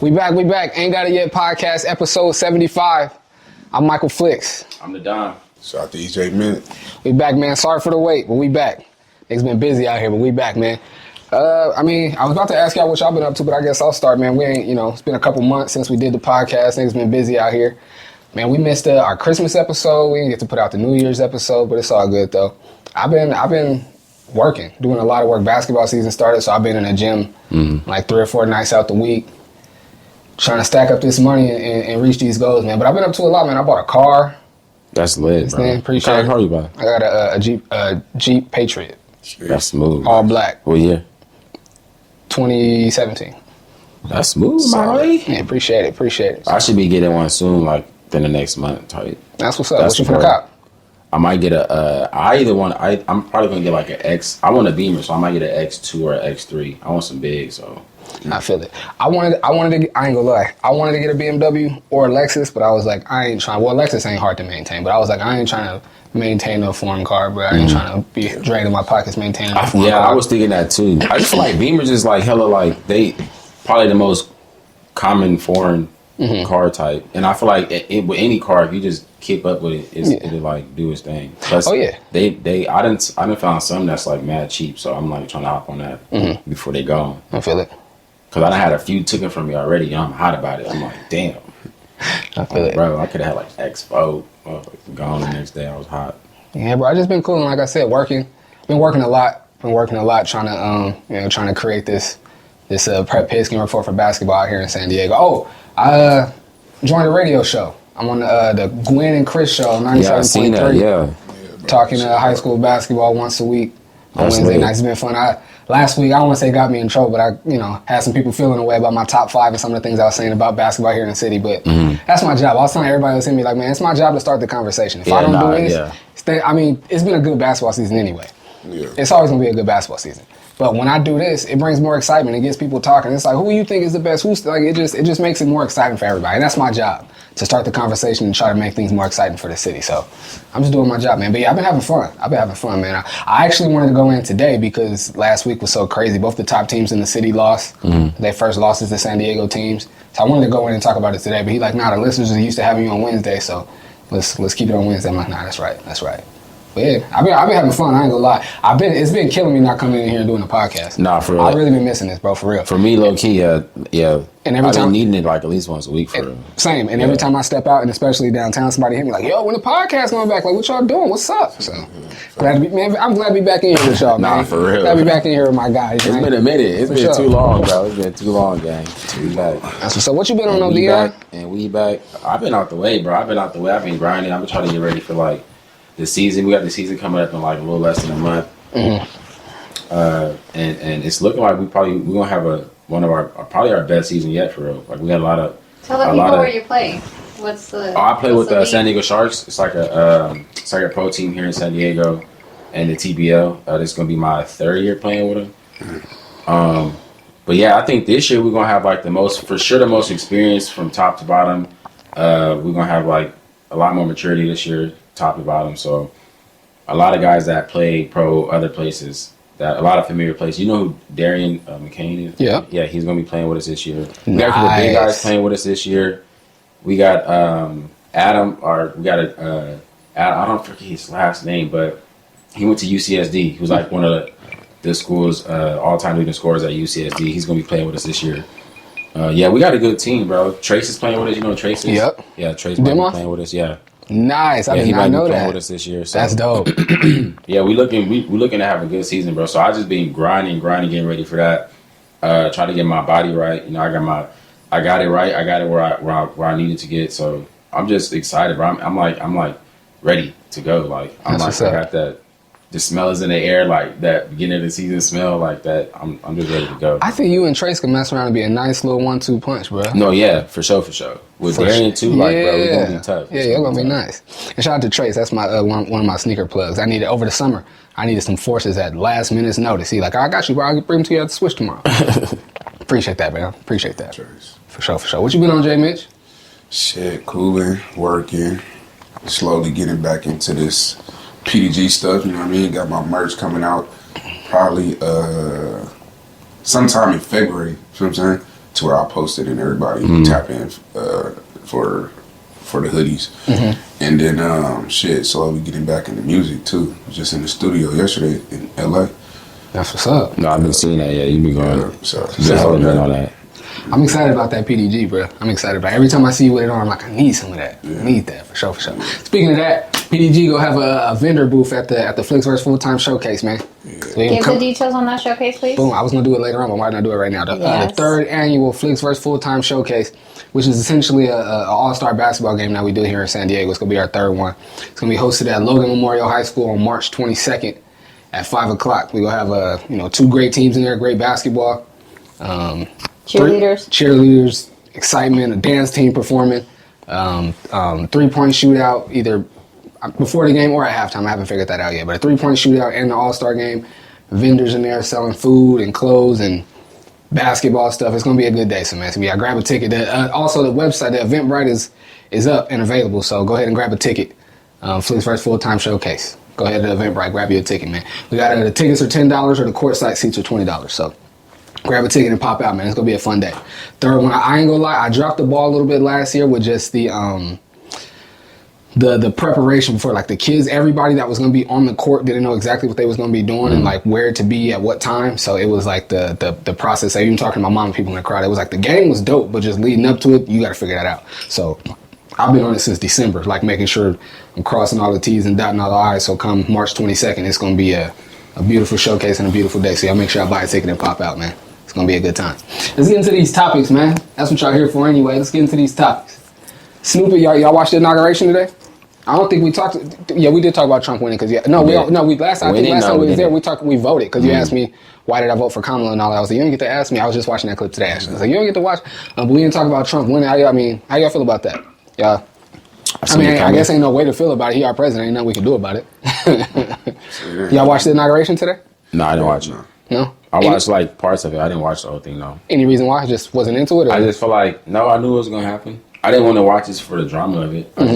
We back. Ain't Got It Yet podcast, episode 75. I'm Michael Flicks. I'm the Don. Shout out to EJ Minute. We back, man. Sorry for the wait, but we back. It's been busy out here, but we back, man. I was about to ask y'all what y'all been up to, but I guess I'll start, man. We ain't, it's been a couple months since we did the podcast. Things been busy out here. Man, we missed our Christmas episode. We didn't get to put out the New Year's episode, but it's all good, though. I've been working, doing a lot of work. Basketball season started, so I've been in the gym like 3 or 4 nights out the week, trying to stack up this money and reach these goals, man. But I've been up to a lot, man. I bought a car. That's lit, bro. Man, appreciate what kind of car you buy? I got a Jeep Patriot. That's smooth. All black. What year? 2017. That's smooth, my way. Yeah, appreciate it. I should be getting one soon, like within the next month, type. That's what's up. What you finna cop? I might get I'm probably gonna get like an X. I want a Beamer, so I might get an X2 or an X3. I want some big, so. I feel it. I ain't gonna lie. I wanted to get a BMW or a Lexus, but I was like, I ain't trying. Well, Lexus ain't hard to maintain, but I was like, I ain't trying to maintain a foreign car, bro. I ain't trying to be draining my pockets maintaining a foreign car. I was thinking that too. I just feel like Beamers is like hella like they probably the most common foreign car type, and I feel like with any car, if you just keep up with it, it'll like do its thing. Plus, I done found some that's like mad cheap, so I'm like trying to hop on that before they go. I feel it. Cause I done had a few taken from me already, and I'm hot about it. I'm like, damn. I feel it, bro. I could have had like X4 gone the next day. I was hot. Yeah, bro. I just been cool, and like I said, working. Been working a lot, trying to create this prep Pigskin report for basketball out here in San Diego. Oh, I joined a radio show. I'm on the Gwen and Chris show, 97.3. Yeah. Talking high school basketball once a week on That's Wednesday lit. nights. It's been fun. Last week, I don't want to say got me in trouble, but I had some people feeling away about my top 5 and some of the things I was saying about basketball here in the city. But that's my job. I was telling everybody that's in me, like, man, it's my job to start the conversation. If I don't do this, it's been a good basketball season anyway. Yeah. It's always going to be a good basketball season. But when I do this, it brings more excitement. It gets people talking. It's like, who you think is the best? It just makes it more exciting for everybody. And that's my job, to start the conversation and try to make things more exciting for the city. So I'm just doing my job, man. But yeah, I've been having fun, man. I actually wanted to go in today because last week was so crazy. Both the top teams in the city lost. Their first losses to San Diego teams. So I wanted to go in and talk about it today. But he's like, the listeners are used to having you on Wednesday, so let's keep it on Wednesday. I'm like, that's right. But yeah, I've been having fun. I ain't gonna lie. It's been killing me not coming in here and doing a podcast. Nah, for real. I've really been missing this, bro. For real. For me, low key, yeah. And every I've time been needing it like at least once a week for real. Same. And every time I step out, and especially downtown, somebody hit me like, "Yo, when the podcast going back? Like, what y'all doing? What's up?" So I'm glad to be back in here with y'all, man. Nah, for real. Glad to be back in here with my guys. It's been a minute. It's been too long, bro. It's been too long, gang. We back. So what you been on, we Dion? back, and we back. I've been out the way, bro. I've been grinding. I've been trying to get ready for like the season. We got the season coming up in like a little less than a month. And it's looking like we're gonna have one of our best season yet for real. Like we got a lot of. Tell the people where you play. What's the? I play with the San Diego Sharks. It's like a pro team here in San Diego, and the TBL. This is gonna be my 3rd year playing with them. But yeah, I think this year we're gonna have like the most experience from top to bottom. We're gonna have like a lot more maturity this year, top to bottom. So a lot of guys that play pro other places. A lot of familiar places. You know who Darian McCain is? Yeah. Yeah, he's going to be playing with us this year. We got a couple big guys playing with us this year. We got Adam, I don't forget his last name, but he went to UCSD. He was like one of the school's all-time leading scorers at UCSD. He's going to be playing with us this year. Yeah, we got a good team, bro. Trace is playing with us. You know Trace is? Yep. Yeah, Trace might be playing with us, yeah. Nice. I did he not might know be playing that. with us this year. So. That's dope. Yeah, we looking to have a good season, bro. So I just been grinding, getting ready for that. Try to get my body right. I got it right. I got it where I needed to get. So I'm just excited, bro. I'm like ready to go. Like I got that. The smell is in the air, like that beginning of the season smell, like that. I'm just ready to go. I think you and Trace can mess around and be a nice little 1-2 punch, bro. No, yeah, for sure. With Darian too, bro, we're gonna be tough. Yeah, you're gonna be nice. And shout out to Trace. That's my one of my sneaker plugs. I needed over the summer. I needed some forces at last minute's notice. He like, I got you, bro. I'll bring them to you at the switch tomorrow. Appreciate that, man. Appreciate that. Trace. For sure. What you been on, Jay Mitch? Shit, cooling, working, slowly getting back into this PDG stuff, you know what I mean? Got my merch coming out probably sometime in February, you know what I'm saying? to where I posted and everybody tap in for the hoodies. And then slowly getting back into music too. Just in the studio yesterday in LA. That's what's up. No, I've been seeing that. Yeah, you been going. So Been holding in on that. I'm excited about that PDG, bro. I'm excited about it. Every time I see you with it on, I'm like, I need some of that. I need that for sure. Speaking of that, PDG go have a vendor booth at the Flixverse Full-Time Showcase, man. So Give the details on that showcase, please. Boom. I was gonna do it later on, but why not do it right now? The third annual Flixverse Full-Time Showcase, which is essentially a all-star basketball game that we do here in San Diego. It's gonna be our third one. It's gonna be hosted at Logan Memorial High School on March 22nd at 5 o'clock. We gonna have 2 great teams in there, great basketball. Cheerleaders, excitement, a dance team performing, 3-point shootout either before the game or at halftime. I haven't figured that out yet, but a 3-point shootout and the all-star game. Vendors in there selling food and clothes and basketball stuff. It's gonna be a good day, so man. So yeah, grab a ticket. Also, the website, the Eventbrite is up and available. So go ahead and grab a ticket. Flixverse Full-Time Showcase. Go ahead to Eventbrite, grab you a ticket, man. We got the tickets are $10 or the courtside seats are $20. So grab a ticket and pop out, man. It's gonna be a fun day. Third one, I ain't gonna lie, I dropped the ball a little bit last year with just the preparation for like the kids. Everybody that was gonna be on the court didn't know exactly what they was gonna be doing and like where to be at what time. So it was like the process. I even talking to my mom and people in the crowd. It was like the game was dope, but just leading up to it, you got to figure that out. So I've been on it since December, like making sure I'm crossing all the T's and dotting all the I's. So come March 22nd, it's gonna be a beautiful showcase and a beautiful day. So y'all make sure I buy a ticket and pop out, man. It's gonna be a good time. Let's get into these topics, man. That's what y'all here for anyway. Let's get into these topics. Snoop, y'all watched the inauguration today? I don't think we talked. Yeah, we did talk about Trump winning because last time we was there, we voted because you asked me why did I vote for Kamala and all that. I was like, you don't get to ask me. I was just watching that clip today. Actually, I was like, you don't get to watch, but we didn't talk about Trump winning. How y'all feel about that? Yeah. I guess ain't no way to feel about it. He our president. Ain't nothing we can do about it. Y'all watched the inauguration today? No, I didn't watch it. No? I watched like parts of it. I didn't watch the whole thing, though. Any reason why? Just wasn't into it? Or? I just feel like, no, I knew it was going to happen. I didn't want to watch this for the drama of it. I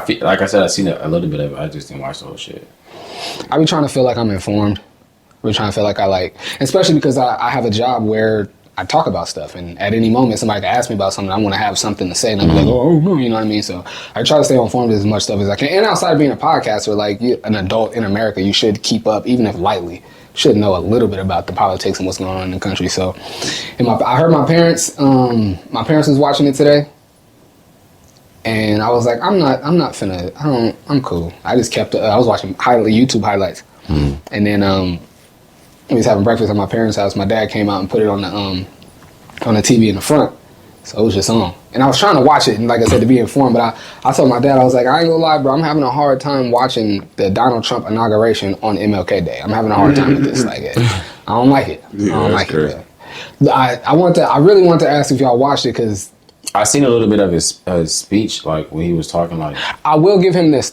feel like I said, I seen a little bit of it. I just didn't watch the whole shit. I be trying to feel like I'm informed. I be trying to feel like especially because I have a job where I talk about stuff, and at any moment somebody can ask me about something. I want to have something to say, and I'm like, oh no, you know what I mean? So I try to stay informed as much stuff as I can. And outside of being a podcaster, like an adult in America, you should keep up, even if lightly. Should know a little bit about the politics and what's going on in the country. So, and I heard my parents was watching it today, and I was like, I'm cool. I just kept. I was watching YouTube highlights, and then we was having breakfast at my parents' house. My dad came out and put it on the TV in the front, so it was just on. And I was trying to watch it, and like I said, to be informed. But I told my dad, I was like, I ain't gonna lie, bro. I'm having a hard time watching the Donald Trump inauguration on MLK Day. I'm having a hard time with this. Like, I don't like it. Yeah, I don't like it. I really want to ask if y'all watched it because I seen a little bit of his speech, like when he was talking, like. I will give him this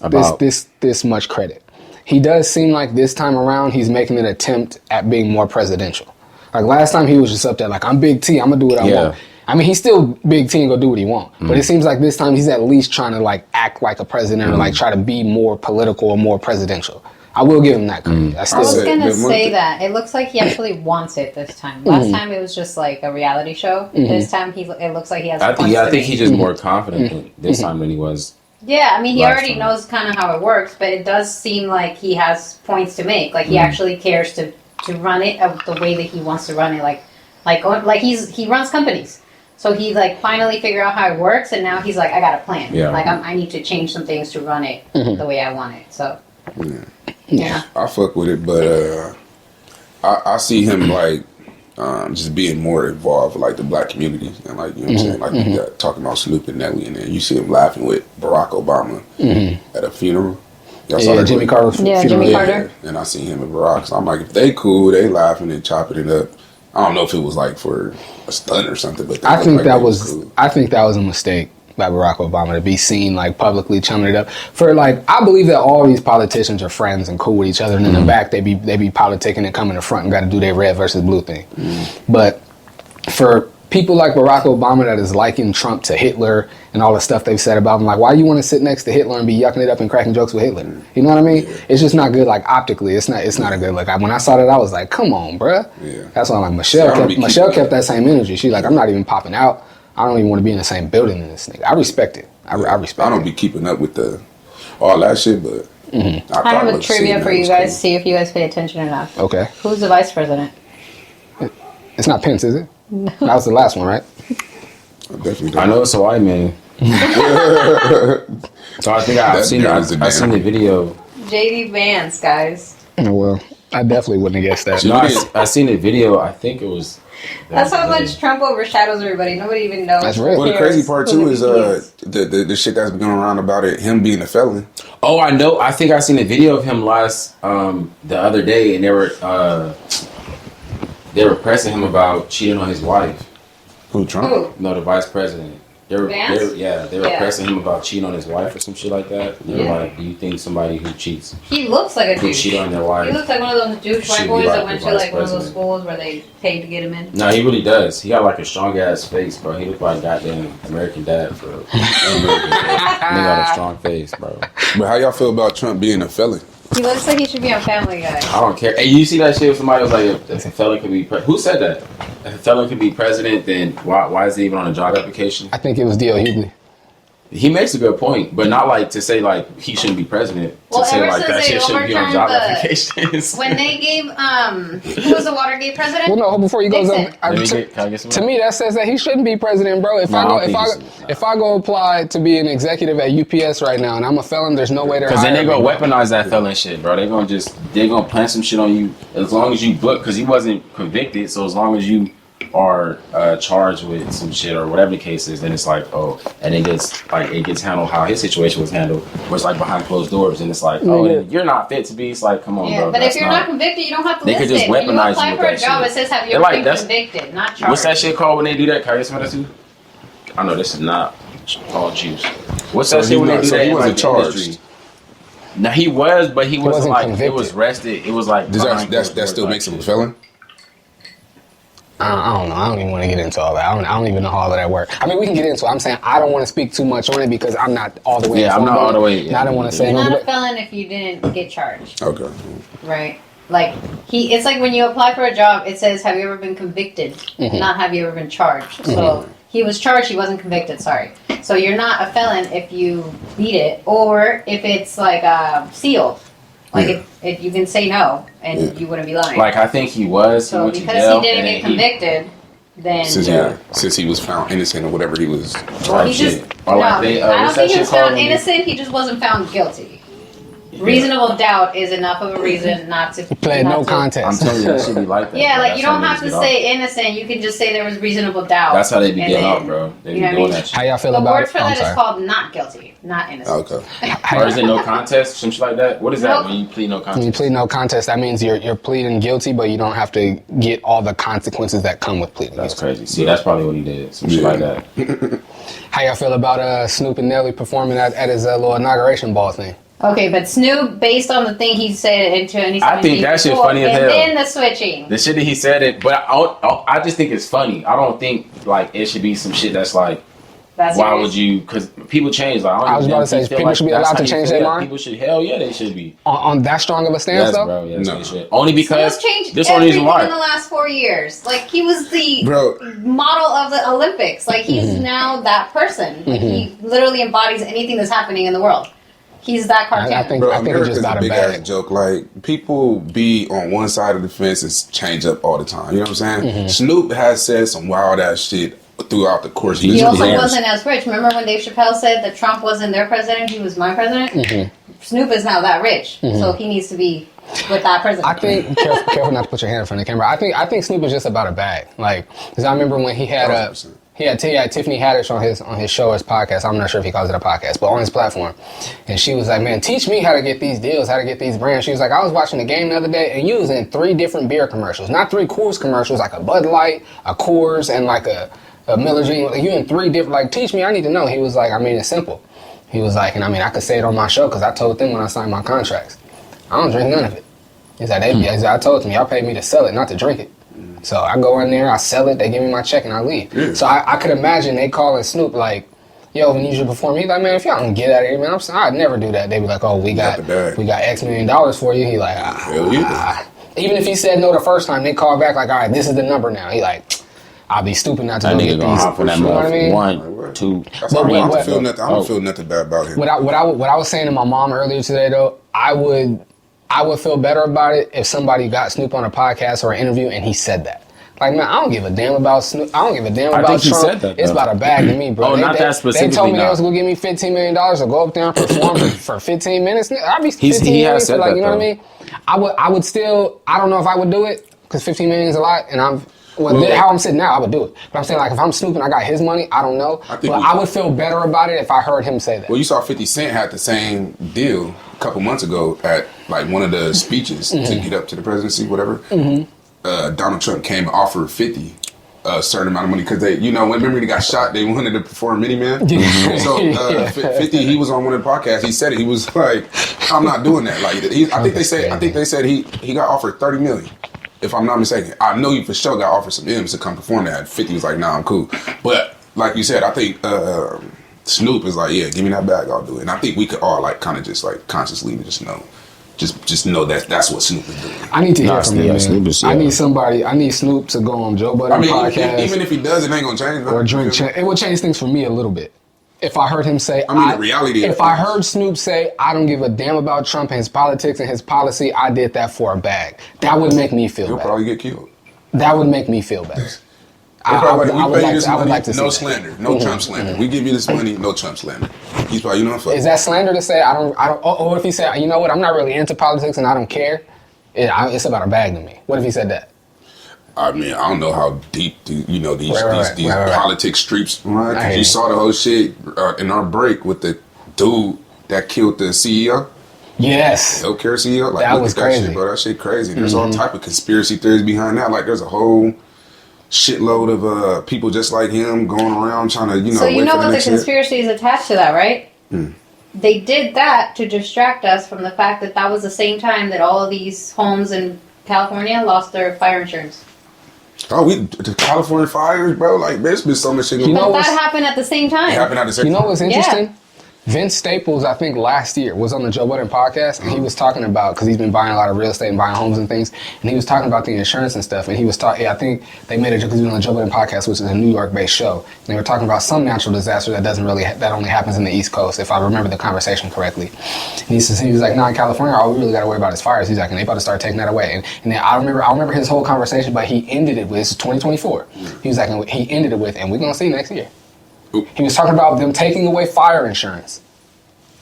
much credit. He does seem like this time around he's making an attempt at being more presidential. Like last time he was just up there like, I'm Big T, I'm gonna do what I want. I mean, he's still Big T and go do what he want. But it seems like this time he's at least trying to like act like a president or like try to be more political or more presidential. I will give him that credit. I was gonna say that. It looks like he actually wants it this time. Last time it was just like a reality show. This time it looks like he has I think he's just more confident this time than he was. Yeah, I mean, he already knows kind of how it works, but it does seem like he has points to make. Like, he actually cares to run it the way that he wants to run it. Like he runs companies. So he, like, finally figured out how it works, and now he's like, I got a plan. Yeah. Like, I need to change some things to run it the way I want it, so. Yeah. I fuck with it, but I see him, like, just being more involved with like the black community and like, you know what I'm saying, like you got talking about Snoop and Nelly, and then you see him laughing with Barack Obama at a funeral. Jimmy Carter's funeral. Jimmy Carter. And I see him and Barack, so I'm like, if they cool, they laughing and chopping it up. I don't know if it was like for a stunt or something, but I think that was a mistake by Barack Obama to be seen like publicly chumming it up. For like, I believe that all these politicians are friends and cool with each other, and in the back they be politicking and come in the front and got to do their red versus blue thing. But for people like Barack Obama that is liking Trump to Hitler and all the stuff they've said about him. Like, why do you want to sit next to Hitler and be yucking it up and cracking jokes with Hitler? You know what I mean? Yeah. It's just not good. Like optically, it's not a good look. When I saw that, I was like, come on, bruh. Yeah. That's why like Michelle kept that same energy. She's like, I'm not even popping out. I don't even want to be in the same building as this nigga. I respect it. I respect it. I don't be keeping up with all that shit, but I have a trivia for you guys. See if you guys pay attention enough. Okay. Who's the vice president? It's not Pence, is it? No. That was the last one, right? I know it's a white man. So I think I've seen the video. JD Vance, guys. Oh, well, I definitely wouldn't have guessed that. No, I seen the video. I think it was. That's how much Trump overshadows everybody. Nobody even knows. That's real. Well, the crazy part too is the shit that's been going around about it, him being a felon. Oh, I know. I think I seen a video of him the other day, and they were pressing him about cheating on his wife. Who, Trump? Who? No, the vice president. They were pressing him about cheating on his wife or some shit like that. They were like, "Do you think somebody who cheats He looks like a who douche. cheat on their wife?" He looks like one of those douche Should white be boys like that the went to vice like one of those president. schools where they paid to get him in. No, he really does. He got like a strong ass face, bro. He looked like goddamn American Dad for real. Nigga got a strong face, bro. But how y'all feel about Trump being a felon? He looks like he should be on Family Guy. I don't care. Hey, you see that shit? If somebody was like, if a felon could be who said that? If a felon could be president, then why is he even on a job application? I think it was D.L. Hughley. He makes a good point, but not like to say like he shouldn't be president. Well, to say ever like since that they shit shouldn't be on job overturned applications. When they gave who was the Watergate president? Well, no, before you go, Nixon. Can I get some to me that says that he shouldn't be president, bro. If I go apply to be an executive at UPS right now and I'm a felon, there's no way they're because then they hiring gonna me. weaponize that felon shit, bro. They gonna plant some shit on you as long as you book because he wasn't convicted. So as long as you are charged with some shit or whatever the case is, then it's like and it gets handled how his situation was handled, where it's like behind closed doors, and it's like you're not fit to be. It's like come on, bro. But if you're not convicted, you don't have to They list could just it. When you weaponize apply you for with a that job, shit. it says have you They're ever like, been that's- convicted, not charged. What's that shit called when they do that? Can I get some of that too? I know this is not all juice. What's that shit when they do that? He in, wasn't like, the charged. industry? No, he was, but he wasn't like convicted. it was arrested. It was like Does behind that closed doors still like makes him a shit. felon? I don't know. I don't even want to get into all that. I don't even know how all of that works. I mean, we can get into it. I'm saying I don't want to speak too much on it because I'm not all the way. Yeah, I'm not all the way. And I don't want to say You're no. not a felon if you didn't get charged, Okay. right? Like it's like when you apply for a job, it says have you ever been convicted, not have you ever been charged. So he was charged, he wasn't convicted. Sorry. So you're not a felon if you beat it or if it's like sealed. Like if you can say no and you wouldn't be lying. Like I think he was. so went to because jail, he didn't and get convicted, then Since he was found innocent or whatever he was. well, he shit. just Or like no. they, I don't what's that think he shit was called found when they- innocent. He just wasn't found guilty. Reasonable doubt is enough of a reason not to Play not no to- contest. I'm telling you, that should be like that. Yeah, bro. like That's you how don't have niggas to get off. say innocent. You can just say there was reasonable doubt. That's how they be and getting then- off, bro. They be you know what I doing mean? that shit. How y'all feel The about word it? for I'm that is sorry. called not guilty, not innocent. Okay. Or is it no contest? Some shit like that? What is that Nope. when you plead no When you contest? plead no contest, that means you're pleading guilty, but you don't have to get all the consequences that come with pleading That's guilty. crazy. See, that's probably what he did. Some shit like that. How y'all feel about Snoop and Nelly performing at his little inauguration ball thing? Okay, but Snoop, based on the thing he said in 2017, I think that shit funny as hell. And then the switching. The shit that he said it, but I just think it's funny. I don't think like it should be some shit that's like, That's why serious. would you? Because people change. Like, I was about to say, people should be allowed to change their mind? People should. Hell yeah, they should be. On that strong of a stance, Yes, though? bro. Yes, No. they should. Only because Snoop's changed this one reason everything in the why. last 4 years. Like he was the Bro. model of the Olympics. Like he's now that person. Like, he literally embodies anything that's happening in the world. He's that cartoon. I think Bro, I think he America's just got a a big bag. ass joke. Like people be on one side of the fence and change up all the time. You know what I'm saying? Snoop has said some wild ass shit throughout the course of his He also career. wasn't as rich. Remember when Dave Chappelle said that Trump wasn't their president, he was my president? Snoop is now that rich, so he needs to be with that president. I think careful not to put your hand in front of the camera. I think Snoop is just about a bag. Like, because I remember when he had 100%. he had Tiffany Haddish on his show, his podcast. I'm not sure if he calls it a podcast, but on his platform, and she was like, "Man, teach me how to get these deals, how to get these brands." She was like, "I was watching the game the other day, and you was in 3 different beer commercials, not 3 Coors commercials, like a Bud Light, a Coors, and like a Miller Jean. Like, you in 3 different. Like, teach me. I need to know." He was like, "I mean, it's simple." He was like, and I mean, I could say it on my show because I told them when I signed my contracts, I don't drink none of it. He's like, I told them, y'all paid me to sell it, not to drink it. So I go in there, I sell it, they give me my check, and I leave. Yeah. So I could imagine they calling Snoop like, yo, we need you to perform. He's like, man, if y'all don't get out of here, man, I'd never do that. They be like, oh, we got X million dollars for you. He like, Hell yeah. Even if he said no the first time, they call back like, all right, this is the number now. He like, I'll be stupid not to That go nigga get gonna these. hop on that You know what I mean? 1, 2. That's all I don't feel nothing. I don't feel nothing bad about him. What I was saying to my mom earlier today though, I would feel better about it if somebody got Snoop on a podcast or an interview and he said that. Like, man, I don't give a damn about Snoop. I don't give a damn about think he Trump. said that, It's though. about a bag to me, bro. Oh, not that specifically, They told me no. they was gonna give me $15 million to go up there and perform for 15 minutes. I'd be 15 He million has for said like, that, you know though. what I mean? I would still, I don't know if I would do it because 15 million is a lot, and Well, how I'm sitting now, I would do it. But I'm saying, like, if I'm Snoop and I got his money, I don't know. I would feel better about it if I heard him say that. Well, you saw 50 Cent had the same deal a couple months ago at like one of the speeches to get up to the presidency, whatever. Donald Trump came and offered 50 a certain amount of money because they, you know, remember he got shot, they wanted to perform Miniman. So 50, he was on one of the podcasts. He said it. He was like, "I'm not doing that." Like, I think they said he got offered 30 million. If I'm not mistaken, I know you for sure got offered some M's to come perform that. 50 was like, "Nah, I'm cool." But like you said, I think Snoop is like, "Yeah, give me that bag, I'll do it." And I think we could all like kind of just like consciously just know that that's what Snoop is doing. I need to hear from him, man. Snoop is, I need Snoop to go on Joe Budden podcast. Even if he does, it ain't gonna change. Or drink. It will change things for me a little bit. If I heard him say, the reality. If I heard Snoop say, I don't give a damn about Trump and his politics and his policy, I did that for a bag. That would make me feel He'll better. probably get killed. That would make me feel better. I would like to see no that. slander, no Trump slander. We give you this money, no Trump slander. He's probably, you know what? Fuck. Is that slander to say I don't? Or if he said, you know what, I'm not really into politics and I don't care. It's about a bag to me. What if he said that? I mean, I don't know how deep these Right. politics streets run. I hear You you. saw the whole shit in our break with the dude that killed the CEO, Yes. healthcare CEO. Like, That look was at that crazy. shit, bro. That shit crazy. There's all type of conspiracy theories behind that. Like, there's a whole shitload of people just like him going around trying to, So you wait know for what the the next shit. conspiracy is attached to that, right? They did that to distract us from the fact that was the same time that all of these homes in California lost their fire insurance. Oh, the California fires, bro. Like, there's been so much shit. You know But what's- that happened at the same It time. happened at the same You know time. what's interesting? Vince Staples, I think last year, was on the Joe Budden podcast, and he was talking about, because he's been buying a lot of real estate and buying homes and things, and he was talking about the insurance and stuff, and he was talking, I think they made it, because he was on the Joe Budden podcast, which is a New York-based show, and they were talking about some natural disaster that that only happens in the East Coast, if I remember the conversation correctly. And he was like, in California, all we really got to worry about is fires. He's like, and they about to start taking that away. And then I remember his whole conversation, but he ended it with, this is 2024, he was like, and he ended it with, and we're going to see next year. Oop. He was talking about them taking away fire insurance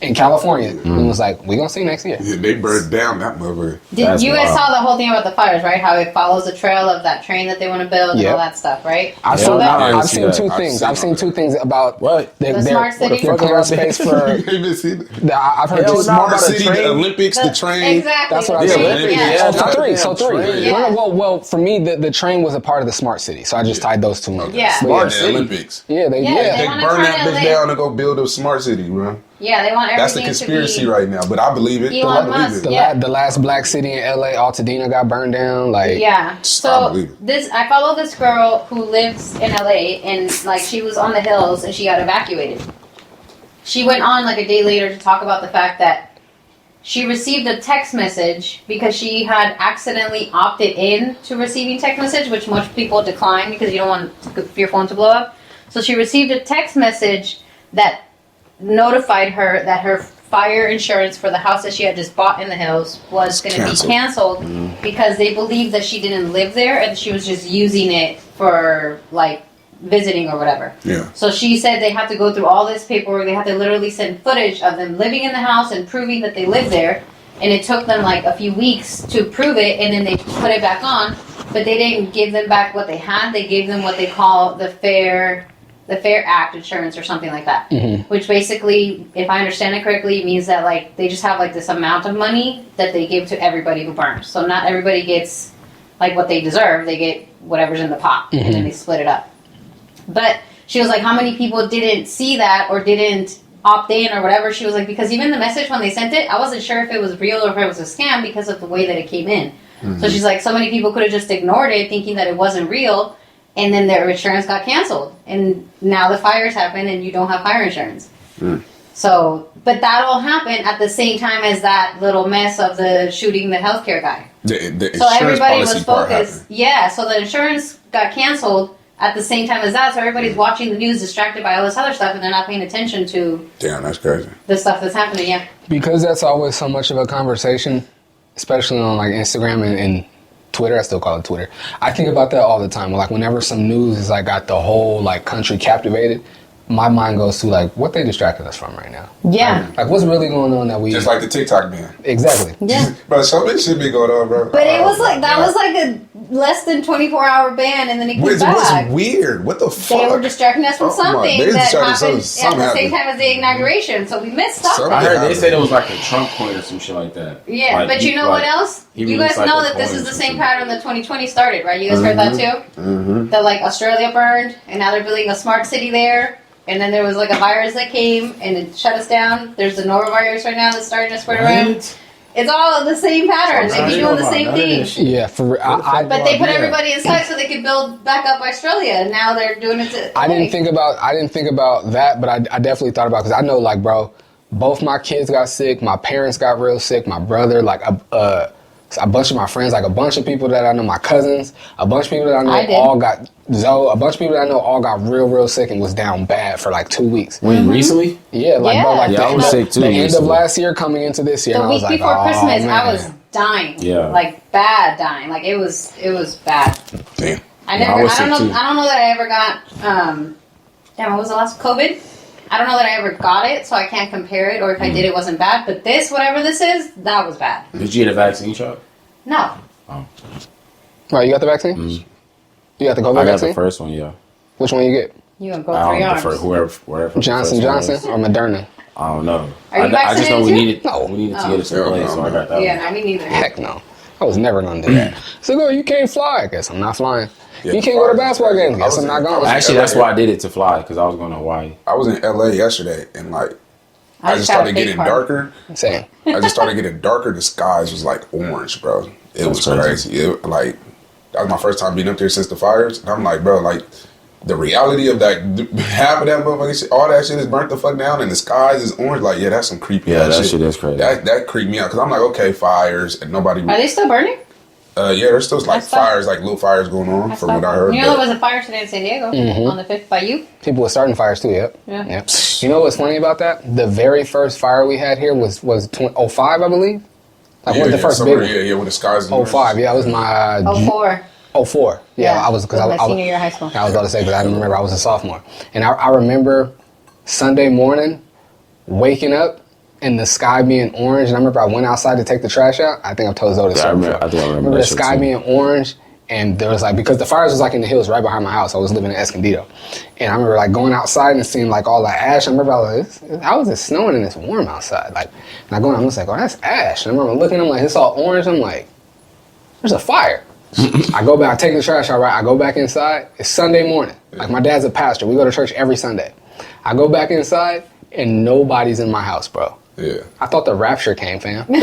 in California, and was like, "We gonna see next year." Yeah, they burned down that motherfucker. You guys wild. saw the whole thing about the fires, right? How it follows the trail of that train that they want to build and Yep. all that stuff, right? I've Yeah, seen, I didn't I've see seen that. two things. I've seen two things about What? The smart city? They're clearing space for. You even see that? I've heard Hell two no. smart about a City, the train? Olympics, the train. Exactly. That's what the I train, said. Olympics, yeah. yeah. So three. Train. Yeah. Well, for me, the train was a part of the smart city, so I just tied those two in. Yeah. But Smart The city. Olympics. Yeah, Yeah, yeah. They wanna burn turn that bitch LA. down and go build a smart city, bro. Yeah, they want everything That's the conspiracy to be, right now, but I believe it. Elon I believe Musk, it. yeah. The last black city in LA, Altadena, got burned down. Like, Yeah. I So believe it. I follow this girl who lives in LA, and like she was on the hills and she got evacuated. She went on like a day later to talk about the fact that she received a text message because she had accidentally opted in to receiving text message, which most people decline because you don't want your phone to blow up. So she received a text message that notified her that her fire insurance for the house that she had just bought in the hills was going to be canceled because they believed that she didn't live there and she was just using it for like visiting or whatever. Yeah. So she said they had to go through all this paperwork. They had to literally send footage of them living in the house and proving that they lived there. And it took them like a few weeks to prove it, and then they put it back on. But they didn't give them back what they had. They gave them what they call the Fair Act insurance or something like that. Which basically, if I understand it correctly, means that like they just have like this amount of money that they give to everybody who burns. So not everybody gets like what they deserve. They get whatever's in the pot, and then they split it up. But she was like, how many people didn't see that or didn't opt in or whatever? She was like, because even the message when they sent it, I wasn't sure if it was real or if it was a scam because of the way that it came in. So she's like, so many people could have just ignored it, thinking that it wasn't real, and then their insurance got canceled, and now the fires happen, and you don't have fire insurance. So, but that all happened at the same time as that little mess of the shooting the healthcare guy. The So everybody was policy part focused. happened. Yeah, so the insurance got canceled at the same time as that. So everybody's watching the news, distracted by all this other stuff, and they're not paying attention to Damn, that's crazy. the stuff that's happening. Yeah. Because that's always so much of a conversation, especially on like Instagram and Twitter. I still call it Twitter. I think about that all the time. Like whenever some news is like got the whole like country captivated, my mind goes to like what they distracted us from right now. Yeah. Like what's really going on that we Just like the TikTok man. exactly. Yeah. Bro, so much shit be going on, bro. But it was like, that was like a less than 24-hour ban, and then it came Which back. was weird. What the fuck? They were distracting us from Oh my- something they that distracted happened us- at the something same happened. time as the inauguration. So we missed stuff. Something I heard they happened. said it was like a Trump coin or some shit like that. Yeah, Like, but he- you know like, what else? he You guys released, like, know a that this coin is the or same something. pattern that 2020 started, right? You guys heard that too? Mm-hmm. That like Australia burned, and now they're building a smart city there. And then there was like a virus that came and it shut us down. There's the norovirus right now that's starting to spread around. What? It's all the same pattern. They keep doing the same thing. Yeah, for real. But they put Yeah. everybody inside so they could build back up Australia. And now they're doing it to. I didn't think about that, but I definitely thought about because I know like bro, both my kids got sick, my parents got real sick, my brother, like a bunch of my friends, like a bunch of people that I know, my cousins, a bunch of people that I know I did. all got Zoe, a bunch of people that I know all got real sick and was down bad for like 2 weeks. When recently? Yeah, like bro, like Yeah, I was sick too the end of recently. last year coming into this year, The and I was week like, before oh, Christmas, man. I was dying. Yeah. Like bad dying. Like it was bad. Damn. I Yeah, I never. was I don't sick know. too. I don't know that I ever got. Damn, what was the last COVID? I don't know that I ever got it, so I can't compare it. Or if I did, it wasn't bad. But this, whatever this is, that was bad. Did you get a vaccine shot? No. Right, you got the vaccine? You got the COVID I got vaccine? the first one, yeah. Which one you get? You gonna go I 3 don't arms? prefer wherever the Johnson first one Johnson is. or Moderna? I don't know. Are you I just know we vaccinated needed, too? No. we needed to Oh. get it to Yeah, place, so I got that Yeah, one. no, me neither. Heck no. I was never gonna do that. So go, you can't fly. I guess I'm not flying. Yeah, you can't go to fly. basketball games. I Guess was I'm not in- I going. was Actually, that's why I did it to fly, because I was going to Hawaii. I was in LA yesterday and like I just got a started fake getting card. darker. Same. I just started getting darker. The skies was like orange, bro. It was That's crazy. It, like that was my first time being up there since the fires, and I'm like, bro, like the reality of that, half of that motherfucking shit, all that shit is burnt the fuck down, and the skies is orange. Like, yeah, that's some creepy. Yeah, ass that shit is crazy. That creeped me out because I'm like, okay, fires, and nobody. Are they still burning? Yeah, there's still like That's fine. fires, like little fires going on from what I heard. You know, there but- was a fire today in San Diego on the 5th by you. People were starting fires too. Yep. Yeah. Yep. You know what's funny about that? The very first fire we had here was 05, I believe. Like yeah, what the yeah, first somewhere, big yeah, when the skies is one. 05. Yeah, it was my 04. 04. Yeah, I was because my I senior year of high school. I was about to say because I remember I was a sophomore, and I remember Sunday morning waking up and the sky being orange. And I remember I went outside to take the trash out. I think I've told Zoe this Yeah, I story remember- before. I think I remember the that shit sky too. being orange. And there was like, because the fires was like in the hills right behind my house. I was living in Escondido. And I remember like going outside and seeing like all the ash. I remember I was like, how is it snowing and it's warm outside? Like, and I go in, I'm just like, oh, that's ash. And I remember looking, I'm like, it's all orange. I'm like, there's a fire. I go back, I take the trash out, right? I go back inside. It's Sunday morning. Like my dad's a pastor. We go to church every Sunday. I go back inside and nobody's in my house, bro. Yeah. I thought the rapture came, fam. You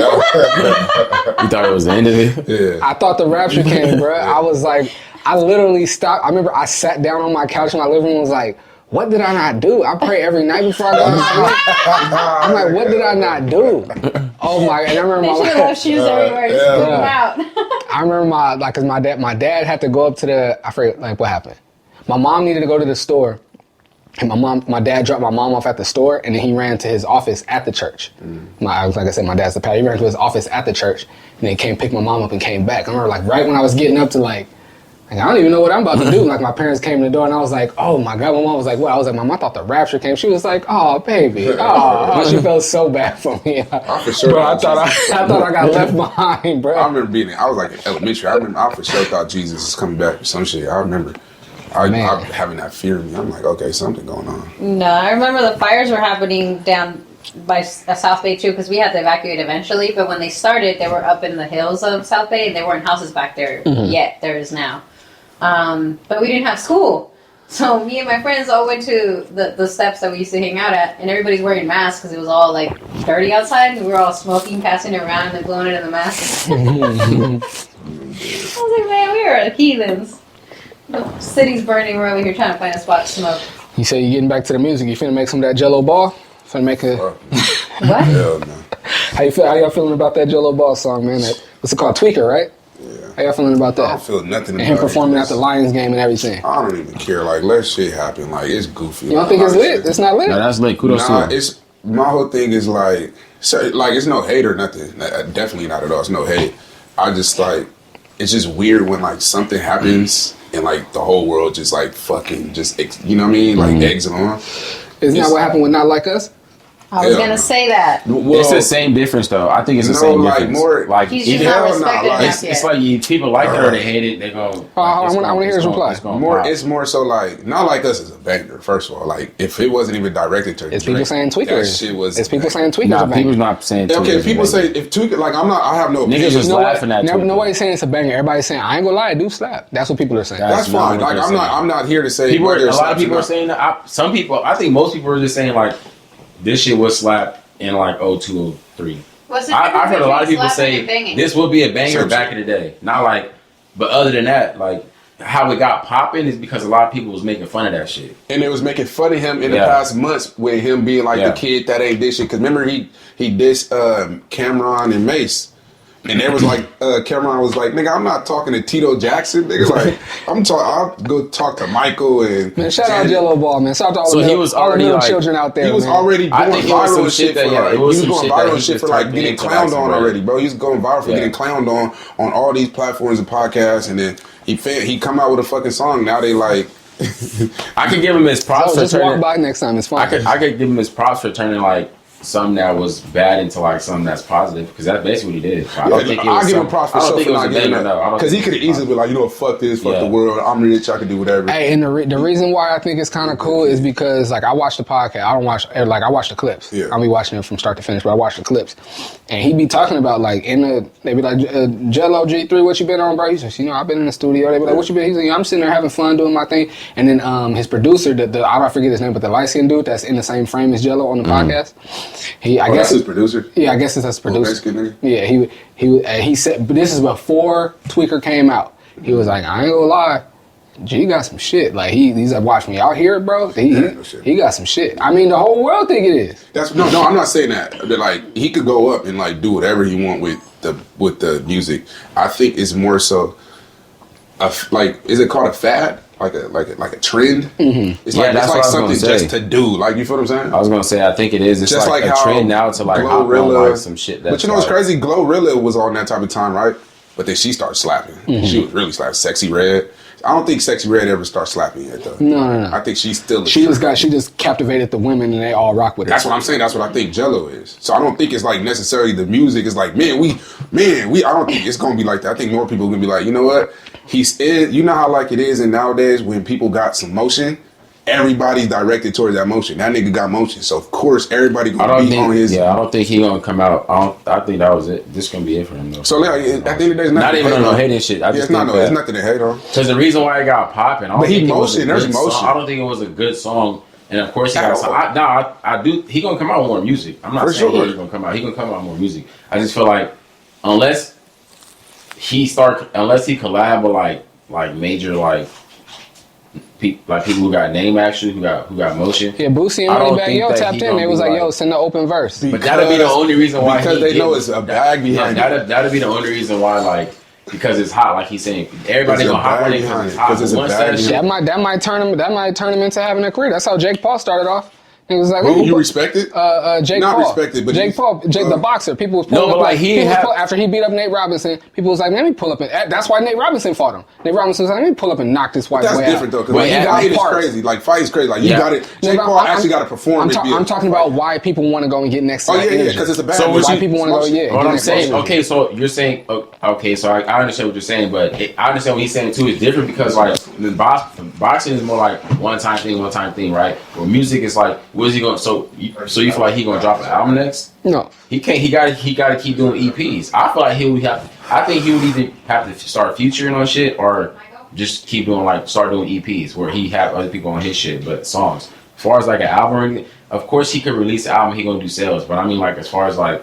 thought it was the end of it? Yeah. I thought the rapture came, bro. I was like, I literally stopped. I remember I sat down on my couch in my living room and was like, what did I not do? I pray every night before I go to sleep. I'm like, what did I not do? Oh my, and I remember They should have my, left shoes everywhere. Just yeah. threw them out. I remember my, like, cause my dad had to go up to the, I forget, like what happened. My mom needed to go to the store. And my dad dropped my mom off at the store, and then he ran to his office at the church. Like I said, my dad's the pastor. He ran to his office at the church, and then came pick my mom up and came back. I remember like right when I was getting up to like I don't even know what I'm about to do. Like my parents came to the door, and I was like, oh my God. My mom was like, what? I was like, Mom, I thought the rapture came. She was like, oh baby, oh. She felt so bad for me. I for sure. Bro, I thought I got left behind, bro. I remember I was like in elementary. I for sure thought Jesus is coming back or some shit. I remember. I having that fear in me. I'm like, okay, something going on. No, I remember the fires were happening down by South Bay too, because we had to evacuate eventually. But when they started, they were up in the hills of South Bay, and they weren't houses back there yet. There is now. But we didn't have school. So me and my friends all went to the steps that we used to hang out at, and everybody's wearing masks because it was all like dirty outside, and we were all smoking, passing it around, and then blowing it in the mask. was like, man, we are heathens. The city's burning. We're over here trying to find a spot to smoke. You say you getting back to the music. You finna make some of that Gelo Ball? Finna make a... What? Hell no. How y'all feeling about that Gelo Ball song, man? What's it called? Tweaker, right? Yeah. How y'all feeling about that? I don't feel nothing about and him performing it. at the Lions game and everything. I don't even care. Like, let shit happen. Like, it's goofy. You don't think it's lit? It's not lit? No, that's lit. Kudos Nah, to him. it's my whole thing is like, so, like it's no hate or nothing. Definitely not at all. It's no hate. I just like, it's just weird when like something happens and like the whole world just like fucking just you know what I mean? Like eggs it on. Isn't that what happened with Not Like Us? I was Hell gonna no. say that. Well, It's the same difference though. I think it's the No, same like, difference. more- like He's either just not hell no, respected like, enough it's yet. like people like it or they hate it. They go. I wanna hear his reply. It's more so like Not Like Us is a banger. First of all, like if it wasn't even directed to It's Drake, people saying Tweaker. that shit was. It's people saying banger. Tweaker's Nah, a banger. people's not saying. Okay, Tweaker's people a say banger. if Tweaker, like I have no Niggas opinion. was laughing at Tweaker. Nobody's saying it's a banger. Everybody's saying, I ain't gonna lie, it do slap. That's what people are saying. That's That's not fine. what Like they're saying. I'm not here to say People, whether a it's lot of slaps or people are not. saying that. Some people, I think most people are just saying like, this shit was slapped in like 02, 03. What's the I've heard a lot of people difference between slapping say and banging? this would be a banger Sure. back in the day. Not like, but other than that, like how it got popping is because a lot of people was making fun of that shit. And it was making fun of him in the Yeah. past months with him being like Yeah. the kid that ain't this shit. Because remember he dissed Cameron and Mace. And there was like, Cameron was like, nigga, I'm not talking to Tito Jackson. Nigga, like, I'll go talk to Michael and... Man, shout out Janet. Gelo Ball, man. Shout out to all So the he little, was all the already, little like- children out there, He was man. already I going think it was viral some and shit shit that- for yeah, like, it he was was some going shit that viral he and shit just for like typed getting into clowned like on some already, bro. He's going viral for Yeah. getting clowned on all these platforms and podcasts, and then he come out with a fucking song. Now they like, I could give him his props So for just walk turning. by next time. It's fine. I could give him his props for turning like something that was bad into like something that's positive because that's basically what he did. I don't think it was I'll give him some- props for I don't stuff think for it was not a giving banger, though. I up. don't Because he think could have it was easily been like, you know what, fuck this, fuck Yeah. the world. I'm rich, I can do whatever. Hey, and the reason why I think it's kind of cool is because like I watch the podcast. I don't watch like I watch the clips. Yeah. I'll be watching it from start to finish, but I watch the clips, and he be talking about like they be like Gelo G3, what you been on, bro? He says, you know, I've been in the studio. They be like, what you been? He's like, I'm sitting there having fun doing my thing, and then his producer, I don't forget his name, but the light skinned dude that's in the same frame as Gelo on the podcast. I guess that's his producer? Yeah, I guess it's his producer. Mexican nigga? Yeah, he said, but this is before Tweaker came out. He was like, I ain't gonna lie, G got some shit. Like he's like, watch me, y'all hear it, bro? No shit. He got some shit. I mean, the whole world think it is. That's no, I'm not saying that. But like he could go up and like do whatever he want with the music. I think it's more so, like, is it called a fad? Like a trend? Mm-hmm. It's Yeah, like that's it's like what I was something gonna just say. to do. Like, you feel what I'm saying? I was gonna say I think it is. It's Just like like a how trend now to like hop on Glorilla- like some shit. That's But you know what's like, crazy? Glorilla was on that type of time, right? But then she started slapping. Mm-hmm. She was really slapping. Sexy Red. I don't think Sexy Red ever started slapping yet, though. No. I think she's still. She just captivated the women and they all rock with her. That's what I'm saying. That's what I think Gelo is. So I don't think it's like necessarily the music. It's like, man, we. I don't think it's gonna be like that. I think more people are gonna be like, you know what? You know how like it is, and nowadays when people got some motion, everybody's directed towards that motion. That nigga got motion, so of course everybody I gonna don't be think. on his. Yeah, I don't think he gonna come out. I think that was it. This gonna be it for him though. So like, at the end of the day, it's not nothing even to on hate no on. hating shit. I Yeah, just it's not think no, it's that nothing to hate on. because the reason why it got popping, I don't But he think it was a motion, there's good motion. song. I don't think it was a good song. And of course he At got. all. I do. He gonna come out with more music. I'm not For saying sure. he's gonna come out. He gonna come out with more music. I just feel like unless he collab with like major like people who got name actually who got motion. Yeah, Boosie I and don't Moneybagg think Yo that tapped he in. gonna They was be like, yo, like- send the open verse. But that'd be the only reason why because he they get- know it's a bag behind it. That'd be the only reason why like because it's hot. Like he's saying, everybody There's a gonna hop on bag it because behind it's it, hot. 'cause it's a Once bag that shit, That might turn him into having a career. That's how Jake Paul started off. He was like, Who you respect it? Jake Not Paul. respected, but Jake Paul, the boxer. People was No, pulling but up like, he people was have- after he beat up Nate Robinson. People was like, let me pull up and that's why Nate Robinson fought him. Nate Robinson was like, let me pull up and knock this white That's boy different though, out. because like, Wait, fight is parts. crazy. Like fight is crazy. Like you Yeah. got it. Jake Paul actually got to perform. I'm talking about why people want to go and get next to Oh that yeah, energy. because it's a bad. So music. why people want to go, yeah. What get I'm next to saying, that okay, so you're saying, okay, so I understand what you're saying, but I understand what he's saying too. It's different because like the boxing is more like one time thing, right? Where music is like, where's he going? So you feel like he gonna drop an album next? No. He can't. He got to keep doing EPs. I feel like he would have. I think he would either have to start featuring on shit or just keep doing start doing EPs where he have other people on his shit, but songs. As far as like an album, or anything, of course he could release an album. He gonna do sales, but I mean like as far as like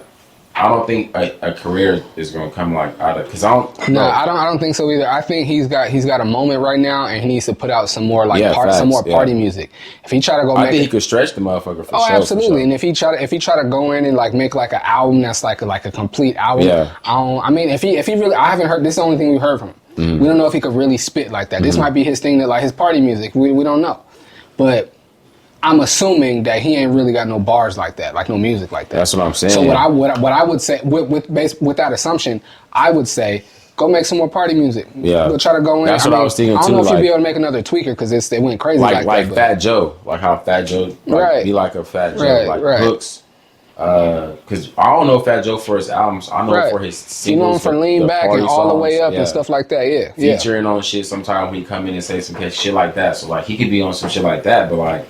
I don't think a career is gonna come like out of because I don't. No, I don't think so either. I think he's got a moment right now, and he needs to put out some more party music. If he try to go, I think he could stretch the motherfucker for sure. Absolutely. For sure. And if he try to go in and like make like an album that's like a complete album. Yeah. I mean, if he really, I haven't heard. This is the only thing we've heard from him. Mm-hmm. We don't know if he could really spit like that. Mm-hmm. This might be his thing, that like his party music. We don't know, but I'm assuming that he ain't really got no bars like that, like no music like that. That's what I'm saying. So what I would say with that assumption, I would say go make some more party music. Yeah, go try to go in. That's what I was thinking too. I don't know if you'd be able to make another tweaker because it went crazy like that. Fat Joe, like how Fat Joe be like a Fat Joe, hooks. Because I don't know Fat Joe for his albums. I know for his singles. You know him for Lean Back and All the Way Up and stuff like that. Yeah, featuring on shit. Sometimes when he come in and say some shit like that, so like he could be on some shit like that, but like.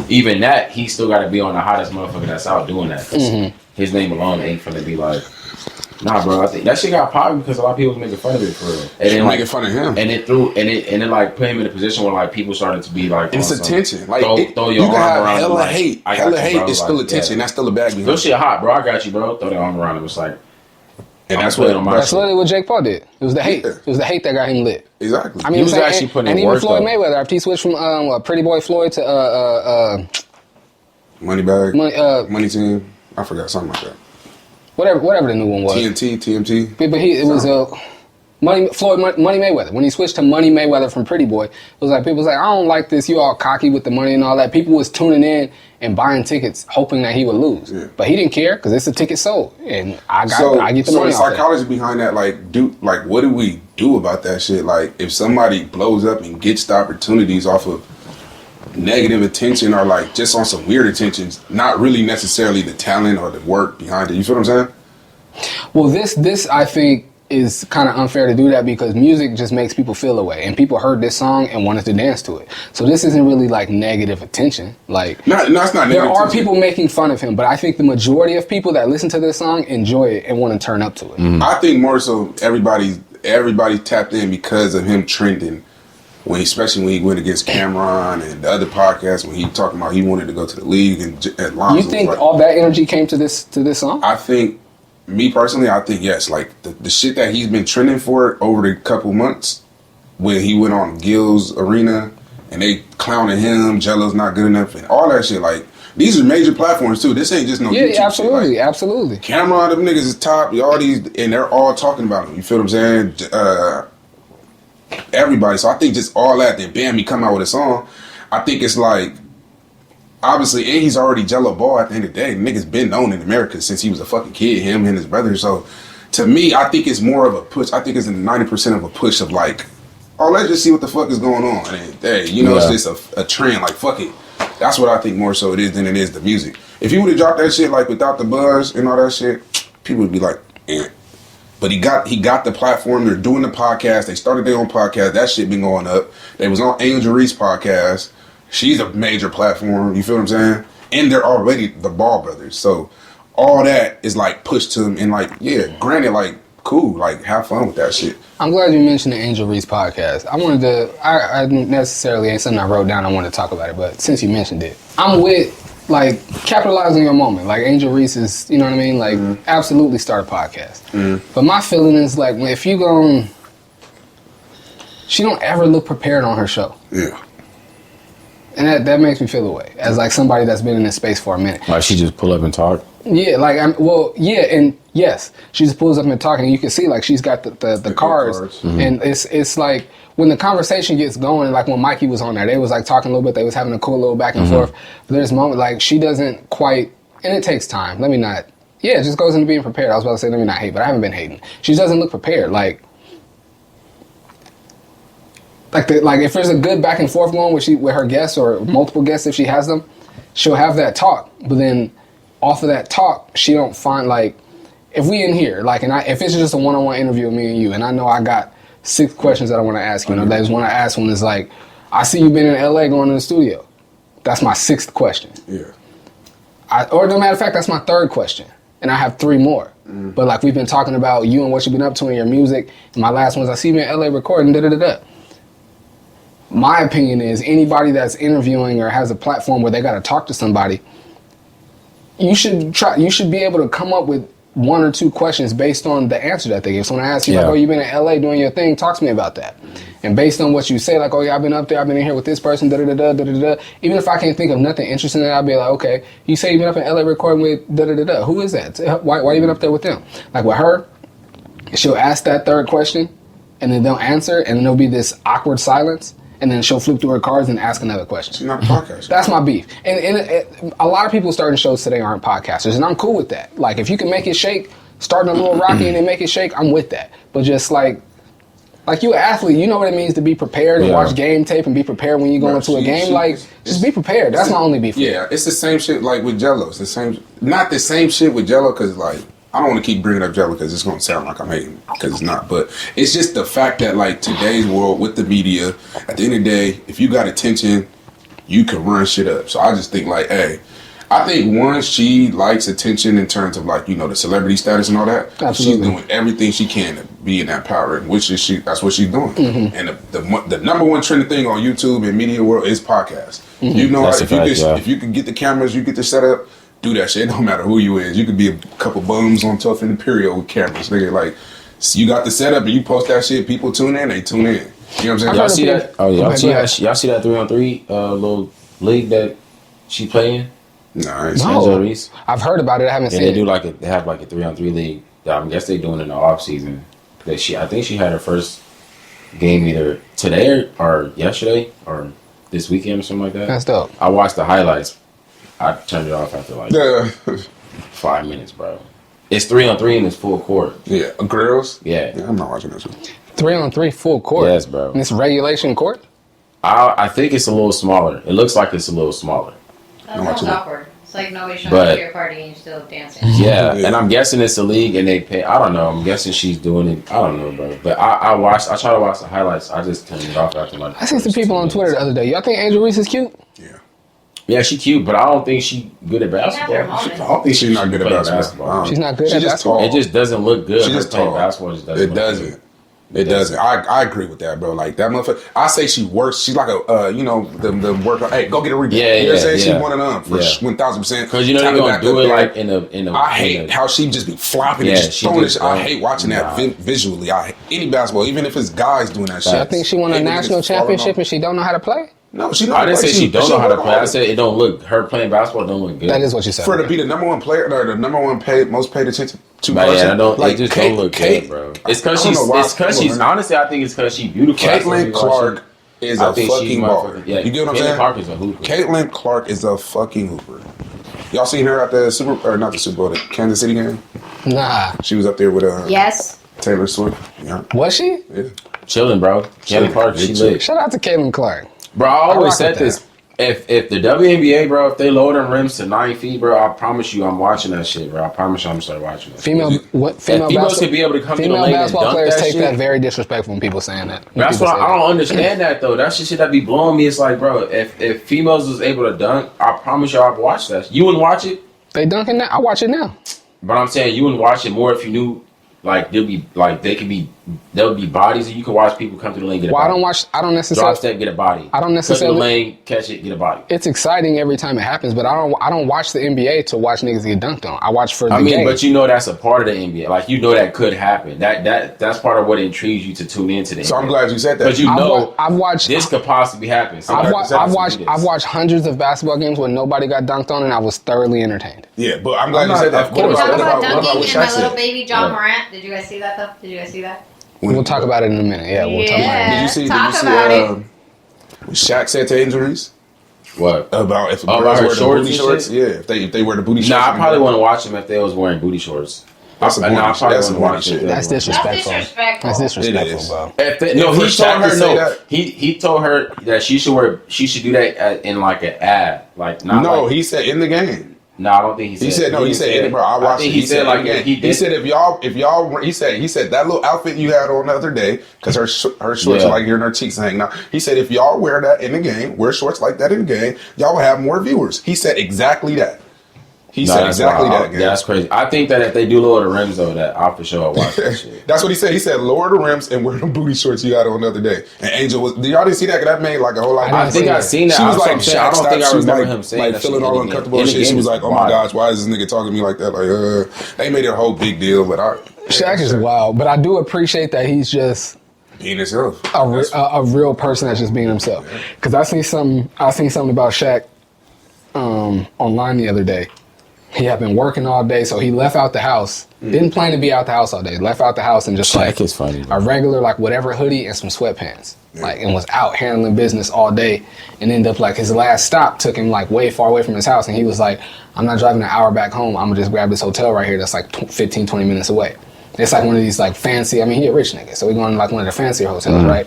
Even that, he still got to be on the hottest motherfucker that's out doing that. His name alone ain't finna be like, nah, bro. I think that shit got popular because a lot of people was making fun of it for real. And then making fun of him, and it like put him in a position where like people started to be like, it's attention. Like throw your arm around him. Hella hate. Hella hate is still attention. That's still a bag. Your shit hot, bro. I got you, bro. Throw the arm around him. It's like. And that's literally what Jake Paul did. It was the hate. It was the hate that got him lit. Exactly. I mean, he was actually putting in work. And even Floyd Mayweather, after he switched from Pretty Boy Floyd to Money Team. I forgot something like that. Whatever the new one was. TMT. But it was Money Mayweather. When he switched to Money Mayweather from Pretty Boy, it was like people was like, I don't like this. You all cocky with the money and all that. People was tuning in and buying tickets, hoping that he would lose. Yeah. But he didn't care because it's a ticket sold, and I get the money. So the psychology behind that, what do we do about that shit? Like, if somebody blows up and gets the opportunities off of negative attention or like just on some weird attentions, not really necessarily the talent or the work behind it. You feel what I'm saying? Well, this I think is kind of unfair to do that because music just makes people feel away, and people heard this song and wanted to dance to it. So this isn't really like negative attention. Like, no, it's not negative. There are people making fun of him, but I think the majority of people that listen to this song enjoy it and want to turn up to it. I think more so everybody tapped in because of him trending. Especially when he went against Cameron and the other podcasts, when he talking about he wanted to go to the league and Lonzo. You think all that energy came to this song? I think, me personally, I think yes. Like the shit that he's been trending for over the couple months, when he went on Gil's Arena and they clowning him, Gelo's not good enough, and all that shit. Like, these are major platforms too. This ain't just no YouTube absolutely, shit. Like, absolutely. Cameron, them niggas is top. All these, and they're all talking about him. You feel what I'm saying? Everybody. So I think just all that, then bam, he come out with a song. I think it's like, obviously, and he's already Gelo Ball at the end of the day. The nigga's been known in America since he was a fucking kid, him and his brother. So to me, I think it's more of a push. I think it's 90% of a push of like, oh, let's just see what the fuck is going on. And hey, it's just a trend. Like, fuck it. That's what I think more so it is than it is the music. If he would have dropped that shit like without the buzz and all that shit, people would be like, eh. But he got the platform. They're doing the podcast. They started their own podcast. That shit been going up. They was on Angel Reese podcast. She's a major platform. You feel what I'm saying? And they're already the Ball brothers. So all that is like pushed to them. And like, yeah, granted, like, cool. Like, have fun with that shit. I'm glad you mentioned the Angel Reese podcast. I necessarily ain't something I wrote down. I wanted to talk about it. But since you mentioned it, I'm with, like, capitalizing your moment. Like, Angel Reese is, you know what I mean? Like, absolutely start a podcast. But my feeling is, like, if you go, she don't ever look prepared on her show. Yeah. And that makes me feel away as, like, somebody that's been in this space for a minute. Like, she just pull up and talk? Yeah, like, and yes, she just pulls up and talking, and you can see, like, she's got the cards. And it's like, when the conversation gets going, like when Mikey was on there, they was like talking a little bit, they was having a cool little back and forth. But there's a moment, like, she doesn't quite, and it takes time. It just goes into being prepared. I was about to say, let me not hate, but I haven't been hating. She doesn't look prepared. Like if there's a good back and forth going with her guests or multiple guests, if she has them, she'll have that talk. But then off of that talk, she don't find, like, if we in here, like, if it's just a one-on-one interview with me and you, and I know I got 6 questions that I want to ask you. You know, there's one I asked one is like, I see you been in LA going to the studio. That's my 6th question. Yeah. Or no matter of fact, that's my 3rd question. And I have 3 more. But like, we've been talking about you and what you've been up to in your music. And my last one's, I see you in LA recording, da-da-da-da. My opinion is anybody that's interviewing or has a platform where they got to talk to somebody, you should be able to come up with one or two questions based on the answer that they give. So when I ask you, like, oh, you've been in LA doing your thing, talk to me about that. And based on what you say, like, oh, yeah, I've been up there, I've been in here with this person, da-da-da-da, da-da-da. Even if I can't think of nothing interesting, then I'll be like, okay, you say you've been up in LA recording with da-da-da-da. Who is that? Why you been up there with them? Like with her, she'll ask that third question, and then they'll answer, and then there'll be this awkward silence. And then she'll flip through her cards and ask another question. She's not a podcaster. That's my beef. And a lot of people starting shows today aren't podcasters, and I'm cool with that. Like, if you can make it shake, starting a little rocky and then make it shake, I'm with that. But just like you an athlete, you know what it means to be prepared and watch game tape and be prepared when you go into a game. Just be prepared. That's my only beef. Yeah, it's the same shit like with Gelo. It's the same, not the same shit with Gelo because like, I don't want to keep bringing up Gelo because it's going to sound like I'm hating because it's not. But it's just the fact that like today's world with the media, at the end of the day, if you got attention, you can run shit up. So I just think like, hey, I think once she likes attention in terms of like, you know, the celebrity status and all that, Absolutely. she's doing everything she can to be in that power, which is that's what she's doing. Mm-hmm. And the number one trending thing on YouTube and media world is podcasts. Mm-hmm. You know, That's like, a if you can get the cameras, you get the setup. Do that shit. It don't matter who you is. You could be a couple bums on Tough and Imperial with cameras. Nigga, like, so you got the setup and you post that shit, people tune in, they tune in. You know what I'm saying? Y'all see that? Oh, y'all see ahead. that? Y'all see that 3-on-3 little league that she playing? Nah, I ain't No. seen Angela Reese? I've heard about it. I haven't Yeah, seen they it. do they have like a 3-on-3 league. That I guess they doing in the off season. I think she had her first game either today or yesterday or this weekend or something like that. That's dope. I watched the highlights. I turned it off after like Yeah. 5 minutes, bro. It's 3-on-3 and it's full court. Yeah. Girls? Yeah. I'm not watching that shit. 3-on-3 full court. Yes, bro. And it's regulation court? I think it's a little smaller. It looks like it's a little smaller. That I'm sounds watching it. awkward. It's like nobody's trying But- to cheer party and you're still dancing. Yeah, Yeah. and I'm guessing it's a league and they pay. I don't know. I'm guessing she's doing it. I don't know, bro. But I try to watch the highlights. I just turned it off after like. I seen some people on Twitter the other day. Y'all think Angel Reese is cute? Yeah. Yeah, she cute, but I don't think she good at basketball. her I moments. don't think She's not good at playing basketball. She's not good She's at just basketball? tall. It just doesn't look good. She Her just playing tall. basketball just doesn't. It look doesn't. good. It doesn't. I agree with that, bro. Like that motherfucker. I say she works. She's like a you know the worker. Hey, go get a rebound. Yeah, you know what I'm yeah, saying? yeah. She's one of them for Yeah. 1,000%. Because you know they're gonna do it like in a. I hate how she just be flopping Yeah, and just she throwing just this. I don't- hate watching that visually. I hate any basketball, even if it's guys doing that shit. I think she won a Hate when national niggas falling championship off. and she don't know how to play? No, she. I didn't say she don't know how to play. I work said it don't look. Her playing basketball don't look good. That is what you said. for to be the number one player or the number one most paid attention to But person. yeah, I don't. like It just Kate, don't look Kate, good, bro. It's because I don't she's. know why- It's because she's. Honestly, I think it's because she's beautiful. Caitlin Clark is I a think she's fucking motherfucking- baller. Yeah, You get what I'm Caitlin saying? Clark is a hooper. Caitlin Clark is a fucking hooper. Y'all seen her at the not the Super Bowl, the Kansas City game? Nah. She was up there with Yes. Taylor Swift. Yeah, Was she? yeah. Chilling, bro. Caitlin Clark, she lit. Shout out to Caitlin Clark. Bro, I rock always with said that. this. If the WNBA, bro, if they lower them rims to 9 feet, bro, I promise you I'm watching that shit, bro. I promise you I'm gonna start watching that. Female If females basketball, could be able to come to the female lane and basketball dunk players that take shit. that very disrespectful when people saying that. When That's people why say I that. don't understand that though. That's the shit that be blowing me. It's like, bro, if females was able to dunk, I promise you I'd watch that. You wouldn't watch it, They dunking now. I watch it now. but I'm saying you wouldn't watch it more if you knew, like there'll be bodies and you can watch people come to the lane get a Well, body. I don't Drop necessarily. step, get a body. I don't necessarily- come to the lane, catch it, get a body. It's exciting every time it happens, but I don't watch the NBA to watch niggas get dunked on. I watch for the I mean, game. but you know that's a part of the NBA. Like you know that could happen. That's part of what intrigues you to tune into the So NBA. I'm glad you said that. Because you know I've watched. this could possibly happen. I've Somebody watched. could I've possibly watched. do I've this. watched hundreds of basketball games where nobody got dunked on, and I was thoroughly entertained. Yeah, but I'm glad I'm you not- said that. of course. Talk about what dunking what and Shaq my little said? baby John Yeah. Morant. Did you guys see that though? Did you guys see that? We'll talk about it in a minute. Yeah, we'll talk about it. Yeah. Did you see? Talk Did you see? about it. What Shaq said to injuries What? about if Oh, about girls her wear the shorts booty and shorts. shit? Yeah, if they wear the booty shorts. Nah, I and probably the- wouldn't watch him if they was wearing booty shorts. That's some Nah, I corny probably shit. That's some wouldn't corny watch it. shit. That's disrespectful. That's disrespectful. That's disrespectful, It is. bro. No, for he Shaq told her to say no. that- He told her that she should do that in like an ad, like not No, like, he said in the game. No, I don't think he said. He said no. He said, bro, I watched think it. he said like in the if game. he did. He said if y'all, he said that little outfit you had on the other day, because her shorts Yeah. are like here and her cheeks hanging out. He said if y'all wear that in the game, wear shorts like that in the game, y'all will have more viewers. He said exactly that. He said exactly that. That's crazy. I think that if they do lower the rims though, that I'll for sure watch that shit. That's what he said. He said lower the rims and wear the booty shorts you got on the other day. And Angel was. Did y'all didn't see that? 'Cause that made like a whole lot. I think I seen that. She was like, I don't think I remember him saying like that feeling shit all in the uncomfortable game. and shit. She was like, "Oh my gosh, why is this nigga talking to me like that?" Like, they made it a whole big deal. But Shaq is wild. But I do appreciate that he's just being himself, a real person that's just being himself. Because I seen something about Shaq online the other day. He had been working all day, so he left out the house. Didn't plan to be out the house all day. Left out the house and just Shaq is funny, a regular like whatever hoodie and some sweatpants. Like, and was out handling business all day, and ended up like his last stop took him like way far away from his house, and he was like, "I'm not driving an hour back home. I'm gonna just grab this hotel right here that's like 15, 20 minutes away." It's like one of these like fancy. I mean, he a rich nigga, so we going to like one of the fancier hotels, right?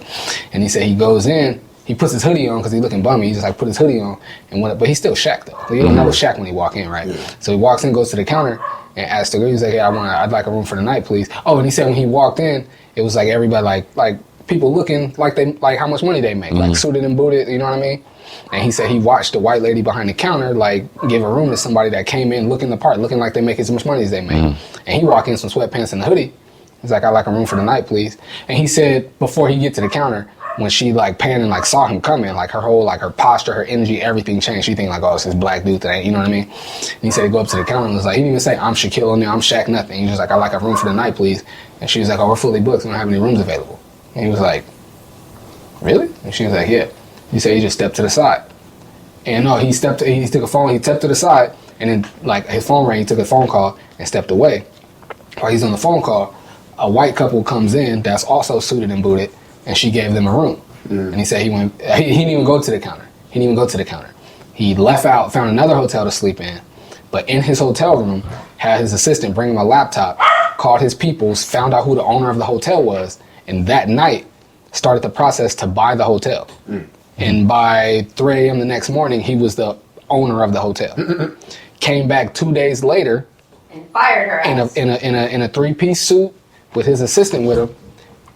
And he said he goes in. He puts his hoodie on because he's looking bummy. He just like put his hoodie on and went, but he's still Shaq though. So you don't know Shaq when he walk in, right? Yeah. So he walks in, goes to the counter, and asks the girl. He's like, "Hey, I'd like a room for the night, please." Oh, and he said when he walked in, it was like everybody like people looking like they like how much money they make, like suited and booted. You know what I mean? And he said he watched the white lady behind the counter like give a room to somebody that came in looking the part, looking like they make as much money as they make. And he walked in some sweatpants and a hoodie. He's like, "I'd like a room for the night, please." And he said before he get to the counter, when she like panned and like saw him coming, like her whole like her posture, her energy, everything changed. She think like, "Oh, it's this black dude that ain't," you know what I mean? And he said he go up to the counter and was like, he didn't even say, "I'm Shaquille O'Neal, I'm Shaq," nothing. He was just like, "I'd like a room for the night, please." And she was like, "Oh, we're fully booked. We don't have any rooms available." And he was like, "Really?" And she was like, "Yeah." He said he just stepped to the side. And no, he took a phone, he stepped to the side, and then like his phone rang, he took a phone call and stepped away. While he's on the phone call, a white couple comes in that's also suited and booted, and she gave them a room. And he said he didn't even go to the counter. He left out, found another hotel to sleep in, but in his hotel room, had his assistant bring him a laptop, called his peoples, found out who the owner of the hotel was, and that night started the process to buy the hotel. And by 3 a.m. the next morning, he was the owner of the hotel. Came back 2 days later and fired her ass. in a 3-piece suit with his assistant with him.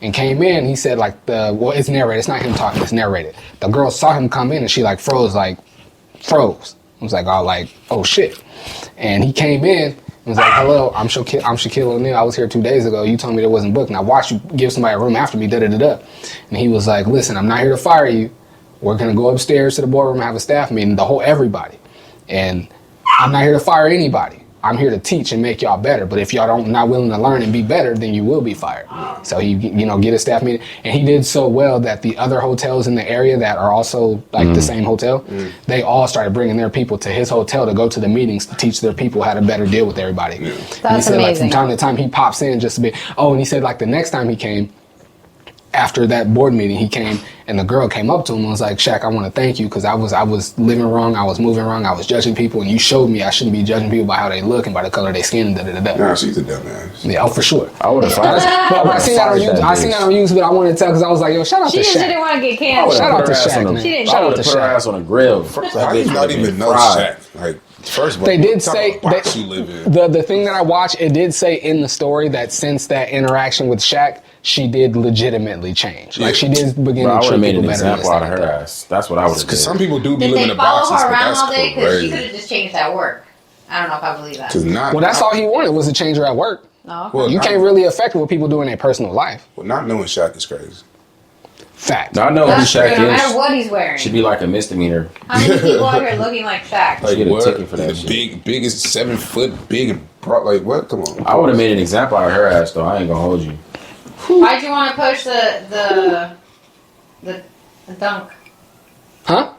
And came in, he said like it's narrated, it's not him talking, it's narrated. The girl saw him come in and she like froze. It was like, oh shit. And he came in and was like, "Hello, I'm Shaquille O'Neal. I was here 2 days ago. You told me there wasn't booked. And I watched you give somebody a room after me, da-da-da-da." And he was like, "Listen, I'm not here to fire you. We're gonna go upstairs to the boardroom and have a staff meeting, everybody. And I'm not here to fire anybody. I'm here to teach and make y'all better. But if y'all not willing to learn and be better, then you will be fired." So he, get a staff meeting, and he did so well that the other hotels in the area that are also like the same hotel, they all started bringing their people to his hotel to go to the meetings to teach their people how to better deal with everybody. And he said like from time to time he pops in just a bit. Oh, and he said like the next time he came, after that board meeting, he came and the girl came up to him and was like, "Shaq, I want to thank you because I was living wrong, I was moving wrong, I was judging people, and you showed me I shouldn't be judging people by how they look and by the color of their skin and da-da-da-da." Nah, she's a dumbass. Yeah, oh, for sure. I would have fired. But I seen that on YouTube. I seen that on YouTube, but I wanted to tell because I was like, "Yo, shout out to Shaq." She didn't want to get canceled. Shout out to Shaq, man. She didn't. Shout I out would to have put her Shaq. ass on a grill. How do you not even know Shaq? Like, first of all, They did say box you live in. the thing that I watched, it did say in the story that since that interaction with Shaq, she did legitimately change. Like she did begin I to would have treat made people an better. example out of her ass. That's what I would have did. Because some people do be Did living they in follow boxes, her but around that's all day? Because she could crazy. have just changed at work. I don't know if I believe that. Well, that's all he wanted was to change her at work. No. Well, You can't really affect what people do in their personal life. Well, not knowing Shaq is crazy. Fact. I know who That's true, Shaq no matter is. what he's wearing. Should be like a misdemeanor. How many people out here looking like Shaq? Like get a what? ticket for that The shit. biggest 7 foot, big and broad. Like what? Come on. I would have made an example out of her ass though. I ain't gonna hold you. Why'd you want to push the dunk? Huh?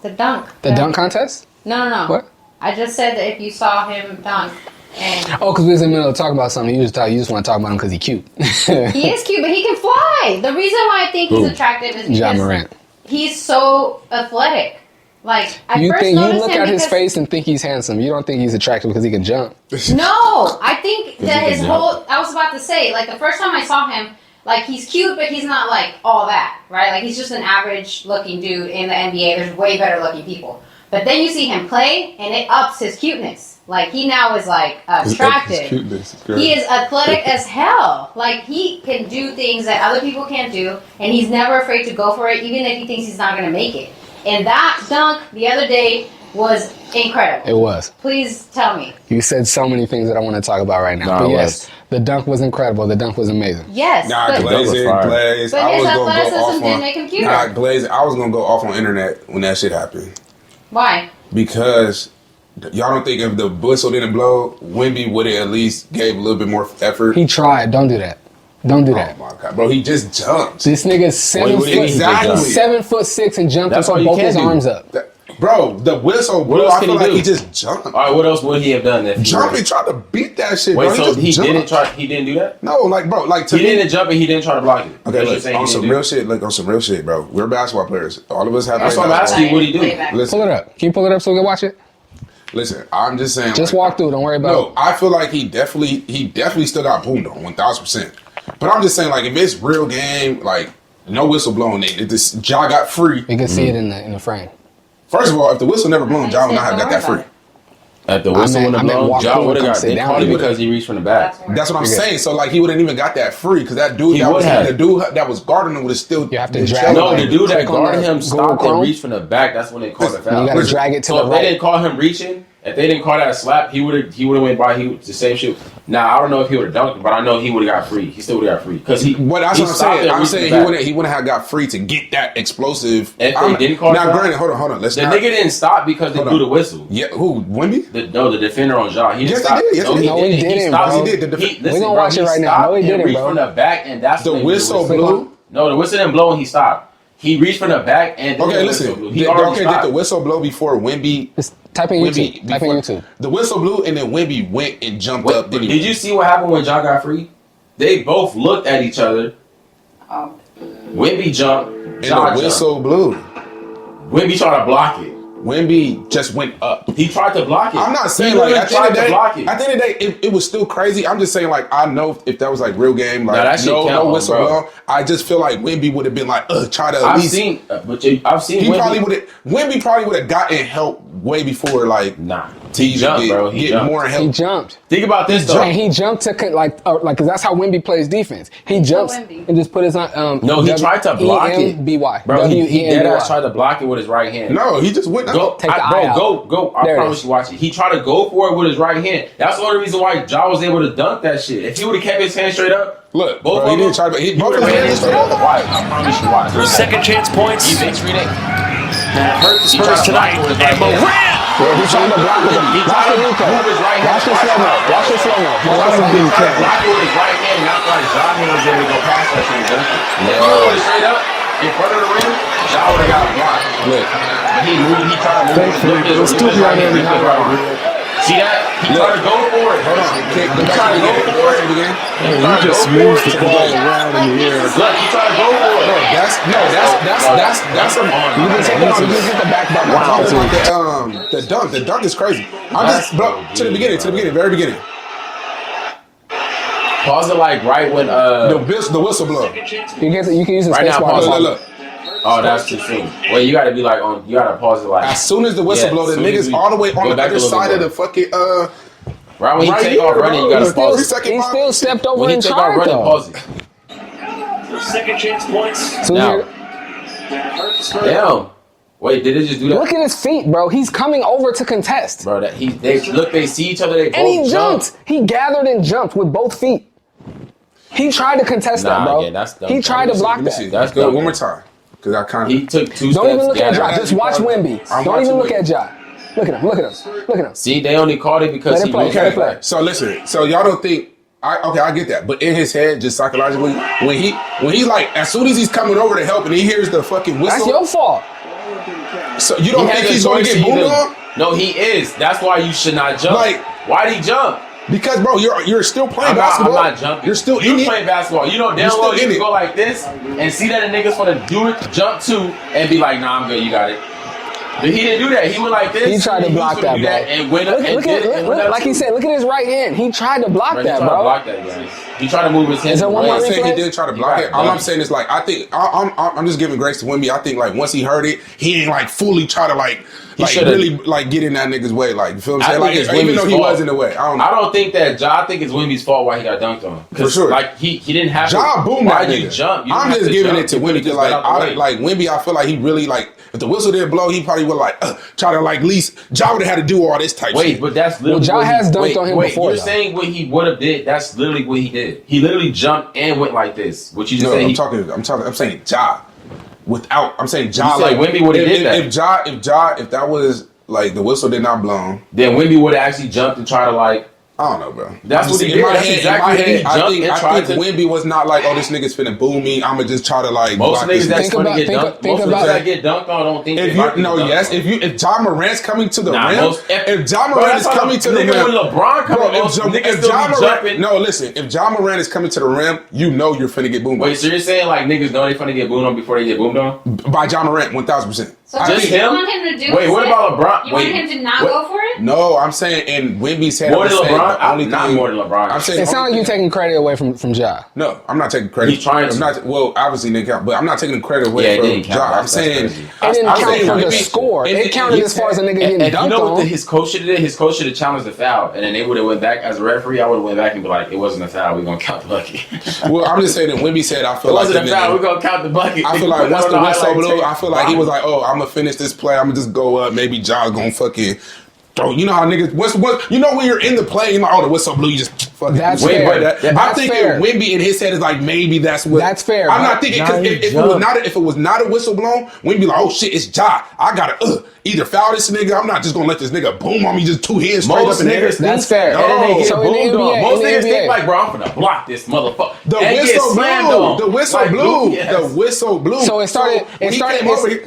The dunk. The dunk contest? No. What? I just said that if you saw him dunk, and Oh, because we was in the middle of talking about something. You just want to talk about him because he's cute. he is cute, but he can fly. The reason why I think he's Who? attractive is Ja because Morant. he's so athletic. Like I You first think you noticed look him at his because- face and think he's handsome. You don't think he's attractive because he can jump. No, I think that he his can whole. I was about to say, like the first time I saw him, like he's cute, but he's not like all that, right? Like he's just an average-looking dude in the NBA. There's way better-looking people, but then you see him play, and it ups his cuteness. Like he now is like attractive. He is athletic as hell. Like he can do things that other people can't do, and he's never afraid to go for it, even if he thinks he's not going to make it. And that dunk the other day was incredible. It was. Please tell me. You said so many things that I want to talk about right now. Nah, but it yes, was. the dunk was incredible. The dunk was amazing. Yes. Nah, but Glaze. But his I was gonna go athleticism off didn't on. make him cuter. Nah, Glaze. I was gonna go off on internet when that shit happened Why? because y'all don't think if the whistle didn't blow, Wemby would have at least gave a little bit more effort. He tried. Don't do that. Don't do that. Oh my god, bro! He just jumped. This nigga's 7 Wait, foot. exactly. He's 7'6" and jumped That's and all put you both can his do. arms up. Bro, the whistle blew. else I can feel he like do? he just jumped. All right, what else would he have done if he Jumping, tried to beat that shit. Wait, bro. so just he jumped. didn't try? He didn't do that? No, like, bro, like to He me. didn't jump and he didn't try to block it. Okay, That's what you're look, saying on he some didn't do. real shit. Look, on some real shit, bro. We're basketball players. All of us have. That's played what I'm basketball. asking. What he do? Playback. Listen, Pull it up. Can you pull it up so we can watch it? listen. I'm just saying. Just like, walk through. Don't worry about No, it. I feel like he definitely still got boomed on 1,000%. But I'm just saying, like, if it's real game, like no whistle blowing, if this Ja got free. You can see it in the frame. First of all, if the whistle never blown, Ja would not have got that free. At the whistle when the I meant blown, walk Ja through would have and got. sit They down. caught it He because he reached from the back. That's what I'm You're good. saying. So like he wouldn't even got that free because that dude He that would was have. the dude that was guarding him would have still. You have to been drag chilling. it. No, like, the dude that click on guarded the him Google stopped and Chrome. reached from the back. That's when they called it You foul. gotta drag it to So the if right. they didn't call him reaching, if they didn't call that slap, he would have went by. He the same shit. Now I don't know if he would have dunked, but I know he would have got free. He still would have got free because he. But that's he what I'm stopped saying. and I'm reached saying from the he wouldn't have got free to get that explosive. If they didn't call now, foul? granted, hold on. Let's The not. nigga didn't stop because they Hold blew on. the whistle. Yeah, who? Wemby? The defender on Ja. He didn't Yes, he stop. did. Yes, no, he did. No, he didn't, stopped. bro. He did. Listen, We gonna bro, watch it right now. No, he stopped and didn't, reached bro. from the back, and that's The when they blew whistle blew. No, the whistle didn't blow, and he stopped. He reached from the back, and then Okay, the listen. whistle blew. He already Did stopped. the whistle blow before Wemby? Just type in YouTube. Type in YouTube. The whistle blew and then Wemby went and jumped Wait, up. did you see what happened when Ja got free? They both looked at each other. Oh. Wemby jumped. And Ja the whistle blew. jumped. Wemby tried to block it. Wemby just went up. He tried to block it. I'm not saying he like literally at the end of the day, block it. at the end of the day, it was still crazy. I'm just saying like I know if that was like real game, like Nah, that shit no count, whistle bro. blown. I just feel like Wemby would have been like, try to at I've least. seen He Wemby. probably would have. Wemby probably would have gotten help way before like Nah, to he even jumped, bro. He get jumped. more He help. jumped. Think about this though. And he jumped to cause that's how Wemby plays defense. He jumps Wemby. and just put his No, he tried to block it. WEMBY. Bro, he dead ass WEMBY. tried to block it with his right hand. No, he just went up. Go, Take the eye out. go. I There it promise is. you, watch it. He tried to go for it with his right hand. That's the only reason why Ja was able to dunk that shit. If he would have kept his hand straight up, Look, both bro, of he them, didn't try to. He both would've his ran hands it straight up. Watch, I promise you, watch. Second chance points. He big screen it. Hurt the He tried Spurs to block tonight. it with his And right hand. Morant. Yeah, he tried to block it. He Watch tried the to replay. move his right hand. Watch the slow-mo. Watch the slow-mo. He Watch the tried to slow-mo. block it with his right hand, and that's why Ja was able to go past that shit and dunk it. If he would have straight up in front of the rim, Ja would have got blocked. Look, But he moved. He tried to move. Thankfully, Look at it'll his still be right on hand, every look at his right hand. See that? He tried to go for it. hold on. Can He tried to go for it. again. He just moves the ball around in the air. Look, he tried to go for it. That's a. You just hit the back button. I'm talking about the dunk. The dunk is crazy. I'm just bro to the beginning, very beginning. Pause it like right when The whistle blow. You can use the Right space now, bar. pause it. Look. Oh, that's too soon. Well, you gotta be like on. You gotta pause it like As soon as the whistle Yeah, blow, the soon as niggas we all the way go on the back a other little side bit of the fucking right when he right take here, off running. You bro. gotta pause it. Second He pause. still stepped over When he and take off tried running, though. pause it. Second chance points. So Now. here- Hurt the Spurs. Damn. Wait, did it just do that? look at his feet, bro. He's coming over to contest. Bro, that they see each other. They both And he jump. jumped. He gathered and jumped with both feet. He tried to contest that, Nah, bro. yeah, that's dumb. He tried to block Let me see. that. That's Go dumb. one more time, because I kind He of. took 2 Don't steps. even look at gathered. Ja. Just watch Wemby. I'm Don't even watching look at Ja. Look at him. Look at him. Look at him. See, they only called it because Let it he play, moved let it back. play. So listen. So y'all don't think. I get that, but in his head, just psychologically, when he like, as soon as he's coming over to help and he hears the fucking whistle, That's your fault. so you don't He think had he's the going to choice get boomed either. on? No, he is. That's why you should not jump. Like- why'd he jump? Because bro, you're still playing I'm basketball. not jumping. You're still you in it. playing basketball. You know damn You're well still you in can it. go like this and see that a nigga's gonna do it, jump too, and be like, nah, I'm good, you got it. But he didn't do that. He went like this. He tried to and block was gonna that, do bro. and went up and Look did at it. and went up like he too. said. Look at his right hand. He tried to block Bro, he that, tried to bro. block that, guys. He tried to move his hands. Is there one I'm more not saying he replay? did try to You block got it. it All done. I'm saying is like I'm just giving grace to Wemby. I think like once he heard it, he ain't like fully try to like like really like get in that nigga's way. Like you feel what I'm saying? Like even though he was in the way, I don't think that Ja. I think it's Wemby's fault why he got dunked on. For sure. Like he didn't have Ja boom that nigga. You jump. I'm just giving it to Wemby because like Wemby, I feel like he really like if the whistle didn't blow, he probably would like try to like at least Ja would have had to do all this type shit. Wait, but that's literally Ja has dunked on him before. You're saying what he would have did. That's literally what he did. He literally jumped and went like this. What you just said. I'm saying Ja. I'm saying Ja. You like Wemby would have did that. If that was like the whistle did not blow, then Wemby would have actually jumped and tried to like. I don't know, bro. That's what he did. That's exactly what he jumped and tried to. I think Wemby was not like, oh, this nigga's finna boom me. I'ma just try to like. Most niggas that's gonna get dunked. Most niggas that get dunked on don't think. If Ja Morant's coming to the rim, if Ja Morant is coming to the rim, when LeBron coming, if Ja Morant, no, listen, if Ja Morant is coming to the rim, you know you're finna get boomed. Wait, so you're saying like niggas know they finna get boomed on before they get boomed on? By Ja Morant, 1,000%. So just you him? want him to do? Wait, what about LeBron? You want him to not go for it? No, I'm saying in Wemby's head. More than LeBron? Not more than LeBron. I'm saying it sounds like you taking credit away from Ja. No, I'm not taking credit. He's trying to. Well, obviously didn't count, but I'm not taking the credit away from Ja. I'm saying it didn't count for the score. It counted as far as a nigga getting dunked on. You know what his coach should have did? His coach should have challenged the foul, and then they would have went back as a referee. I would have went back and be like, it wasn't a foul. We're gonna count the bucket. Well, I'm just saying that Wemby said, I feel like it wasn't a foul. We're gonna count the bucket. I feel like once the whistle blew, I feel like he was like, oh, I'm gonna finish this play. I'm gonna just go up. Maybe Ja's gonna fucking throw. You know how niggas, you know when you're in the play, you're like, oh, the whistle blew, you just fucking. That's fair. I'm thinking Wemby in his head is like, maybe that's what. That's fair. I'm not thinking, because if it was not a whistle blown, Wemby like, oh shit, it's Ja. I gotta either foul this nigga. I'm not just gonna let this nigga boom on me just two hands straight up in the air. That's fair. So in the NBA, most niggas think like, bro, I'm finna block this motherfucker. The whistle blew. The whistle blew. So it started.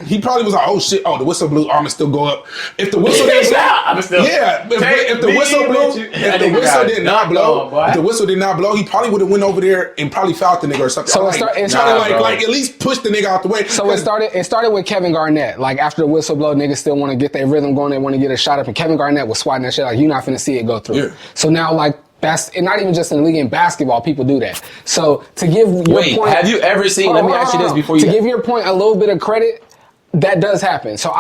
He probably was like, oh shit, the whistle blew. I'm gonna still go up. If the whistle didn't blow, if the whistle blew, if the whistle did not blow, if the whistle did not blow, he probably would have went over there and probably fouled the nigga or something. So it started like at least push the nigga out the way. So it started with Kevin Garnett. Like after the whistle blow, niggas still want to get their rhythm going. They want to get a shot up, and Kevin Garnett was swatting that shit like you're not finna see it go through. Yeah. So now like. And not even just in the league, in basketball, people do that. So to give your point, have you ever seen? Let me ask you this before you. To give your point a little bit of credit, that does happen. So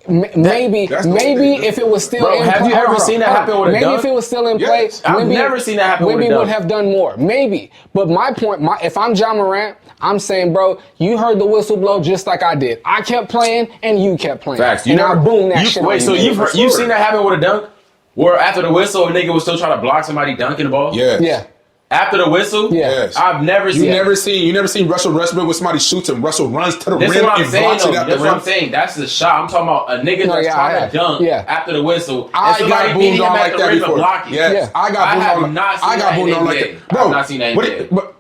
maybe if it was still in play. Have you ever seen that happen with a dunk? Maybe if it was still in play, I've never seen that happen with a dunk. Wemby would have done more. Maybe. But my point, if I'm Ja Morant, I'm saying, bro, you heard the whistle blow just like I did. I kept playing and you kept playing. Facts. I boomed that shit. Wait, so you've seen that happen with a dunk? Where after the whistle, a nigga was still trying to block somebody dunking the ball? Yes. Yeah. After the whistle? Yes. I've never seen. You never seen Russell Westbrook when somebody shoots and Russell runs to the rim and blocks it out the rim? That's what I'm saying. That's the shot. I'm talking about a nigga that's trying to dunk after the whistle. I got boomed on like that before. Yes. I got boomed on like that. Bro, I've not seen that in NBA.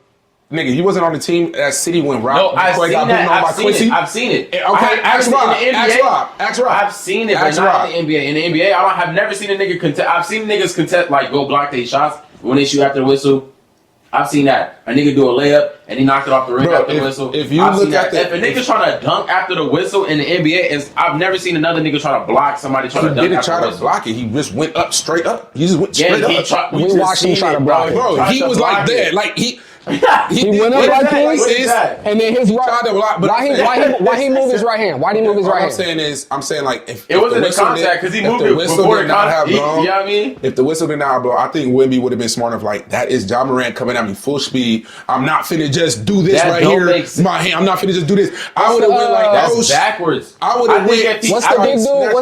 Nigga, he wasn't on the team at City when Rob. No, I've seen that. I've seen it. Okay, ask Rob. I've seen it, but not in the NBA. In the NBA, I've never seen a nigga contest. I've seen niggas contest, like go block their shots when they shoot after the whistle. I've seen that. A nigga do a layup and he knocked it off the rim after the whistle. If you look at if a nigga's trying to dunk after the whistle in the NBA, I've never seen another nigga try to block somebody trying to dunk. He didn't try to block it. He just went up straight up. He just went straight up. We watched him try to block it. Bro, he was like that. Like he went up like this, and then his right. Why he move his right hand? Why did he move his right hand? I'm saying like if it wasn't a contact because he moved it before the contact. You know what I mean? If the whistle did not blow, I think Wemby would have been smart enough. Like that is Ja Morant coming at me full speed. I'm not finna just do this right here. My hand. I'm not finna just do this. I would have went like that's backwards. I would have went. What's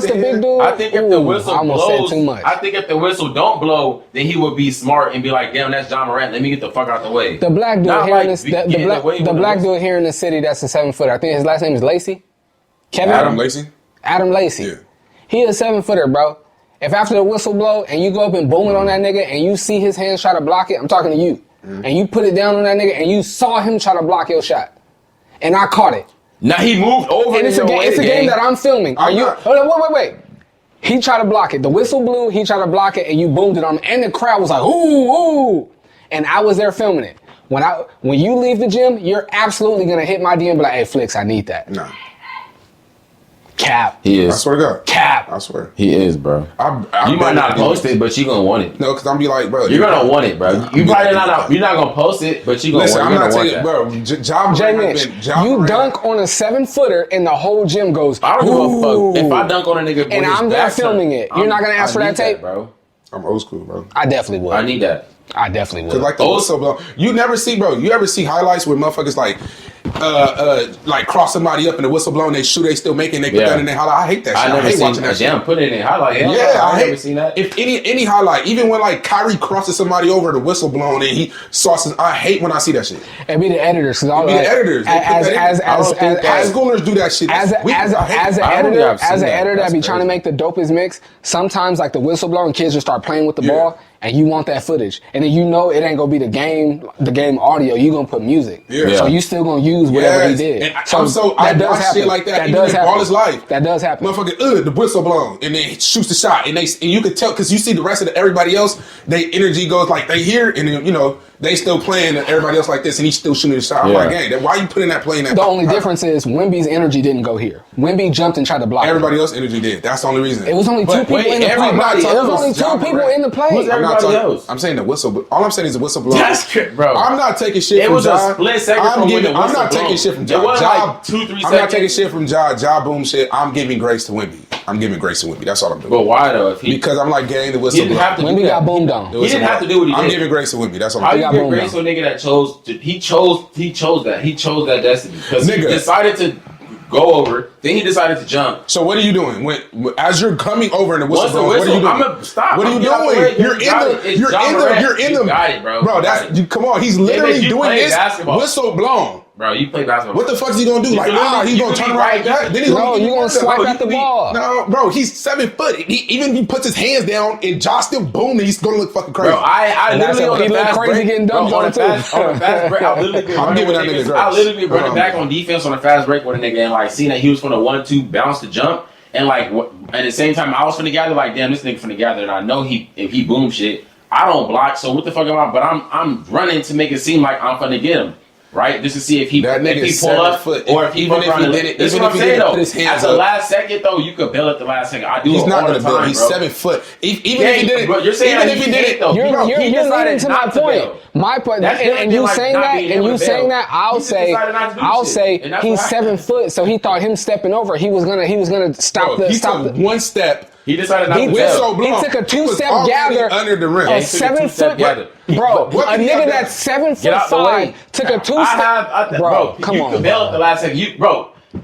the big dude? I think if the whistle blows, too much. I think if the whistle don't blow, then he would be smart and be like, damn, that's Ja Morant. Let me get the fuck out the way. The black dude here in this, the black dude here in the city that's a 7-footer. I think his last name is Lacey. Kevin Adam Lacey. Adam Lacey. Yeah. He a 7-footer, bro. If after the whistle blow and you go up and boom it on that nigga and you see his hands try to block it, I'm talking to you, and you put it down on that nigga and you saw him try to block your shot, and I caught it. Now he moved over. And it's a game that I'm filming. Wait. He tried to block it. The whistle blew. He tried to block it, and you boomed it on him. And the crowd was like, ooh, ooh. And I was there filming it. When you leave the gym, you're absolutely gonna hit my DM and be like, hey, Flicks, I need that. No. Cap. He I is. swear to God. Cap. I swear. He is, bro. I You might not post it, but you gonna want it. No, because I'm be like, bro. You're gonna want it, bro. You probably not. You're not gonna post it, but you gonna. Listen, want, I'm not want taking, that. bro. Ja Jay Morant Mitch, has been. Ja you Morant- dunk on a 7-footer and the whole gym goes, I don't give a "Ooh." fuck. If I dunk on a nigga, And I'm there filming it. You're not gonna ask for that tape? bro. I'm old school, bro. I definitely would. I need that. I definitely Cause would. like the whistle blow, you never see, bro. You ever see highlights where motherfuckers like cross somebody up in the whistle blow and they shoot, they still making, they put that in their highlight. I hate that shit. I never hate seen watching that shit. Damn, put it in highlight. Hell Yeah, no, I hate never seen that. If any highlight, even when like Kyrie crosses somebody over the whistle blown and he sauces, I hate when I see that shit. It'd be the editors. Cause Be the editors. High schoolers do that shit. As an editor that be That's trying to crazy. make the dopest mix, sometimes like the whistleblower and kids just start playing with the ball, and you want that footage, and then you know it ain't gonna be the game audio. You gonna put music, so you still gonna use whatever he did. And I watch shit like that. That does happen. All his life. That does happen. Motherfucker, the whistle blown, and then shoots the shot, and you can tell because you see the rest of everybody else. They energy goes like they hear, and then, they still playing, and everybody else like this, and he's still shooting the shot. I'm like, hey, why you putting that play in that? The only difference is Wemby's energy didn't go here. Wemby jumped and tried to block. Everybody else energy did. That's the only reason. It was only two people in the play. everybody It was else. only two people in the play. Who's everybody else? I'm saying the whistle. All I'm saying is the whistle blown. That's good, bro. I'm not taking shit It from was Ja. a split second from when the I'm whistle not blown. taking shit from It Ja. was Ja, like 2-3 I'm not seconds. taking shit from Ja boom shit. I'm giving grace to Wemby. I'm giving grace to Wemby. That's all I'm doing. But why though? If Because I'm like getting the he whistle didn't blown. have to do Wemby that. got boomed on. He didn't have to do what he did. I'm giving grace to Wemby. That's all How I'm you doing. got give boomed grace to down. a nigga that chose that? He chose that destiny because he Nigga. decided to go over. Then he decided to jump. So what are you doing when as you're coming over in the whistle Once the blown? What are you whistle, doing? I'm gonna stop. What are you Get out the doing? way. You're in the. You got it, bro. Bro, You that's got it. you. Come on, he's literally you doing play this basketball. whistle blown. Bro, you play basketball. What the fuck is he gonna do? You Like, can he's literally- gonna you turn can be around right. like that? Then he's No, you gonna swipe at the ball. No, bro, he's 7 foot. Even if he puts his hands down and Josh still booming, he's gonna look fucking crazy. Bro, I And that's literally it. He on the look fast crazy break, getting bro, dunked on on, the fast break, I literally be I'm running giving with that nigga niggas. grace. I literally be running Hold on. back on defense on the fast break with a nigga and like seeing that he was from the 1-2 bounce to jump and like at the same time I was finna gather like damn this nigga finna gather and I know if he boom shit I don't block so what the fuck am I? But I'm running to make it seem like I'm finna get him. Right, just to see if he That nigga pull 7 up foot. or if he Even fuck if around he and- did it- That's even what if I'm he saying didn't though. put his hands At the up. last second though, you could bail at the last second. I do He's it not all gonna the build. time, He's bro. 7 foot. Even Yeah, if he did it, but you're saying even that if he he did can't, it, though. You're He leading decided to not my to point. bail. My point, That's and different you than, like, saying not that, being and able you to saying bail. that, I'll He just say, decided not to do shit, and that's he's what 7 happened. foot, so he thought him stepping over, he was gonna stop bro, he stop took the. one step. He decided not He to Whistle bail. blown. took a He was 2-step already gather under the rim. A he took a 7 2-step foot, gather. bro. What A did he nigga have that's 7 Get foot out the 5 way. took a 2-step. Bro, Come you on, could bail at the last second.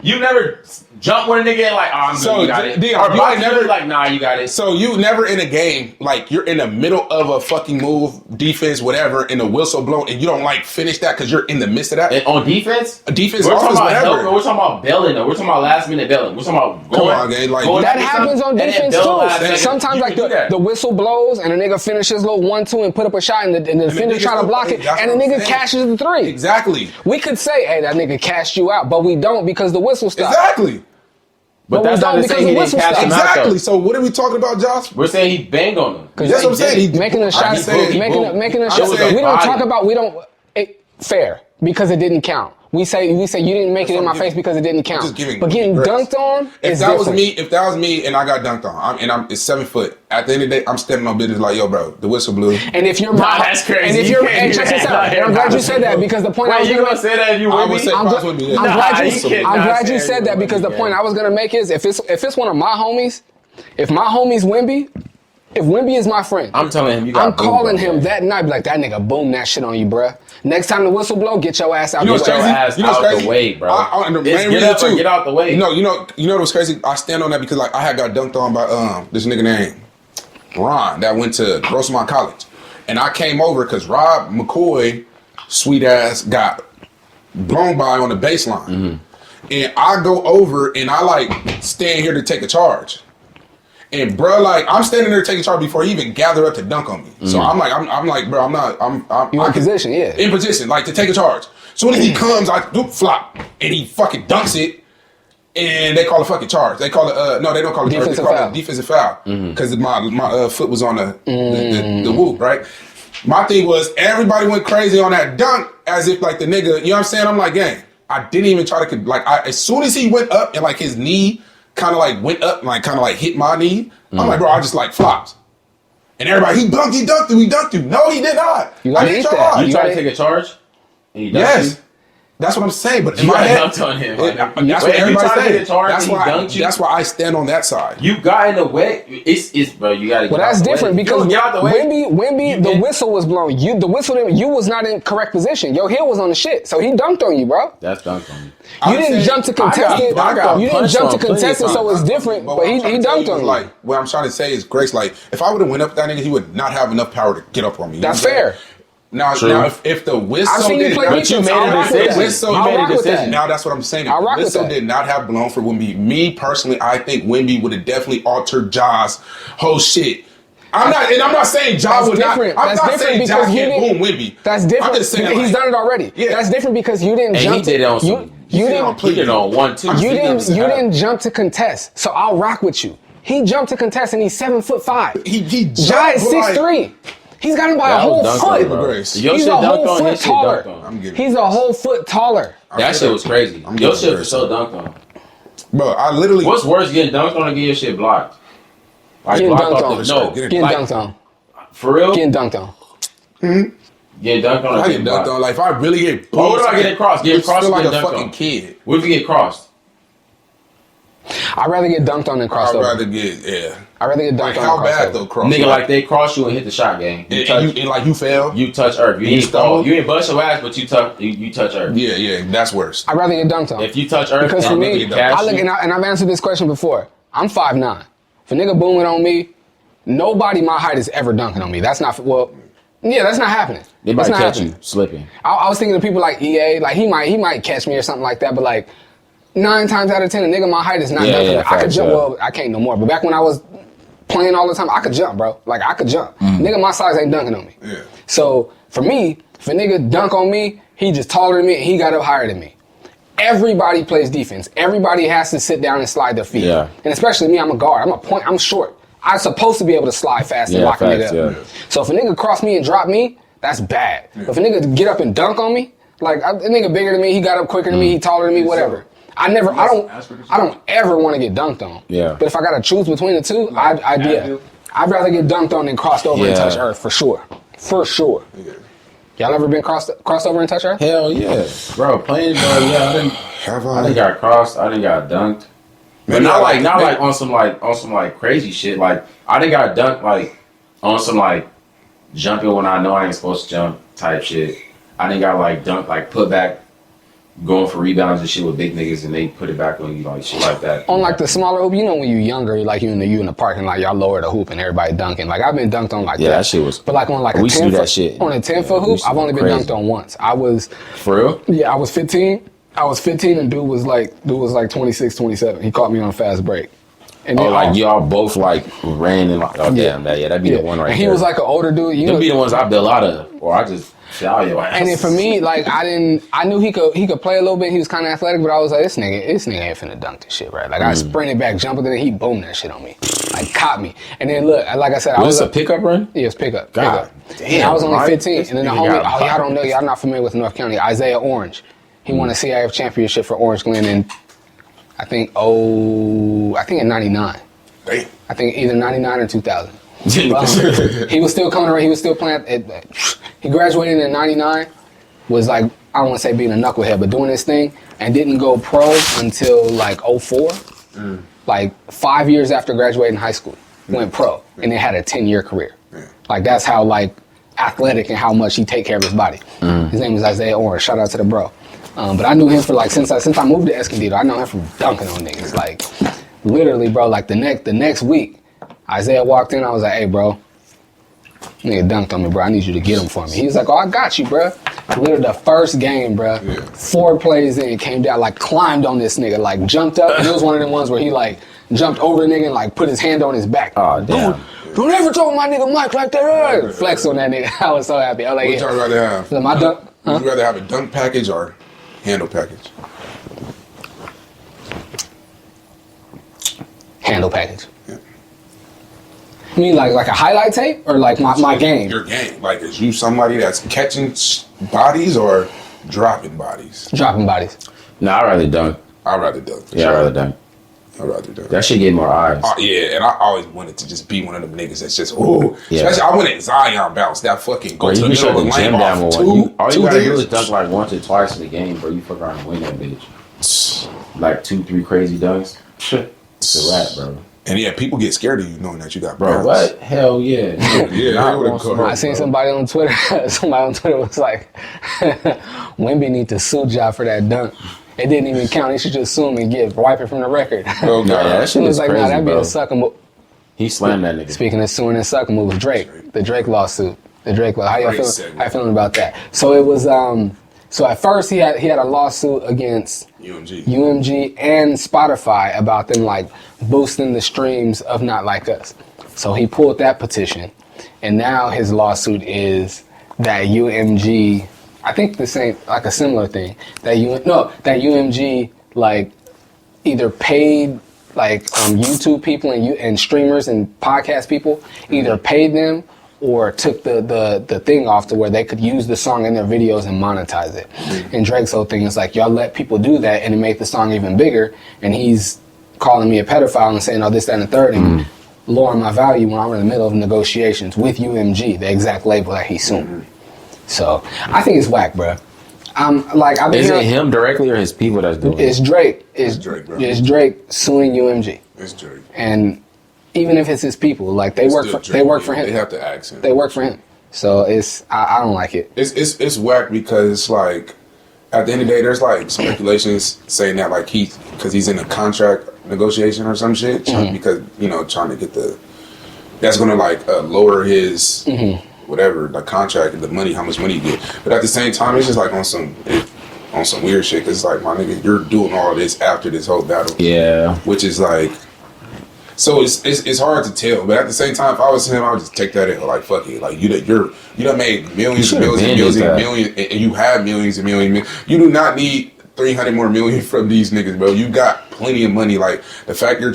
You never jump with a nigga and like, oh, I'm good, So, you got it. Dion, Or you box ain't never never- like, nah, you got it. So you never in a game, like you're in the middle of a fucking move, defense, whatever, and the whistle blown, and you don't like finish that because you're in the midst of that. And on defense, A defense, we're talking offense, about whatever. help. We're talking about bailing though. We're talking about last minute bailing. We're talking about going. on, gang, like, going That after happens something on and then defense bail last too. second. Sometimes You like can do that. the whistle blows and a nigga finishes little 1-2 and put up a shot and the defender nigga try to still- block it that's and the what I'm nigga saying. cashes the 3. Exactly. We could say, hey, that nigga cashed you out, but we don't because the whistle stopped. Exactly. But But that's we not don't to say because he the didn't whistle cash him stopped. out though. Exactly. So what are we talking about, Josh? We're saying he banged on him. That's what I'm saying. Making a shot, saying- making a I'm shot. saying- We don't body. talk about fair because it didn't count. We say you didn't make it in my face because it didn't count. just giving But getting grace. dunked on If is that was different. me, and I got dunked on, it's 7 foot. At the end of the day, I'm stepping on business like, yo, bro, the whistle blew. And if you're Nah, that's crazy. And if You you're, can't and do check that. this out. And I'm glad you said that because the point I was Wait, you gonna gonna say that if you I with would me? say I'm, Fox would be there. I'm Nah, glad you you. cannot I'm glad say you said you that would because be the point there. I was gonna make is if it's one of my homies, if my homie's Wemby, if Wemby is my friend, I'm telling him you got I'm calling booed, him bro. that night. Be like, that nigga boom that shit on you, bruh. Next time the whistle blow, get your ass out You know the what's way. crazy? ass You know what's out the crazy? way, bro. And the It's main get reason up or too. get out the way. You know what's crazy? I stand on that because like I had got dunked on by this nigga named Ron that went to Grossmont College, and I came over because Rob McCoy, sweet ass, got blown by on the baseline, and I go over and I like stand here to take a charge. And bro, like I'm standing there taking charge before he even gathered up to dunk on me. So I'm like, bro, You in position, yeah. in position, like to take a charge. Soon as he comes, I do flop, and he fucking dunks it, and they call a fucking charge. They call it no, they don't call it charge. They Defensive call foul. it defensive foul because my foot was on the whoop, right? My thing was everybody went crazy on that dunk as if like the nigga, you know what I'm saying? I'm like, gang, I didn't even try to as soon as he went up and like his knee kind of like went up and like kind of like hit my knee, I'm like, bro, I just like flopped. And everybody, he dunked you. No, he did not. You gotta eat that. You tried to take a charge? And he dunked Yes. you? That's what I'm saying. But in You my head, dunked on him. that's what everybody says. That's That's why I stand on that side. You got in the way. It's bro. You gotta. Well, that's different because get out the way. Wemby, the whistle was blown. You was not in correct position. Your heel was on the shit, so he dunked on you, bro. That's dunked on you. You didn't jump to contest it. You didn't jump to contest it, so it's different. But he dunked on you. Like what I'm trying to say is, Grace. Like if I would have went up that nigga, he would not have enough power to get up on me. That's fair. Now if the whistle I've seen you play did defense. not, You made a decision. now that's what I'm saying. If I'll the rock with whistle that. did not have blown for Wemby, me personally, I think Wemby would have definitely altered Ja's whole shit. I'm not saying Ja would not. I'm not saying Ja can't boom Wemby. That's different. I'm just saying He's done it already. Yeah. That's different because you didn't And jump. he did it on some. You He did it on 1, 2. You didn't jump to contest. So I'll rock with you. He jumped to contest and he's 7'5". He Ja is 6'3". He's got him by a whole foot. He's a whole foot taller. He's a whole foot taller. That shit was crazy. Your shit was so dunked on. Bro, I literally. What's worse, getting dunked on or getting your shit blocked? Like Getting blocked dunked off on. the no. Getting dunked on. For real? Getting dunked on. Getting dunked on. I get dunked on. Like if I really get. Well, what do I get crossed? Get crossed feel like or a get dunked fucking on? kid. What if you get crossed? I'd rather get dunked on than crossed over. I'd rather get I'd rather get dunked Like on how than crossed bad over. though? Cross. Nigga, like they cross you and hit the shot game. And like you fail. You touch earth. You didn't fall. You didn't bust your ass, but you touch earth. Yeah, that's worse. I'd rather get dunked on. If you touch earth, Because for me, and I've answered this question before. I'm 5'9". If a nigga booming on me, nobody my height is ever dunking on me. That's not that's not happening. They That's might not catch happening. you slipping. I was thinking of people like EA, like he might catch me or something like that, but like 9 times out of 10, a nigga my height is not dunking. Yeah, I could facts, jump. yeah. Well, I can't no more. But back when I was playing all the time, I could jump, bro. Like I could jump. Nigga my size ain't dunking on me. Yeah. So for me, if a nigga dunk on me, he just taller than me and he got up higher than me. Everybody plays defense. Everybody has to sit down and slide their feet. Yeah. And especially me, I'm a guard. I'm short. I'm supposed to be able to slide fast and lock a nigga up. So if a nigga cross me and drop me, that's bad. If a nigga get up and dunk on me, like a nigga bigger than me, he got up quicker than me, he taller than me, whatever. I don't ever want to get dunked on. Yeah. But if I gotta choose between the two, I'd rather get dunked on than crossed over and touch earth for sure. For sure. Yeah. Y'all ever been crossed over and touch earth? Hell yeah, bro. Playing, bro. Yeah, I didn't got crossed. I didn't got dunked. But not like on some crazy shit. Like I didn't got dunked like on some like jumping when I know I ain't supposed to jump type shit. I didn't got like dunked like put back, going for rebounds and shit with big niggas and they put it back on you like shit like that. On like the smaller hoop, you know when you younger, like you in the parking lot, y'all lower the hoop and everybody dunking. Like I've been dunked on like that. Yeah, that shit was. But like on like we a used to 10 do foot that shit. on a 10-foot hoop, I've only been dunked on once. I was For real? Yeah, I was 15. I was 15 and dude was like 26, 27. He caught me on a fast break. And then like y'all both like ran and like damn that'd be the one right and he there. was like an older dude. Them be the ones I built out of, or I just foul your ass. And then for me, like I knew he could play a little bit. He was kind of athletic, but I was like, this nigga ain't finna dunk this shit, right? Like I sprinted back, jumping, and he boomed that shit on me, like caught me. And then look, like I said, I was a pickup run. Yeah, it's pickup. God damn. And I was only 15, This and then the nigga homie, got y'all don't know, y'all not familiar with North County, Isaiah Orange. He won a CIF championship for Orange Glen in, I think in '99. Damn. I think either 99 or 2000. He was still coming around. He was still playing. He graduated in '99. Was like, I don't want to say being a knucklehead, but doing this thing, and didn't go pro until like '04. Like 5 years after graduating high school, went pro, and then had a 10-year career. Like that's how like athletic and how much he take care of his body. His name is Isaiah Orange. Shout out to the bro. But I knew him for like since I moved to Escondido. I know him from dunking on niggas. Like literally, bro. Like the next week, Isaiah walked in. I was like, hey, bro, nigga dunked on me, bro. I need you to get him for me. He was like, oh, I got you, bro. Literally the first game, bro. 4 plays in, came down, like climbed on this nigga, like jumped up. And it was one of them ones where he like jumped over the nigga and like put his hand on his back. Oh damn. Don't ever talk to my nigga Mike like that. Flex on that nigga. I was so happy. I was like, What y'all rather have? So my dunk. Would you rather have a dunk package or handle package? Handle package. Yeah. You mean like a highlight tape or like my game? Your game. Like, is you somebody that's catching bodies or dropping bodies? Dropping bodies. No, I'd rather dunk. I'd rather dunk. Yeah, I'd rather dunk. I'd rather do That shit get more eyes. Yeah, and I always wanted to just be one of them niggas that's just, ooh. Yeah. Especially, I wanted Zion bounce. That fucking go Bro, to the you can middle shut of the the lane gym down off with one. All you gotta do hands. is dunk like once or twice in the game, bro. You fuck around and win that bitch. Like 2-3 crazy dunks. It's a wrap, bro. And yeah, people get scared of you knowing that you got Bro, bounce. what? Hell yeah. Yeah, Not they would've once caught a month, I seen bro. somebody on Twitter. Somebody on Twitter was like, "Wemby need to sue Ja for that dunk. It didn't even count. He should just sue him and wipe it from the record." Oh, Nah, yeah, that He shit was is like, crazy, "Nah, that'd be bro. a sucker move." He slammed that nigga. Speaking of suing and sucker moves, Drake, the Drake lawsuit, the Drake law. How y'all Great feeling? segment. How you feeling about that? So it was. So at first he had a lawsuit against UMG and Spotify about them like boosting the streams of Not Like Us. So he pulled that petition, and now his lawsuit is that UMG, I think the same, like a similar thing, that UMG like either paid like YouTube people and streamers and podcast people, either paid them or took the thing off to where they could use the song in their videos and monetize it. And Drake's whole thing is like, y'all let people do that and it made the song even bigger, and he's calling me a pedophile and saying, oh, this, that, and the third, and lowering my value when I'm in the middle of negotiations with UMG, the exact label that he's suing. So I think it's whack, bro. Is it him directly or his people that's doing it? It's Drake. It's Drake, bro. It's Drake suing UMG. It's Drake. And even if it's his people, like they work for him. They have to ask him. They work for him. So it's I don't like it. It's whack because it's like at the end of the day, there's like speculations saying that like because he's in a contract negotiation or some shit because trying to get that's gonna like lower his whatever the contract and the money, how much money you get. But at the same time, it's just like on some weird shit because it's like, my nigga, you're doing all this after this whole battle. Yeah. Which is like. So it's hard to tell, but at the same time, if I was him, I would just take that in, like, fuck it, like you done made millions and millions and millions and millions, and you have millions and millions. You do not need 300 more million from these niggas, bro. You got plenty of money. Like the fact you're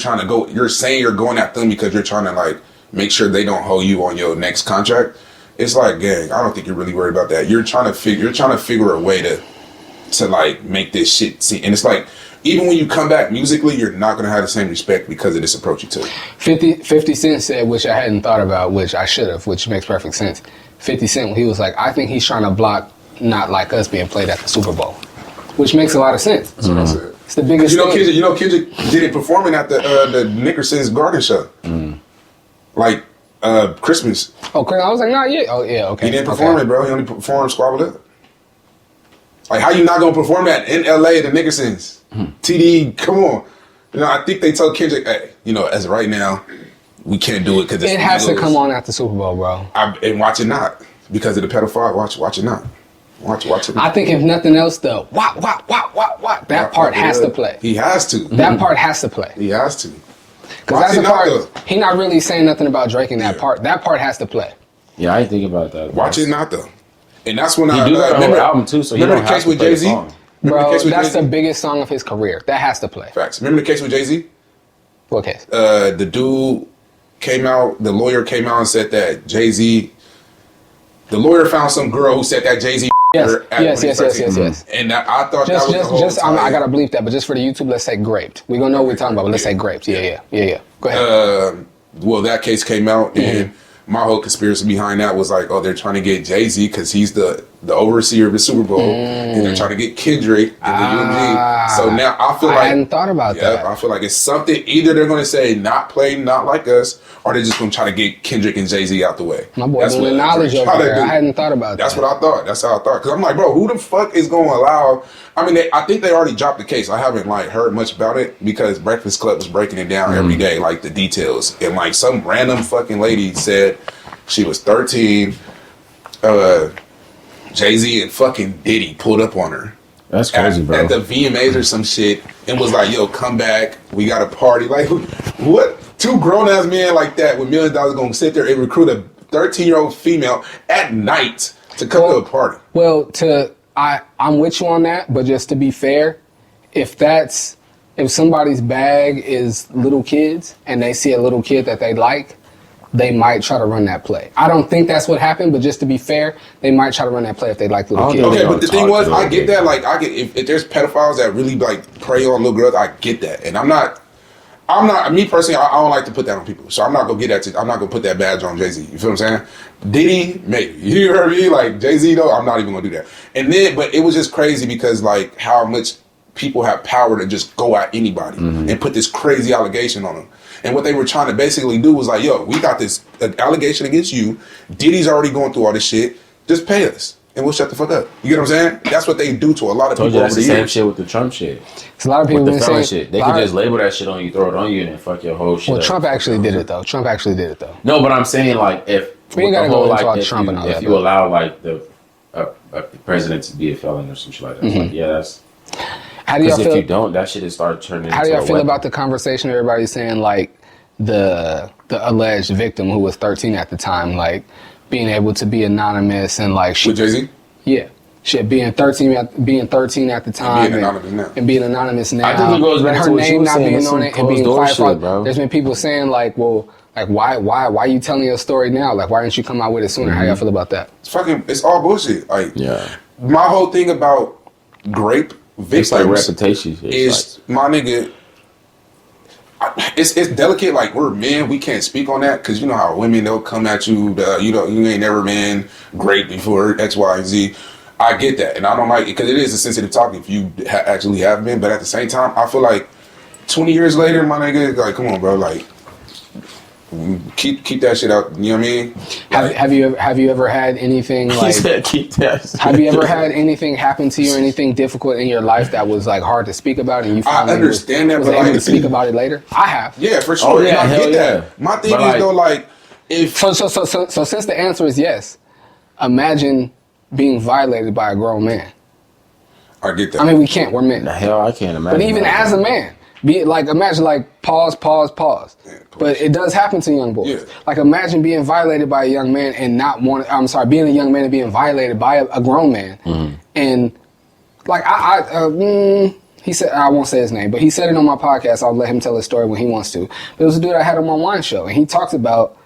saying you're going at them because you're trying to like make sure they don't hold you on your next contract. It's like, gang, I don't think you're really worried about that. You're trying to figure a way to like make this shit seem, and it's like. Even when you come back musically, you're not going to have the same respect because of this approach you took. 50 Cent said, which I hadn't thought about, which I should have, which makes perfect sense. 50 Cent, he was like, I think he's trying to block Not Like Us being played at the Super Bowl, which makes a lot of sense. That's what I said. It's the biggest thing. Kendrick did it performing at the Nickerson's garden show. Like Christmas. Oh, I was like, nah, yeah. Oh, yeah, okay. He didn't perform it, bro. He only performed Squabble Up. Like, how you not going to perform that in LA at the Nickerson's? TD, come on. I think they told Kendrick, hey, as of right now, we can't do it because it has to come on at the Super Bowl, bro. And watch it not because of the pedophile. Watch it not. Watch it. I think if nothing else, the what, that part has to play. He has to. That part has to play. He has to. Because that's the part. He not really saying nothing about Drake in that part. That part has to play. Yeah, I didn't think about that. Watch it not though. And that's when he do got a whole album too, so you don't have to play the song. Bro, that's the biggest song of his career. That has to play. Facts. Remember the case with Jay-Z? What case? The dude came out, the lawyer came out and said that Jay-Z, the lawyer found some girl who said that Jay-Z Yes. And I thought that was the whole time. I gotta bleep that, but just for the YouTube, let's say graped. We gonna know what we're talking about, but let's say graped. Yeah. Go ahead. Well, that case came out, and my whole conspiracy behind that was like, oh, they're trying to get Jay-Z because he's the overseer of the Super Bowl, and they're trying to get Kendrick and the UMG. So now I feel like I hadn't thought about that. I feel like it's something. Either they're going to say not play, Not Like Us, or they're just going to try to get Kendrick and Jay-Z out the way. My boy doing the knowledge over there. I hadn't thought about that. That's what I thought. That's how I thought. Because I'm like, bro, who the fuck is going to allow? I mean, I think they already dropped the case. I haven't like heard much about it because Breakfast Club was breaking it down every day, like the details. And like some random fucking lady said she was 13. Jay-Z and fucking Diddy pulled up on her. That's crazy, bro. At the VMAs or some shit, and was like, yo, come back. We got a party. Like, what? Two grown-ass men like that with $1 million going to sit there and recruit a 13-year-old female at night to come to a party. Well, I'm with you on that, but just to be fair, if somebody's bag is little kids and they see a little kid that they like, they might try to run that play. I don't think that's what happened, but just to be fair, they might try to run that play if they like little kids. Okay, but the thing was, I get that. Like, I get if there's pedophiles that really like prey on little girls, I get that, and I'm not I'm not, me personally, I don't like to put that on people. So I'm not gonna I'm not gonna put that badge on Jay-Z. You feel what I'm saying? Diddy, maybe. You heard me? Like Jay-Z though, I'm not even gonna do that. And then, but it was just crazy because like how much people have power to just go at anybody and put this crazy allegation on them. And what they were trying to basically do was like, yo, we got this allegation against you. Diddy's already going through all this shit. Just pay us. And we'll shut the fuck up. You get what I'm saying? That's what they do to a lot of people over the years. Same years. shit with the Trump shit. A lot of people with the been felon saying shit. They could just label that shit on you, throw it on you, and then fuck your whole shit. Well, up. Trump actually did it though. No, but I'm saying like if we ain't gotta whole, go into like, all Trump and all that. If you allow like the president to be a felon or some shit like that, it's like that's. How do y'all feel? If you don't, that shit is start turning. How do y'all feel about the conversation? Everybody's saying like the alleged victim who was 13 at the time, like being able to be anonymous and like with Jay-Z. Yeah. Shit, being 13 at the time, and being anonymous now. I think it goes back and to her what name you not saying, being on it and being quiet. shit, bro. There's been people saying like, well, like why are you telling your story now? Like why didn't you come out with it sooner? How y'all feel about that? It's all bullshit. Like my whole thing about grape victims, it's like reputation. Is like, my nigga. It's delicate. Like we're men, we can't speak on that because you know how women they'll come at you. You ain't never been great before X, Y, and Z. I get that, and I don't like it because it is a sensitive topic if you actually have been. But at the same time, I feel like 20 years later, my nigga, like, come on, bro, like, keep that shit out. You know what I mean? Like, have you ever had anything like? He said, keep that. Have you ever had anything happen to you or anything difficult in your life that was like hard to speak about, and you finally I understand that, was but able like to speak about it later? I have. Yeah, for sure. Oh, yeah, and I get yeah. that. My thing is though, like, if so since the answer is yes, imagine being violated by a grown man. I get that. I mean, we can't. We're men. The hell, I can't imagine. But even as a man, be like, imagine like pause. Yeah, but it does happen to young boys. Yeah. Like imagine being violated by a young man and being a young man and being violated by a grown man. And like he said, I won't say his name, but he said it on my podcast. I'll let him tell his story when he wants to. But it was a dude I had on my wine show, and he talked about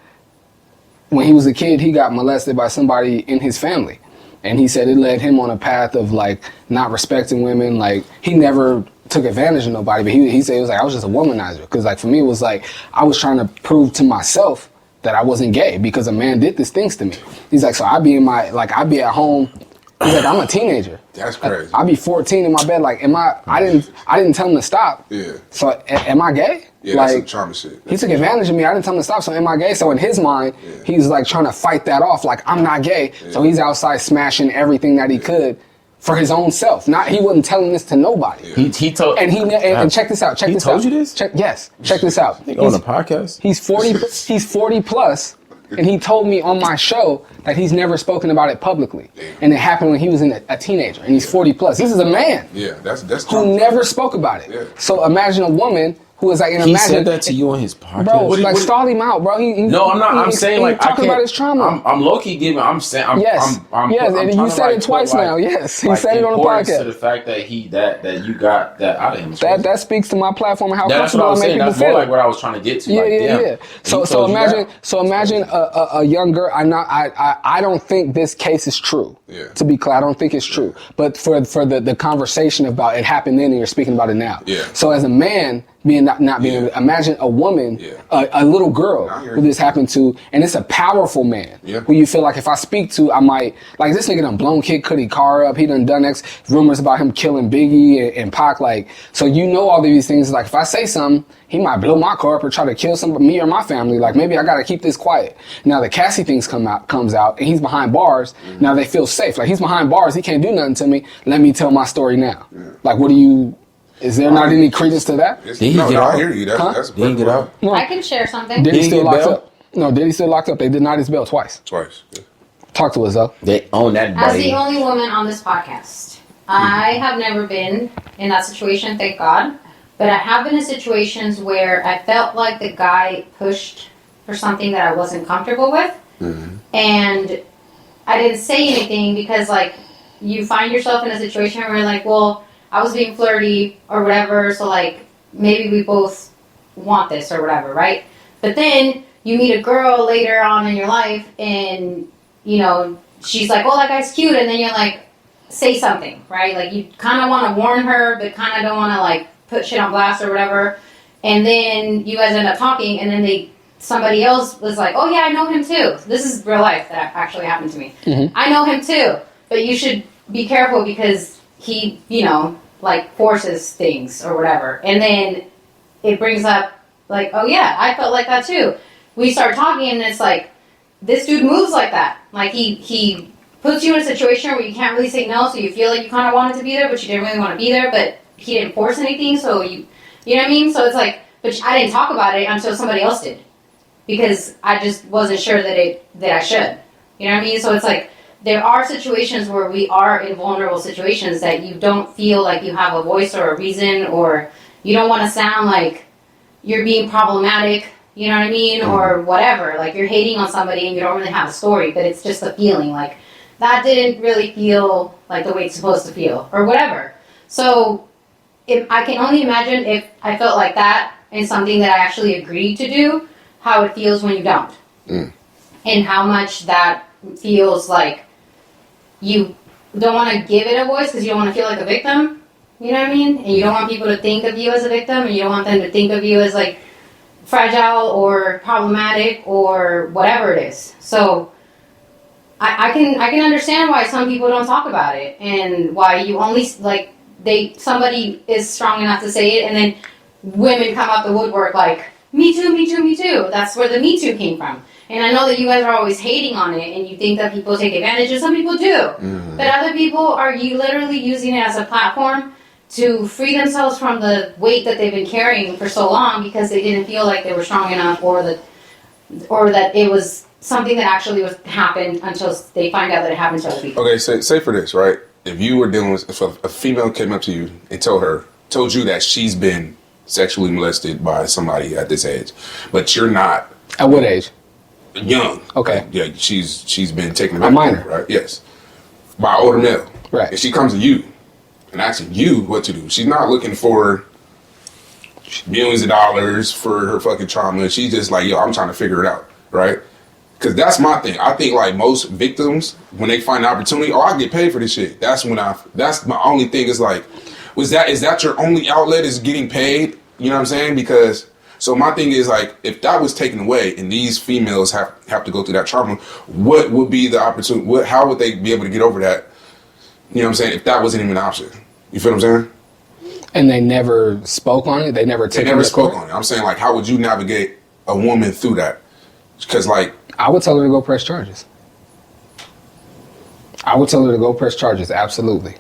when he was a kid, he got molested by somebody in his family. And he said it led him on a path of like not respecting women. Like he never took advantage of nobody, but he said it was like I was just a womanizer. Because like for me, it was like I was trying to prove to myself that I wasn't gay because a man did these things to me. He's like, so I'd be at home. He's like, I'm a teenager. That's crazy. I'd be 14 in my bed. Like, I didn't tell him to stop. Yeah. So am I gay? Yeah, like, that's some trauma shit. He took advantage of me. I didn't tell him to stop. So am I gay? So in his mind, he's like trying to fight that off. Like I'm not gay. Yeah. So he's outside smashing everything that he could for his own self. Not he wasn't telling this to nobody. Yeah. He told and check this out. Check this out. He told you this? Yes. Check this out. On the podcast. He's 40. He's 40 plus. And he told me on my show that he's never spoken about it publicly. Damn. And it happened when he was a teenager. And he's 40 plus. This is a man. Yeah, that's who never spoke about it. Yeah. So imagine a woman who is like, he said that to you on his podcast, bro. Stall him out, bro. No, I'm not. I'm saying like talking about his trauma. I'm low key giving. I'm saying. Yes. And you said it twice now. Yes, he said it on the podcast. To the fact that that you got that out of him. That speaks to my platform and how comfortable I make people That's feel. more like what I was trying to get to. Yeah. So imagine a young girl. I don't think this case is true. Yeah. To be clear, I don't think it's true. But for the conversation about it happened then and you're speaking about it now. Yeah. So as a man, not being able to imagine a woman, a little girl who this happened to, and it's a powerful man who you feel like if I speak to, I might, like this nigga done blown Kid Cudi car up, he done X rumors about him killing Biggie and Pac, like, so you know all of these things, like if I say something, he might blow my car up or try to kill me or my family, like maybe I gotta keep this quiet. Now the Cassie things comes out and he's behind bars, now they feel safe, like he's behind bars, he can't do nothing to me, let me tell my story now. Like is there not any credence to that? Did he get out? I hear you. That's Did he get out? No. I can share something. Did he still get locked bail? up? No, Diddy still locked up. They denied his bail twice. Yeah. Talk to us, though. They own that As body. the only woman on this podcast, I have never been in that situation, thank God. But I have been in situations where I felt like the guy pushed for something that I wasn't comfortable with. Mm-hmm. And I didn't say anything because, like, you find yourself in a situation where you're like, well, I was being flirty or whatever, so, like, maybe we both want this or whatever, right? But then you meet a girl later on in your life and, you know, she's like, oh, that guy's cute. And then you're like, say something, right? Like, you kind of want to warn her, but kind of don't want to, like, put shit on blast or whatever. and then you guys end up talking, and then somebody else was like, oh yeah, I know him too. This is real life that actually happened to me. Mm-hmm. I know him too, but you should be careful because he, like forces things or whatever. And then it brings up like, oh yeah, I felt like that too. We start talking and it's like, this dude moves like that. Like he puts you in a situation where you can't really say no, so you feel like you kind of wanted to be there, but you didn't really want to be there, but he didn't force anything, so you know what I mean? So it's like, but I didn't talk about it until somebody else did. Because I just wasn't sure that I should. You know what I mean? So it's like, there are situations where we are in vulnerable situations that you don't feel like you have a voice or a reason, or you don't want to sound like you're being problematic, you know what I mean? Or whatever. Like you're hating on somebody and you don't really have a story, but it's just a feeling. Like that didn't really feel like the way it's supposed to feel, or whatever. So I can only imagine if I felt like that and something that I actually agreed to do, how it feels when you don't. And how much that feels like you don't want to give it a voice because you don't want to feel like a victim. You know what I mean? And you don't want people to think of you as a victim, and you don't want them to think of you as like fragile or problematic or whatever it is. So I can understand why some people don't talk about it, and why you only like somebody is strong enough to say it, and then women come out the woodwork like, me too, me too, me too. That's where the Me Too came from. And I know that you guys are always hating on it, and you think that people take advantage, and some people do. But other people are literally using it as a platform to free themselves from the weight that they've been carrying for so long because they didn't feel like they were strong enough, or that it was something that actually happened until they find out that it happened to other people. Okay, say for this, right? If you were dealing with, if a female came up to you and told you that she's been sexually molested by somebody at this age, but you're not. At what age? Young. Okay. Yeah, she's been taken A minor. right? Yes. By an older male. Right. And she comes to you and asking you what to do. She's not looking for millions of dollars for her fucking trauma. She's just like, yo, I'm trying to figure it out, right? Because that's my thing. I think like most victims, when they find an opportunity, I get paid for this shit. That's my only thing is like, is that your only outlet is getting paid? You know what I'm saying? Because, so my thing is like, if that was taken away and these females have to go through that trauma, what would be the opportunity? How would they be able to get over that? You know what I'm saying? If that wasn't even an option. You feel what I'm saying? And they never spoke on it? They never spoke on it. I'm saying like, how would you navigate a woman through that? Because like, I would tell her to go press charges. Absolutely.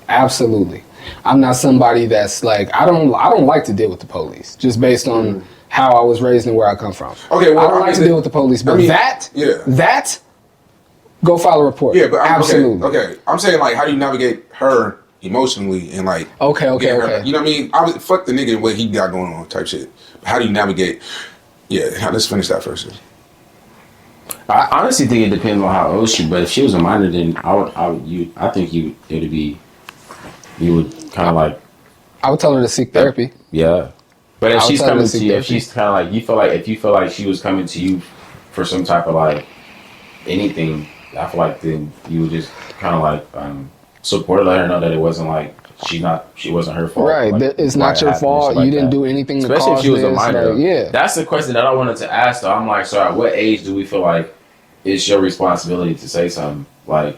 Absolutely. I'm not somebody that's like, I don't like to deal with the police just based on how I was raised and where I come from. Okay, well, I don't like to deal with the police, but that go file a report. Yeah, but absolutely. Okay. I'm saying like, how do you navigate her emotionally and like, okay. You know what I mean? Fuck the nigga and what he got going on type shit. How do you navigate? Yeah, let's finish that first. I honestly think it depends on how old she. But if she was a minor, then I think you would kind of like. I would tell her to seek therapy. Yeah, but if she's coming to you, if therapy. she's kind of like if you feel like she was coming to you for some type of like anything, I feel like then you would just kind of like support her, let her know that it wasn't like she wasn't her fault. Right, like, it's not your fault. You didn't do anything to cause especially if she was a minor. Like, that's the question that I wanted to ask. Though I'm like, so at what age do we feel like it's your responsibility to say something? Like,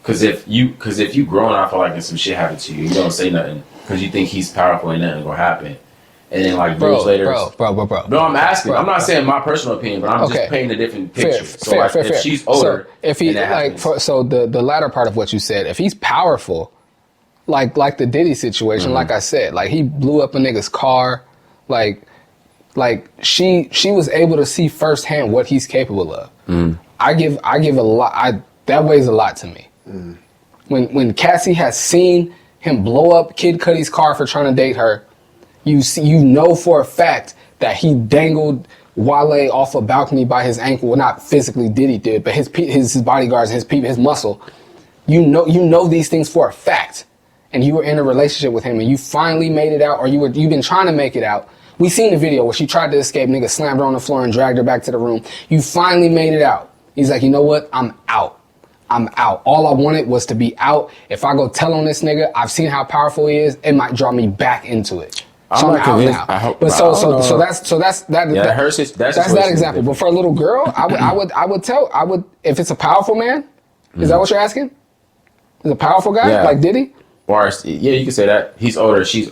because if you growing up, I feel like and some shit happened to you, you don't say nothing because you think he's powerful and nothing gonna happen. And then like years later, bro. No, I'm asking. Bro. I'm not saying my personal opinion, but I'm just painting a different picture. If she's older, so if he the latter part of what you said, if he's powerful, like the Diddy situation, like I said, like he blew up a nigga's car, like she was able to see firsthand what he's capable of. I give a lot. That weighs a lot to me. When Cassie has seen him blow up Kid Cudi's car for trying to date her, you know for a fact that he dangled Wale off a balcony by his ankle. Well, not physically Diddy did, but his bodyguards, his muscle. You know these things for a fact, and you were in a relationship with him, and you finally made it out, or you've been trying to make it out. We seen the video where she tried to escape, nigga slammed her on the floor and dragged her back to the room. You finally made it out. He's like, you know what? I'm out. All I wanted was to be out. If I go tell on this nigga, I've seen how powerful he is, it might draw me back into it. So I'm not out convinced. now. I hope, but I don't know. so that's that. Yeah, That's that example. But for a little girl, I would if it's a powerful man. Is that what you're asking? Is a powerful guy like Diddy? Or yeah, you can say that. He's older. She's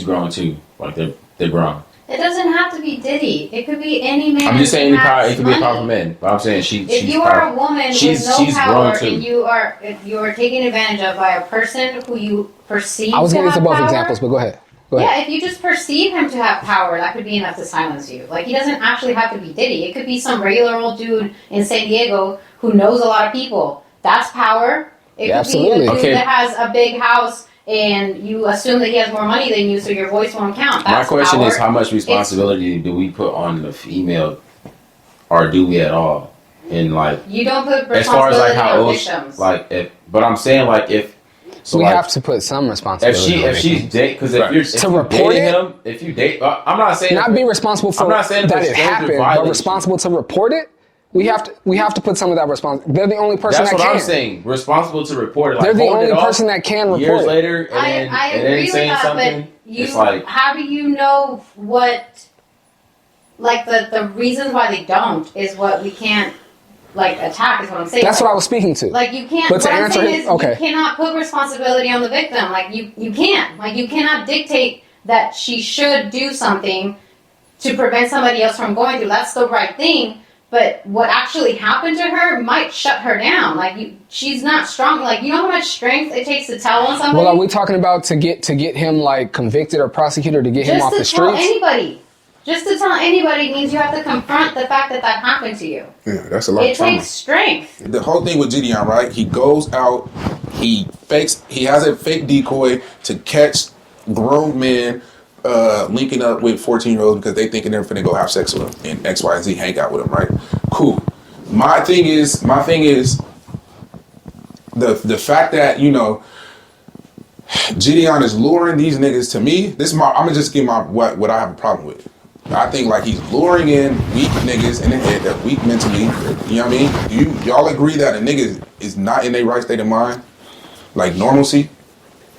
grown too. Like they're grown. It doesn't have to be Diddy. It could be any man. I'm just saying it could be a money. powerful man. But I'm saying If she's you are a woman with no she's power grown too. and you are taken advantage of by a person who you perceive I was to getting have into both power, examples, but go ahead. Yeah, if you just perceive him to have power, that could be enough to silence you. Like, he doesn't actually have to be Diddy. It could be some regular old dude in San Diego who knows a lot of people. That's power. It could absolutely. be a dude that has a big house and you assume that he has more money than you, so your voice won't count. That's My question power. is, how much responsibility do we put on the female, or do we at all? In like, you don't put as far as like responsibility how on old, victims. like but I'm saying like if. So we like, have to put some responsibility. If she's date, because if you're to report dating it, him, if you date, I'm not saying not be responsible for I'm not saying that if it stranger happened, violates but responsible to report it. We have to put some of that responsibility. They're the only person That's that what can. I'm saying. Responsible to report it. Like, they're the hold only it off person that can report years it. later, and I then agree with saying that, something. but you, It's like, how do you know what, like, the reasons why they don't is what we can't, like, attack, is what I'm saying. That's what I was speaking to. Like, you can't, But what to I'm answer saying his- is okay. you cannot put responsibility on the victim. Like, you can't. Like, you cannot dictate that she should do something to prevent somebody else from going through. That's the right thing. But what actually happened to her might shut her down. Like, she's not strong. Like, you know how much strength it takes to tell on somebody? Well, are we talking about to get him like convicted or prosecuted, to get him off the Just to tell streets? anybody. Just to tell anybody means you have to confront the fact that happened to you. Yeah, that's a lot It of trauma. takes strength. The whole thing with Gideon, right? He goes out, he has a fake decoy to catch grown men linking up with 14-year-olds because they thinking they're finna go have sex with them and X, Y, and Z hang out with them, right? Cool. My thing is the fact that, you know, Gideon is luring these niggas to me. I'm gonna just give my what I have a problem with. I think like he's luring in weak niggas in the head, that weak mentally. You know what I mean? Y'all agree that a nigga is not in their right state of mind? Like normalcy?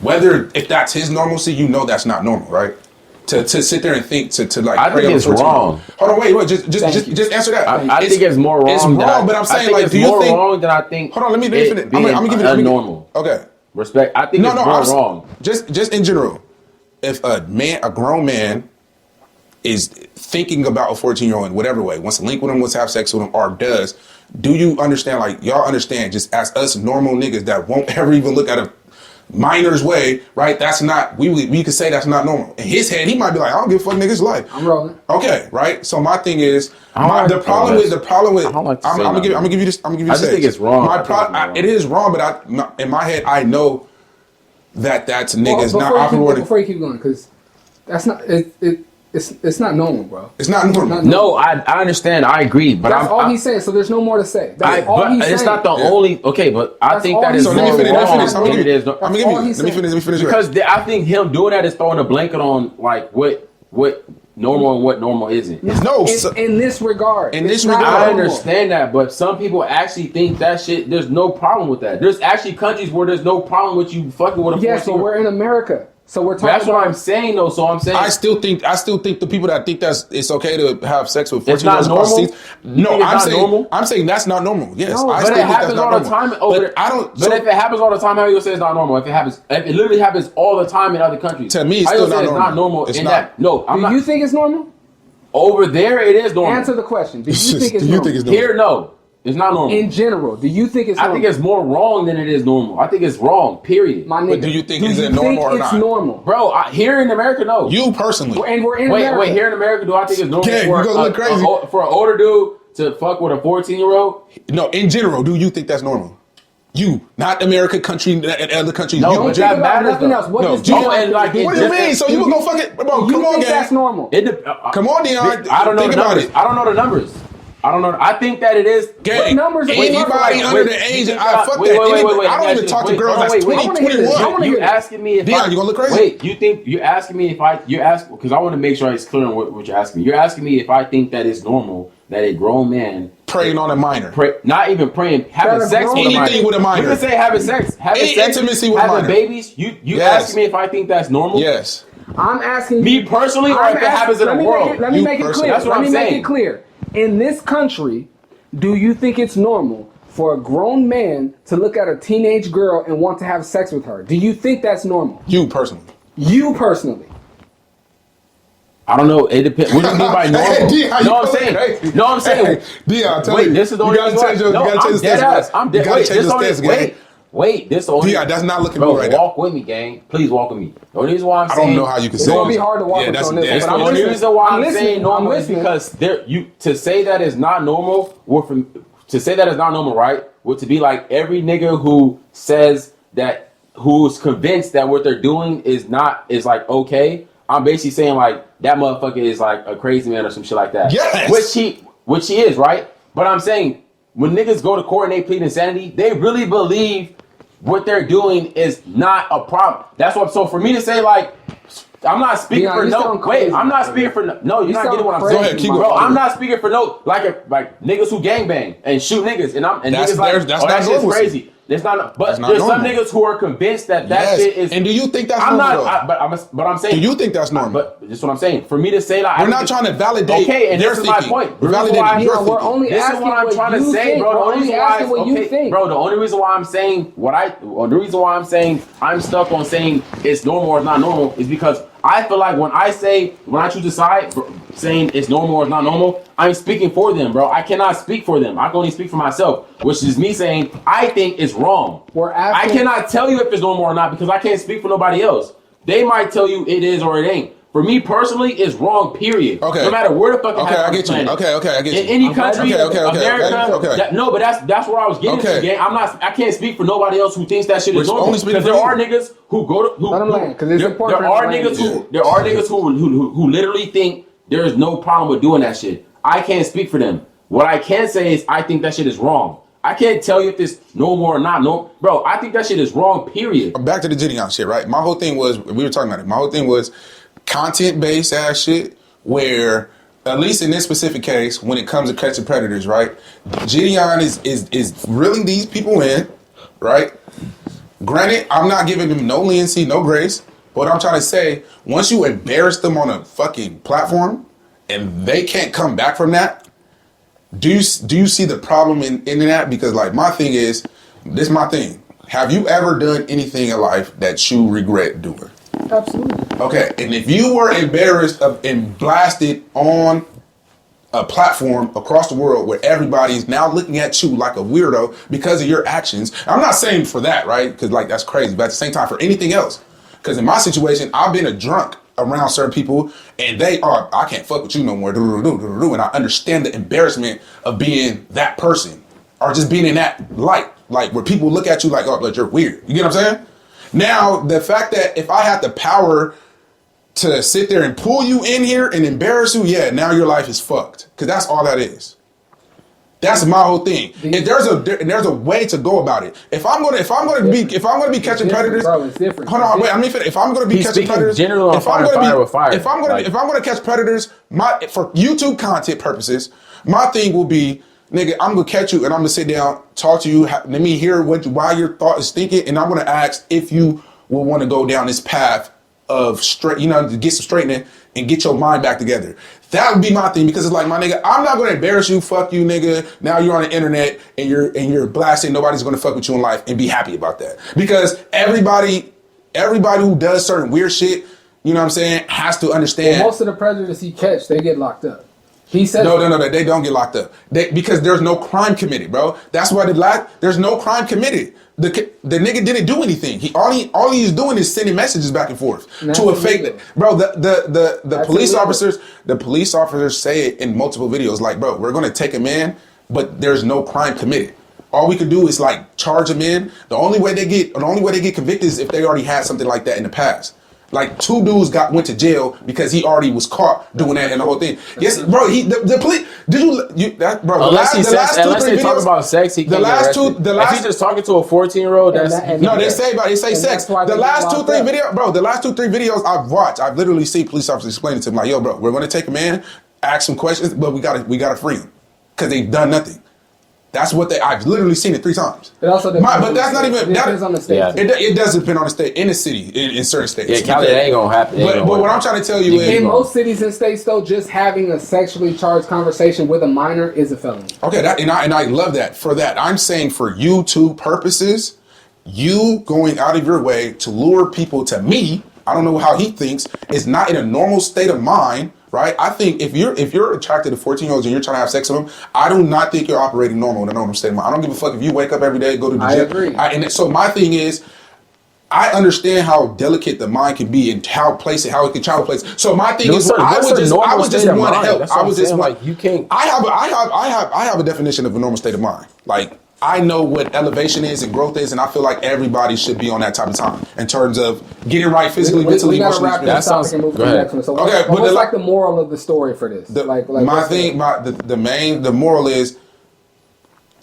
Whether if that's his normalcy, you know that's not normal, right? To sit there and think to like. I think it's wrong. Hold on, wait, just answer that. I think it's more wrong. It's wrong, but I'm saying like, it's do you more think? wrong than I think? Hold on, let me finish. I'm gonna give you normal. Okay. Respect. I think it's more wrong. Just in general, if a grown man, is thinking about a 14-year-old in whatever way, wants to link with him, wants to have sex with him, or do you understand? Like y'all understand, just as us normal niggas that won't ever even look at a minor's way, right? That's not we could say that's not normal. In his head, he might be like, I don't give a fuck, nigga's life. I'm rolling. Okay, right. So my thing is, the problem with I'm gonna give you this. I just think it's wrong. It is wrong, but in my head, I know that's niggas not operating. Before you keep going, because that's not it's not normal, bro. It's not normal. No, I understand. I agree, but that's all he's saying. So there's no more to say. That's all he's saying. It's not the only. Okay, but I think that is So more let me finish. wrong. Let me finish. Because I think him doing that is throwing a blanket on like what normal and what normal isn't. In this regard. I understand that, but some people actually think that shit. There's no problem with that. There's actually countries where there's no problem with you fucking with a 14-year-old. Yes, but we're in America. So we're talking. That's what I'm saying, though. So I'm saying I still think the people that think it's okay to have sex with 14-year-olds. It's not normal. No, I'm saying that's not normal. Yes, no, I but still it think happens that's not all normal. the time. But if it happens all the time, how you gonna say it's not normal? If it literally happens all the time in other countries, to me, it's still not normal. It's not. No, Do you think it's normal? Over there, it is normal. Answer the question. Do you think it's normal? normal? Here, no. It's not normal. In general, do you think it's normal? I think it's more wrong than it is normal. I think it's wrong, period. My nigga, but do you think it's normal or not? It's normal. Bro, here in America, no. You personally. And we're in America. Wait, here in America, do I think it's normal Yeah, you gonna look crazy. for an older dude to fuck with a 14-year-old? No, in general, do you think that's normal? You, not America, country, and other countries. No, you, but that matters. Nothing else. What what do you mean? So you gonna fuck it? Bro, come on, think gang. that's normal? Come on, Dion. I don't know Think the about numbers. it. I don't know the numbers. I don't know. I think that it is. Gang, numbers are anybody under the age, I fuck that. I don't even talk to girls that's 20, 21. You asking me if Dion, you gonna look crazy? Wait, you think you're asking me if because I want to make sure it's clear on what you're asking me. You're asking me if I think that it's normal that a grown man preying on a minor. Not even praying, having sex with a minor. Anything with a minor. You can say having sex, Intimacy with a minor. having babies. You asking me if I think that's normal? Yes. I'm asking Me you, personally, or I'm if it happens in the world? Let me You make it personally. clear. That's what Let I'm me make saying. it clear. In this country, do you think it's normal for a grown man to look at a teenage girl and want to have sex with her? Do you think that's normal? You personally. You personally. I don't know. It depends. What do you mean by normal? Hey, Dion, no, you I'm saying. crazy. No, I'm saying. Hey, Dion, tell wait, me. this is the You only gotta reason change why. your- No, you gotta I'm change the dead stance, ass. bro. I'm You dead. gotta Wait, change this the only. stance, gang. Wait. This the only. Dion, that's not looking Bro, good right now. walk with me, gang. Please walk with me. The only reason why I'm I saying. don't know how you can It's say gonna be it. hard to walk with you on this one, That's but the I'm only listening. reason why I'm listening. saying normal I'm is listening. because to say that is not normal, to say that is not normal, right? Would to be like every nigga who says that, who's convinced that what they're doing is like okay. I'm basically saying like that motherfucker is like a crazy man or some shit like that. Yes. Which he is, right? But I'm saying when niggas go to court and they plead insanity, they really believe what they're doing is not a problem. That's what. So for me to say like, I'm not speaking Dion, for you no. sound Wait, crazy, I'm not bro. speaking for no. No, you're You not sound getting what I'm crazy, saying. Go ahead, keep bro, going. I'm not speaking for no like niggas who gangbang and shoot niggas and That's niggas like theirs- that's oh, that not shit's normal. crazy. That's not. But That's not there's some normal. niggas who are convinced that Yes. shit is. And do you think that's I'm normal, not. But I'm saying. Do you think that's normal? But this is what I'm saying. For me to say like We're not trying to validate Okay, and their this is my thinking. point. We're The reason validating why- your We're thinking. only This is asking what I'm what trying to you say, think. bro. The We're only only reason why, asking what you think. bro. The only reason why I'm saying the reason why I'm saying I'm stuck on saying it's normal or it's not normal is because I feel like when I choose a side, saying it's normal or it's not normal, I'm speaking for them, bro. I cannot speak for them. I can only speak for myself, which is me saying I think it's wrong. I cannot tell you if it's normal or not because I can't speak for nobody else. They might tell you it is or it ain't. For me personally, it's wrong. Period. Okay. No matter where the fuck it Okay, happens I on get the you. planet. Okay, I get you. In any country, okay, America. okay. No, but that's where I was getting Okay. to, gang. I can't speak for nobody else who thinks that shit We're is normal. only speaking Because for there you. are niggas who go to Let 'em land, 'cause it's important There for are them to niggas land. who there are niggas who literally think there is no problem with doing that shit. I can't speak for them. What I can say is I think that shit is wrong. I can't tell you if it's normal or not. No, bro, I think that shit is wrong. Period. Back to the Gideon shit, right? My whole thing was, we were talking about it. My whole thing was content-based ass shit where, at least in this specific case, when it comes to catching predators, right? Gideon is reeling these people in, right? Granted, I'm not giving them no leniency, no grace. But what I'm trying to say, once you embarrass them on a fucking platform and they can't come back from that, do you see the problem in that? Because like my thing is, this is my thing. Have you ever done anything in life that you regret doing? Absolutely. Okay, and if you were embarrassed and blasted on a platform across the world where everybody's now looking at you like a weirdo because of your actions, I'm not saying for that, right? Because like that's crazy, but at the same time for anything else. Because in my situation, I've been a drunk around certain people and they are, I can't fuck with you no more, and I understand the embarrassment of being that person or just being in that light, like where people look at you like, oh, but you're weird. You get what I'm saying? Now, the fact that if I had the power to sit there and pull you in here and embarrass you, yeah, now your life is fucked. Because that's all that is. That's my whole thing. If there's a way to go about it. If I'm gonna be catching predators, bro, it's different. Hold on, wait. I mean, if I'm gonna be He's catching speaking predators, generally on if I'm fire gonna with fire. if I'm gonna catch predators, for YouTube content purposes, my thing will be, nigga, I'm gonna catch you and I'm gonna sit down, talk to you, let me hear why your thought is thinking, and I'm gonna ask if you will want to go down this path of straight, to get some straightening and get your mind back together. That would be my thing, because it's like, my nigga, I'm not gonna embarrass you, fuck you, nigga. Now you're on the internet and you're blasting, nobody's gonna fuck with you in life and be happy about that. Because everybody who does certain weird shit, you know what I'm saying, has to understand. Well, most of the predators he catch, they get locked up. He said No, they don't get locked up. Because there's no crime committed, bro. That's why there's no crime committed. The nigga didn't do anything. All he's doing is sending messages back and forth to a fake. Bro, the police officers say it in multiple videos. Like, bro, we're gonna take him in, but there's no crime committed. All we could do is like charge them in. The only way they get convicted is if they already had something like that in the past. Like 2 dudes went to jail because he already was caught doing that and the whole thing. Yes, bro. The police. Bro? Unless they talk about sex, he can't get arrested. If he's just talking to a 14-year-old, that's they say sex. The last 2-3 videos, bro. The last 2-3 videos I've watched, I've literally seen police officers explaining to him like, yo, bro, we're gonna take a man, ask some questions, but we gotta free him because they've done nothing. That's what I've literally seen it 3 times. It also depends but that's not even. It depends on the state. Yeah. It does depend on the state. In the city, in certain states. Yeah, Cali, that ain't gonna happen. But what I'm trying to tell you is, In most cities and states, though, just having a sexually charged conversation with a minor is a felony. okay, and I love that. For that, I'm saying for YouTube purposes, you going out of your way to lure people to me. I don't know how he thinks is not in a normal state of mind. Right, I think if you're attracted to 14-year-olds and you're trying to have sex with them, I do not think you're operating normal in a normal state of mind. I don't give a fuck if you wake up every day, go to the gym. Agree. And so my thing is, I understand how delicate the mind can be and how it can travel places. So my thing is, I would just want to help. I was just like, you can't. I have a definition of a normal state of mind. Like, I know what elevation is and growth is, and I feel like everybody should be on that type of time in terms of getting right physically, mentally, emotionally. That sounds. And move to the next one. So okay, but what's like the moral of the story for this? The moral is,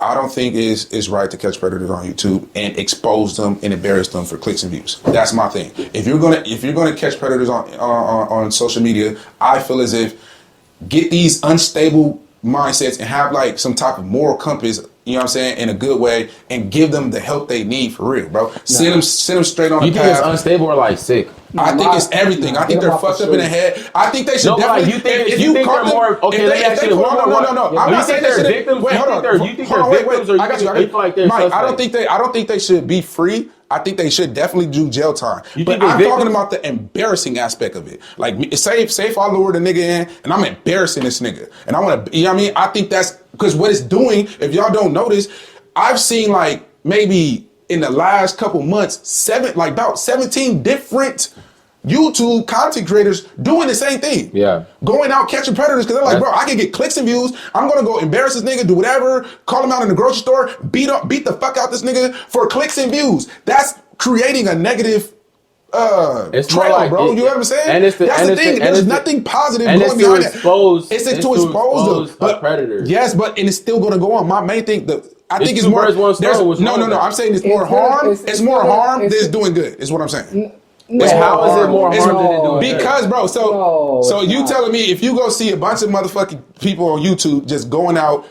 I don't think it's right to catch predators on YouTube and expose them and embarrass them for clicks and views. That's my thing. If you're gonna catch predators on social media, I feel as if get these unstable mindsets and have like some type of moral compass. You know what I'm saying? In a good way, and give them the help they need for real, bro. Send them straight on the path. You think it's unstable or like sick? I think it's everything. I think they're fucked up in the head. I think they should definitely. You think they're more? Okay, let me ask you. No. I'm not saying they're victims. Wait, hold on. You think they're victims, or I got you. feel like they're Mike, suspects? I don't think they should be free. I think they should definitely do jail time. But I'm talking about the embarrassing aspect of it. Like, say if I lure the nigga in and I'm embarrassing this nigga, and I want to, you know what I mean? I think that's because what it's doing. If y'all don't notice, I've seen like maybe in the last couple months, about 17 different YouTube content creators doing the same thing. Yeah. Going out catching predators because they're like, bro, I can get clicks and views. I'm going to go embarrass this nigga, do whatever, call him out in the grocery store, beat the fuck out this nigga for clicks and views. That's creating a negative trail, like bro. You know what I'm saying? That's the thing. There's nothing positive going behind it. It's to expose the predators. Yes, and it's still going to go on. My main thing, I think it's two more. birds, one stone. No. I'm saying it's more harm. It's more harm than it's doing good. Is what I'm saying. How is it more harm than it doing good? Because, bro, so you telling me if you go see a bunch of motherfucking people on YouTube just going out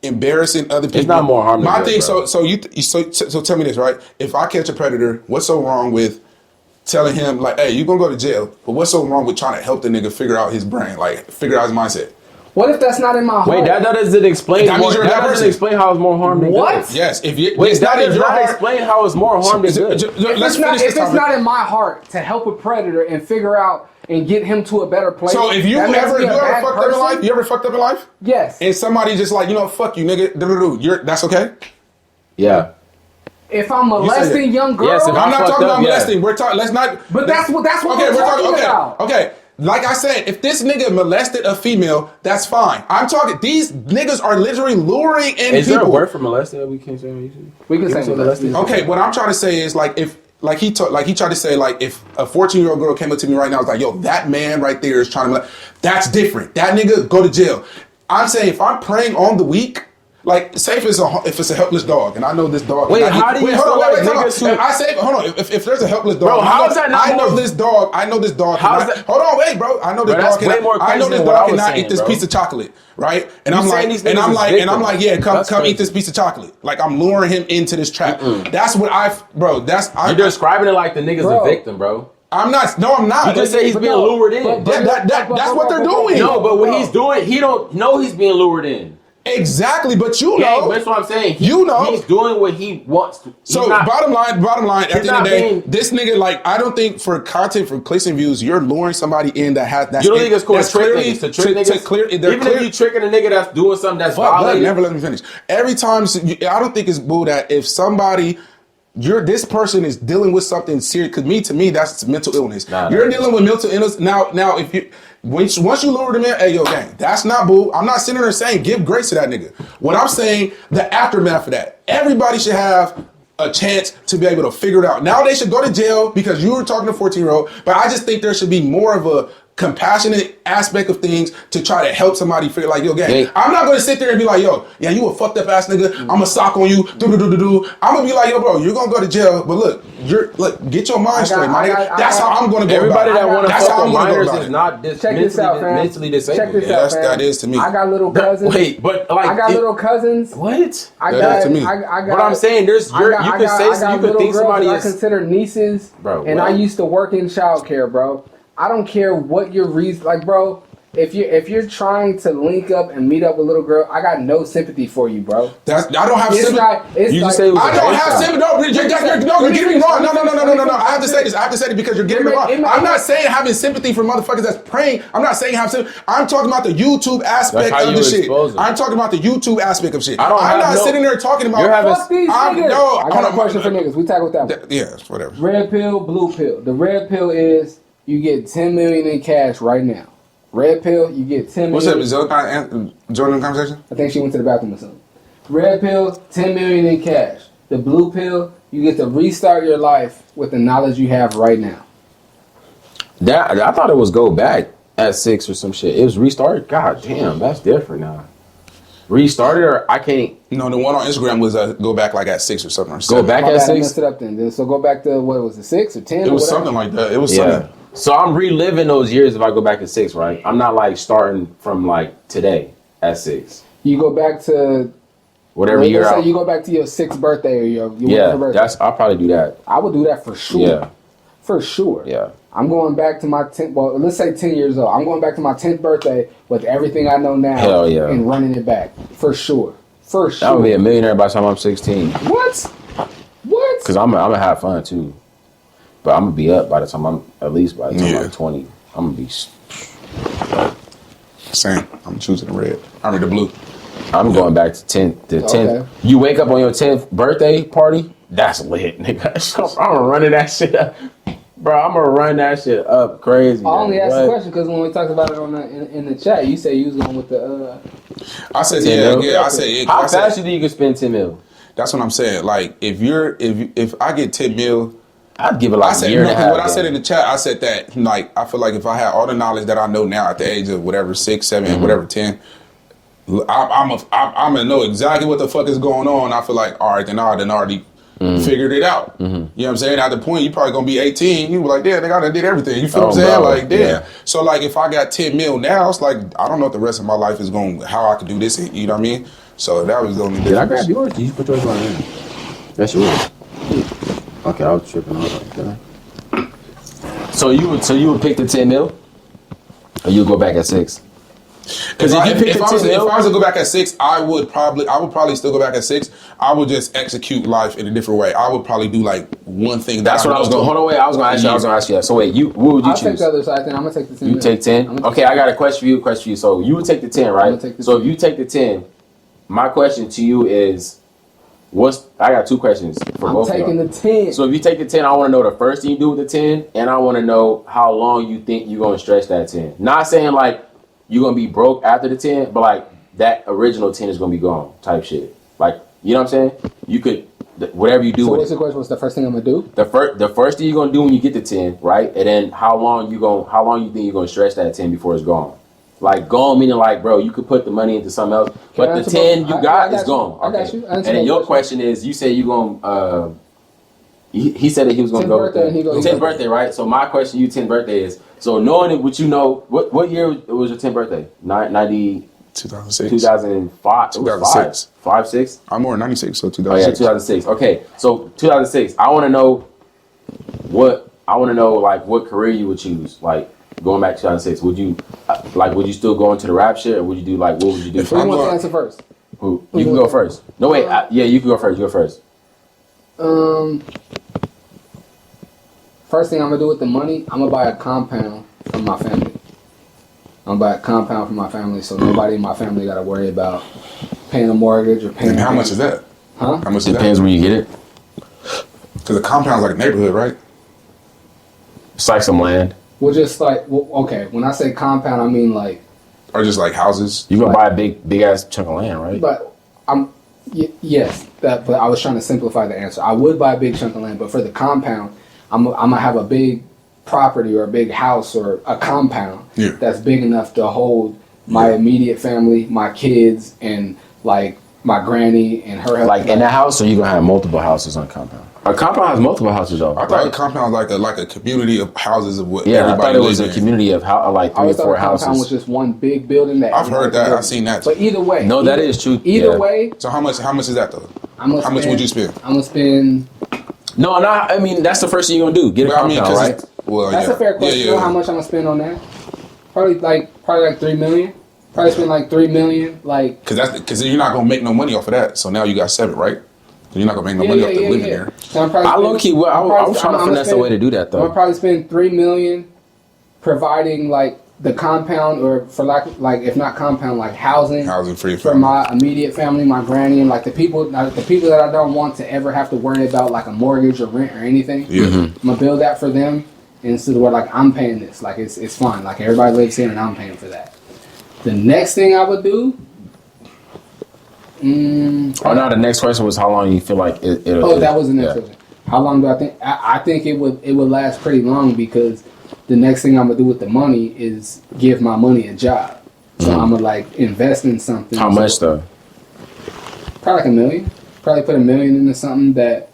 embarrassing other people, it's not more harm than good, bro. So tell me this, right? If I catch a predator, what's so wrong with telling him like, hey, you gonna go to jail, but what's so wrong with trying to help the nigga figure out his brain, like figure out his mindset? What if that's not in my heart? Wait, that doesn't explain. That means you're that doesn't explain how it's more harm than what? good. Yes, if you wait, that does not explain how it's more harm than good. If it's not in my heart to help a predator and figure out and get him to a better place. So if you ever fucked up in life, you ever fucked up in life? Yes. And somebody just like, fuck you, nigga. That's okay. Yeah. If I'm molesting young girls, yes, I'm not talking about molesting. We're talking. Let's not. But that's what we're talking about. Okay. Like I said, if this nigga molested a female, that's fine. I'm talking. These niggas are literally luring in people. Is there a word for molested that we can say on YouTube? We can say molested. Okay, what I'm trying to say is like if. Like he tried to say, like, if a 14-year-old girl came up to me right now, I was like, yo, that man right there is trying to, that's different. That nigga, go to jail. I'm saying if I'm preying on the weak, like, say if it's a helpless dog, and I know this dog. Wait, how do you hold on. If there's a helpless dog, bro, how is that not I know this dog. Hold on, wait, bro. I know this dog cannot eat this piece of chocolate, right? And I'm like, yeah, come eat this piece of chocolate. Like, I'm luring him into this trap. That's what you're describing it like the nigga's a victim, bro. I'm not. No, I'm not. You just say he's being lured in. That's what they're doing. No, but what he's doing, he don't know he's being lured in. Exactly, but you know. That's what I'm saying. He's doing what he wants to. So bottom line, at the end of the day, this nigga, like, I don't think for content, for clicks and views, you're luring somebody in that has that. You don't think it's cool to trick niggas? Even if you tricking a nigga that's doing something that's violating. Never let me finish. Every time, I don't think it's bull that if somebody. This person is dealing with something serious. Because to me, that's mental illness. You're dealing with mental illness now. If you once you lure them in, hey yo, gang, that's not boo. I'm not sitting there saying give grace to that nigga. What I'm saying, the aftermath of that. Everybody should have a chance to be able to figure it out. Now they should go to jail because you were talking to a 14-year-old. But I just think there should be more of compassionate aspect of things to try to help somebody figure like, yo, gang, Hey. I'm not gonna sit there and be like, yo, yeah, you a fucked up ass nigga. I'm gonna sock on you. I'm gonna be like, yo, bro, you're gonna go to jail, but look, get your mind straight, my nigga. That's how I'm gonna go Everybody about it. that want to That's fuck how with I'm gonna go minors about is it. not Check this out, fam. mentally disabled. Check this Yeah, out, fam. that is to me. I got little cousins. Wait, but like I got little cousins. What? I That got, is to me. I got, But I'm saying you could think somebody I is consider nieces, Bro, and what? I used to work in childcare, bro. I don't care what your reason, like, bro. If you're trying to link up and meet up with a little girl, I got no sympathy for you, bro. I don't have It's sympathy. not. It's You just like, say it was I don't have sympathy. No, you're getting me wrong. No. I have to say this. I have to say it because you're getting me wrong. I'm not saying having sympathy for motherfuckers that's praying. I'm not saying have sympathy. I'm talking about the YouTube aspect That's how of you the shit. expose them. I'm talking about the YouTube aspect of shit. I don't I'm have not no- sitting there talking about. You're having- Fuck these I'm- niggas. no, I got a question for niggas. We tackle with that one. Yeah, whatever. Red pill, blue pill. The red pill is you get 10 million in cash right now. Red pill, you get 10 million. What's up? Is Jordan in the conversation? I think she went to the bathroom or something. Red pill, 10 million in cash. The blue pill, you get to restart your life with the knowledge you have right now. That I thought it was go back at 6 or some shit. It was restarted. God damn, that's different now. Restarted or I can't No, the one on Instagram was go back like at 6 or something. Or go 7. back My at bad, I 6. messed it up then. So go back to, what was it, 6 or 10? It or was whatever? something like that. It was Yeah. something. So I'm reliving those years if I go back at 6, right? I'm not like starting from like today at 6. You go back to, Whatever year let's I say you go back to your 6th birthday or your Yeah, birthday. I'll probably do that. I would do that for sure. Yeah. For sure. Yeah. I'm going back to my 10th, well, let's say 10 years old. I'm going back to my 10th birthday with everything I know now Hell yeah. and running it back. For sure. For sure. I would be a millionaire by the time I'm 16. What? What? Because I'm gonna have fun too. But I'm gonna be up by the time at least by the time I'm 20. I'm gonna be. Same. I'm choosing the red. I mean the blue. I'm going back to 10th. The 10th. Okay. You wake up on your 10th birthday party. That's lit, nigga. I'm gonna run that shit up, bro. I'm gonna run that shit up crazy. I only man. asked the What? question because when we talked about it on in the chat, you said you was going with the. I said 10 yeah, mil? yeah. I said yeah. How I said- fast you think you can spend 10 mil? That's what I'm saying. Like if I get 10 mil, I'd give it I like a said year and a half. what I said then. in the chat. I said that like I feel like if I had all the knowledge that I know now at the age of whatever 6, 7, Mm-hmm. whatever 10, I'm gonna know exactly what the fuck is going on. I feel like all right, then I already Mm-hmm. figured it out. You know what I'm saying? At the point you probably gonna be 18, you were like, damn, nigga, I done did everything. You feel what I'm Oh, saying? bro, Like, damn. yeah. So like if I got 10 mil now, it's like I don't know what the rest of my life is going, how I could do this. You know what I mean? So that was the only Did I difference. grab yours? Did you put yours on here? That's yours. Okay, I was tripping on that. So you would pick the 10 mil, or you would go back at 6? Because if you pick the 10 mil, if I was to go back at 6, I would probably still go back at 6. I would just execute life in a different way. I would probably do like one thing. that's what I was going. Hold on, wait. I was going to ask you that. So wait, what would you I'll take choose? the other side then. I'm going to take the 10. You take 10? Okay, I got a question for you. So you would take the 10, I'm right? gonna take the So 10. if you take the 10, my question to you is, I got two questions for I'm both of taking y'all. the 10. So if you take the 10, I want to know the first thing you do with the 10, and I want to know how long you think you're going to stretch that 10. Not saying like you're going to be broke after the 10, but like that original 10 is going to be gone type shit. Like, you know what I'm saying? You could, whatever you do So with what's it. the question? What's the first thing I'm going to do? The first thing you're going to do when you get the 10, right? And then how long you think you're going to stretch that 10 before it's gone? Like gone meaning like, bro, you could put the money into something else, but I the answer 10 both? you I got got is you. gone. I got Okay. you. And Answer then both your questions. question is, you say you going to he said that he was going to 10th go birthday, and he with goes- 10th birthday, right? So my question to you, 10th birthday is, so knowing what you know, what year was your 10th birthday? 2006. 2005? It was 2006. 5, 6? I'm more 96, so Oh 2006. yeah, 2006. Okay, so 2006. I want to know like what career you would choose. Like going back to 2006, would you still go into the rap shit, or would you do like what would you do? If Who I'm wants to going- answer first? Who? You can go first. No wait, yeah, you can go first. You go first. First thing I'm gonna do with the money, I'm gonna buy a compound from my family. I'm gonna buy a compound for my family, so nobody in my family got to worry about paying a mortgage or paying. And how much is that? Huh? How much Depends is that? where you get it. Because the compound's like a neighborhood, right? It's like some land. Well, just like okay, when I say compound, I mean like. Or just like houses. You gonna buy a big ass chunk of land, right? But yes, that. But I was trying to simplify the answer. I would buy a big chunk of land, but for the compound, I'm gonna have a big property or a big house or a compound Yeah. that's big enough to hold my immediate family, my kids, and like my granny and her. Like in that house, or you gonna have multiple houses on a compound? A compound has multiple houses, though. I thought a compound was like a community of houses of what Yeah, I everybody thought it was lives a in. community of like I 3 or always thought 4 a compound was houses. just one big building that I've heard that. everybody I've seen that. But either way, No, that is true. Either Yeah. way, So how much is that though? how much would you spend? I'm gonna spend. No, I mean that's the first thing you're gonna do. Get a Well, I mean, compound, 'cause right? Well, That's yeah. a fair question. Yeah, You know yeah. how much I'm gonna spend on that? Probably like $3 million. Probably spend like $3 million. Like Because you're not gonna make no money off of that. So now you got 7, right? So you're not gonna make no money off the living there. So I'm probably I low key, I was trying to I'm finesse a way to do that I'm gonna though. probably spend $3 million providing like the compound, or for like if not compound, like housing Housing free for my immediate family, my granny, and like the people that I don't want to ever have to worry about like a mortgage or rent or anything. Yeah. Mm-hmm. I'm gonna build that for them, instead of where like I'm paying this. Like it's fine. Like everybody lives here and I'm paying for that. The next thing I would do. Oh, now the next question was how long you feel like it'll. Oh, that was the next question. How long do I think? I think it would last pretty long, because the next thing I'm gonna do with the money is give my money a job. So I'm gonna like invest in something. How much though? Probably like $1 million. Probably put $1 million into something that.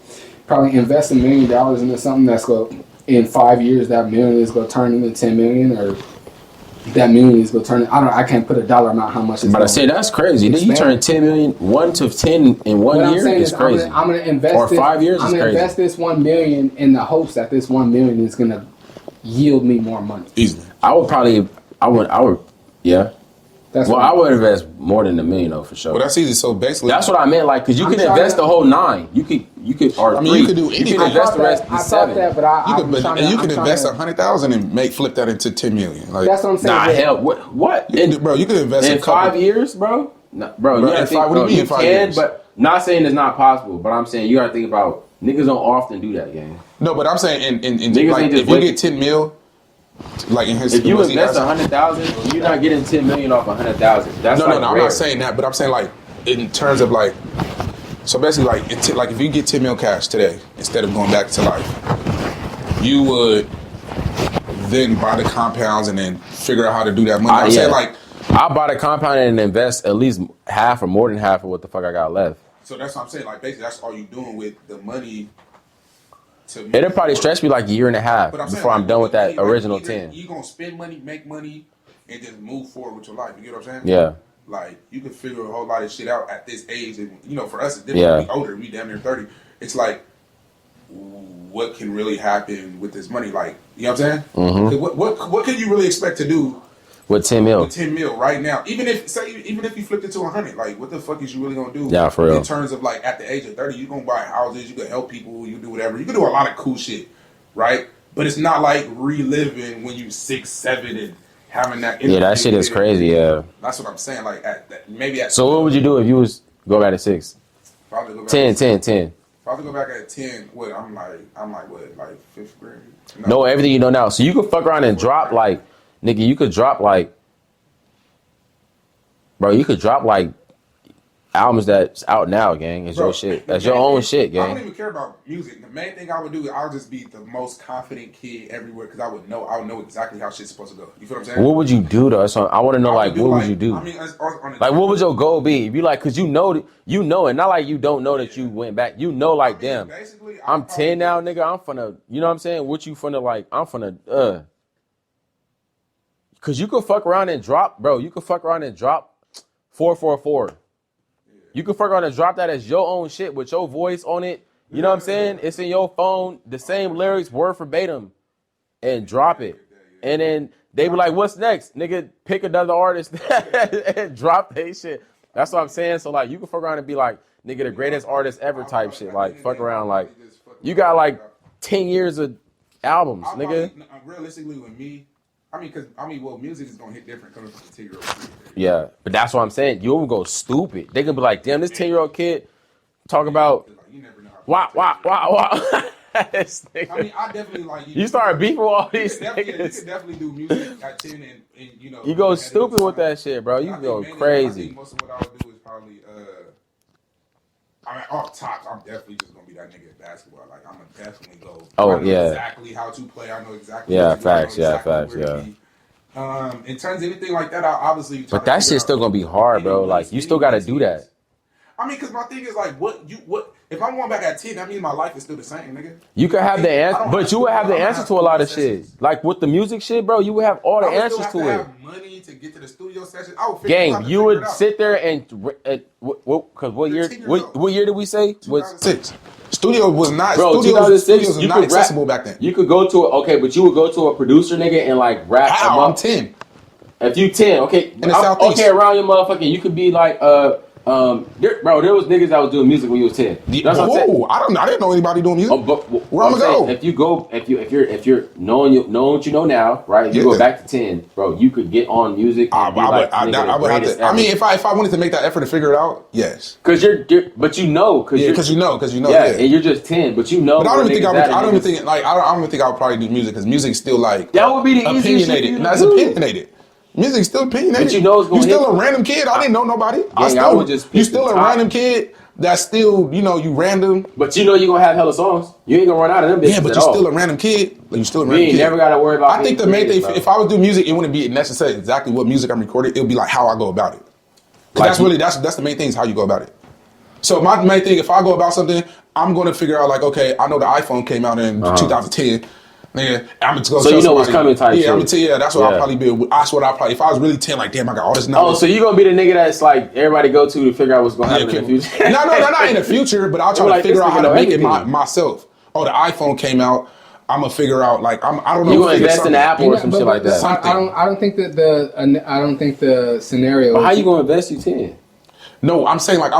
Probably invest $1 million into something that's going in 5 years. That $1 million is gonna turn into $10 million, or that $1 million is gonna turn. I can't put a dollar amount how much it's. But I say that's crazy. Then you turn 10 million, 1 to 10 in 1 What I'm year saying is crazy. I'm gonna invest. Or 5 years I'm is gonna crazy. invest this $1 million in the hopes that this $1 million is gonna yield me more money. Easily. I would, yeah. That's Well, what I would invest more than $1 million though, for sure. Well, that's easy. So basically, That's what I meant, like, because you I'm could trying invest to- the whole 9. You could, or I mean, 3. you could do You anything. could invest the rest of the I thought 7. that, but you could invest 100,000 and make flip that into 10 million. Like, That's what I'm saying. Nah, but- hell, what? bro, you could invest In 5 years, bro? No, bro, Bro, you gotta in think, five- what do you bro, mean you in 5 can, years? but not saying it's not possible, but I'm saying you gotta think about, niggas don't often do that, gang. No, but I'm saying in Niggas like ain't just if you wait- get 10 mil, like in his. If you was he invest asking- 100,000, you're not getting 10 million off 100,000. That's No, like I'm rare. not saying that, but I'm saying like in terms of like, so basically like if you get 10 mil cash today instead of going back to life, you would then buy the compounds and then figure out how to do that money. I'm saying like, I'll buy the compound and invest at least half or more than half of what the fuck I got left. so that's what I'm saying. Like basically, that's all you doing with the money. It'll probably stretch me like a year and a half But I'm saying, before I'm like, done with that like, original either 10. You gonna spend money, make money, and just move forward with your life. You get what I'm saying? Yeah. Like you can figure a whole lot of shit out at this age. And, you know, for us it's different. Yeah. We older, we damn near 30. It's like, what can really happen with this money? Like, you know what I'm saying? Mm-hmm. What can you really expect to do With 10 mil. with 10 mil right now? Even if you flipped it to 100, like what the fuck is you really gonna do? Yeah, for real. In terms of like at the age of 30, you gonna buy houses, you can help people, you can do whatever. You can do a lot of cool shit, right? But it's not like reliving when you 6, 7 and having that. Yeah, that shit is crazy, yeah. That's what I'm saying. Like maybe at. So what would you do if you was go back to 6? Probably go back 10, at, 10, 10. Probably go back at 10. What I'm like what, like 5th grade? Know everything you know now. So you could fuck around and drop like, nigga, you could drop like, bro, you could drop like albums that's out now, gang. It's your shit. That's your own shit, I don't gang. even care about music. The main thing I would do is I'll just be the most confident kid everywhere because I would know exactly how shit's supposed to go. You feel what I'm saying? What would you do though? So I want to know, like, what would you do? I mean, on the Like, what would your goal be? If you like, cause you know, and not like you don't know that you went back. You know, like, damn, basically, I'm 10 now, nigga. I'm finna, you know what I'm saying? What you finna like? I'm finna, cause you could fuck around and drop, bro. You could fuck around and drop 444. You could fuck around and drop that as your own shit with your voice on it. You know what I'm saying? It's in your phone, the same lyrics, word verbatim, and drop it. And then they be like, what's next? Nigga, pick another artist and drop they shit. That's what I'm saying. So, like, you can fuck around and be like, nigga, the greatest artist ever type shit. Like, fuck around. Like, you got, like, 10 years of albums, nigga. Realistically, with me, well, music is gonna hit different coming from the 10-year-old kid. Yeah, but that's what I'm saying. You will go stupid. They can be like, damn, this 10-year-old kid talk about, Like, you never know how. wow. I mean, I definitely like You start beefing with all You these could niggas. definitely do music at 10 and you know. You go ahead of stupid your with time. that shit, bro. You I go think mainly, I crazy. think most of what I would do is probably I mean, off top, I'm definitely just gonna be that nigga at basketball. Like I'm gonna definitely go. Oh, I know yeah. exactly how to play. I know exactly. Yeah, what to do. facts. I know Yeah, exactly facts. where to Yeah. be. In terms of anything like that, I obviously. Try But to that figure shit's out still gonna be hard, bro. any Like ways- you still any gotta ways do it that. is. I mean, because my thing is like, what if I'm going back at 10, that means my life is still the same, nigga. You could have the answer, don't but have you to- would have the I'm gonna answer have to a lot of sessions. shit. Like with the music shit, bro, you would have all the I would answers still to it. have to have money to get to the studio sessions. I would Gang, you would sit there and because what You're year? 10 years old. What year did we say? Was 2006. Studio was not. bro, Studios 2006. was You not could rap. accessible back then. You could go to but you would go to a producer nigga and like rap. How? I'm 10. If you 10, okay, In the Southeast. okay, around your motherfucking, you could be like bro, there was niggas that was doing music when you was 10. That's what I'm saying. I didn't know anybody doing music. Oh, but Where I'm gonna go? If you're knowing what you know now, right? If you Yeah. go back to 10, bro, you could get on music. I And be like, would have to. I mean, if I wanted to make that effort to figure it out, yes. because but you know, Because you know, yeah, and you're just 10, but you know. But I don't even think where niggas at, I don't even niggas- think like I don't even think I would probably do music because music's still like That would be the easiest shit for you opinionated. to No, it's do. opinionated. Music's still opinionated. But you know it's gonna You still hit. a random kid. I didn't know nobody. I would just you pick still the a top. random kid that's still you random. But you know you're gonna have hella songs. You ain't gonna run out of them bitches Yeah, but at you're all. still a random kid. Like, you still a You random ain't kid. never gotta worry about. I think the main thing, bro. if I would do music, it wouldn't be necessarily exactly what music I'm recording. It would be like how I go about it. 'Cause Like that's the main thing is how you go about it. So my main thing, if I go about something, I'm going to figure out like, okay, I know the iPhone came out in 2010. Nigga, I'm gonna go. So tell you know what's somebody, coming type Yeah, shit. I'm gonna tell you. Yeah, that's what I'll Yeah. probably be. That's what I probably. If I was really 10, like, damn, I got all this Oh, knowledge. so you gonna be the nigga that's like everybody go to figure out what's gonna happen in the future? No, not in the future, but I'll try You're to like, figure this out how nigga to know make it everything. myself. Oh, the iPhone came out. I'm gonna figure out like I don't know. You gonna figure invest in the something. Apple or some shit like that? I don't think that I don't think the scenario. But how you gonna invest you 10? No, I'm saying like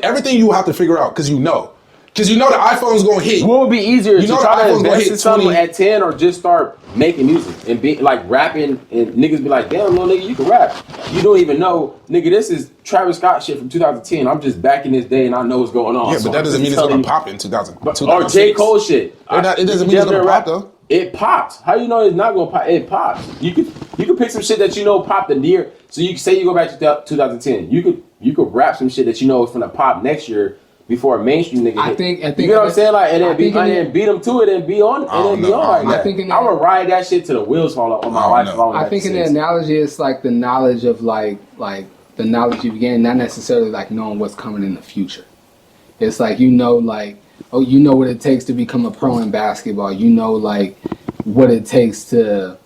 everything you have to figure out because you know the iPhone's gonna hit. What would be easier You to know try the to iPhone's gonna invest hit in something 20 at 10 or just start making music and be like rapping and niggas be like, damn, little nigga, you can rap. You don't even know, nigga, this is Travis Scott shit from 2010. I'm just back in this day and I know what's going on. Yeah, So but that I'm doesn't just mean it's gonna telling pop in 2000. Or 2006. J. Cole shit. It doesn't mean it's gonna pop though. It pops. How you know it's not gonna pop? It pops. You could pick some shit that you know popped the year. So you can say you go back to 2010. You could rap some shit that you know is gonna pop next year before a mainstream nigga. I hit. think You know what I'm saying? Like and then beat them to it and be on like that. I would ride that shit till the wheels fall off on my life. I think in the analogy, it's like the knowledge of like the knowledge you gain, not necessarily like knowing what's coming in the future. It's like like. Oh, you know what it takes to become a pro in basketball. You know, like what it takes to,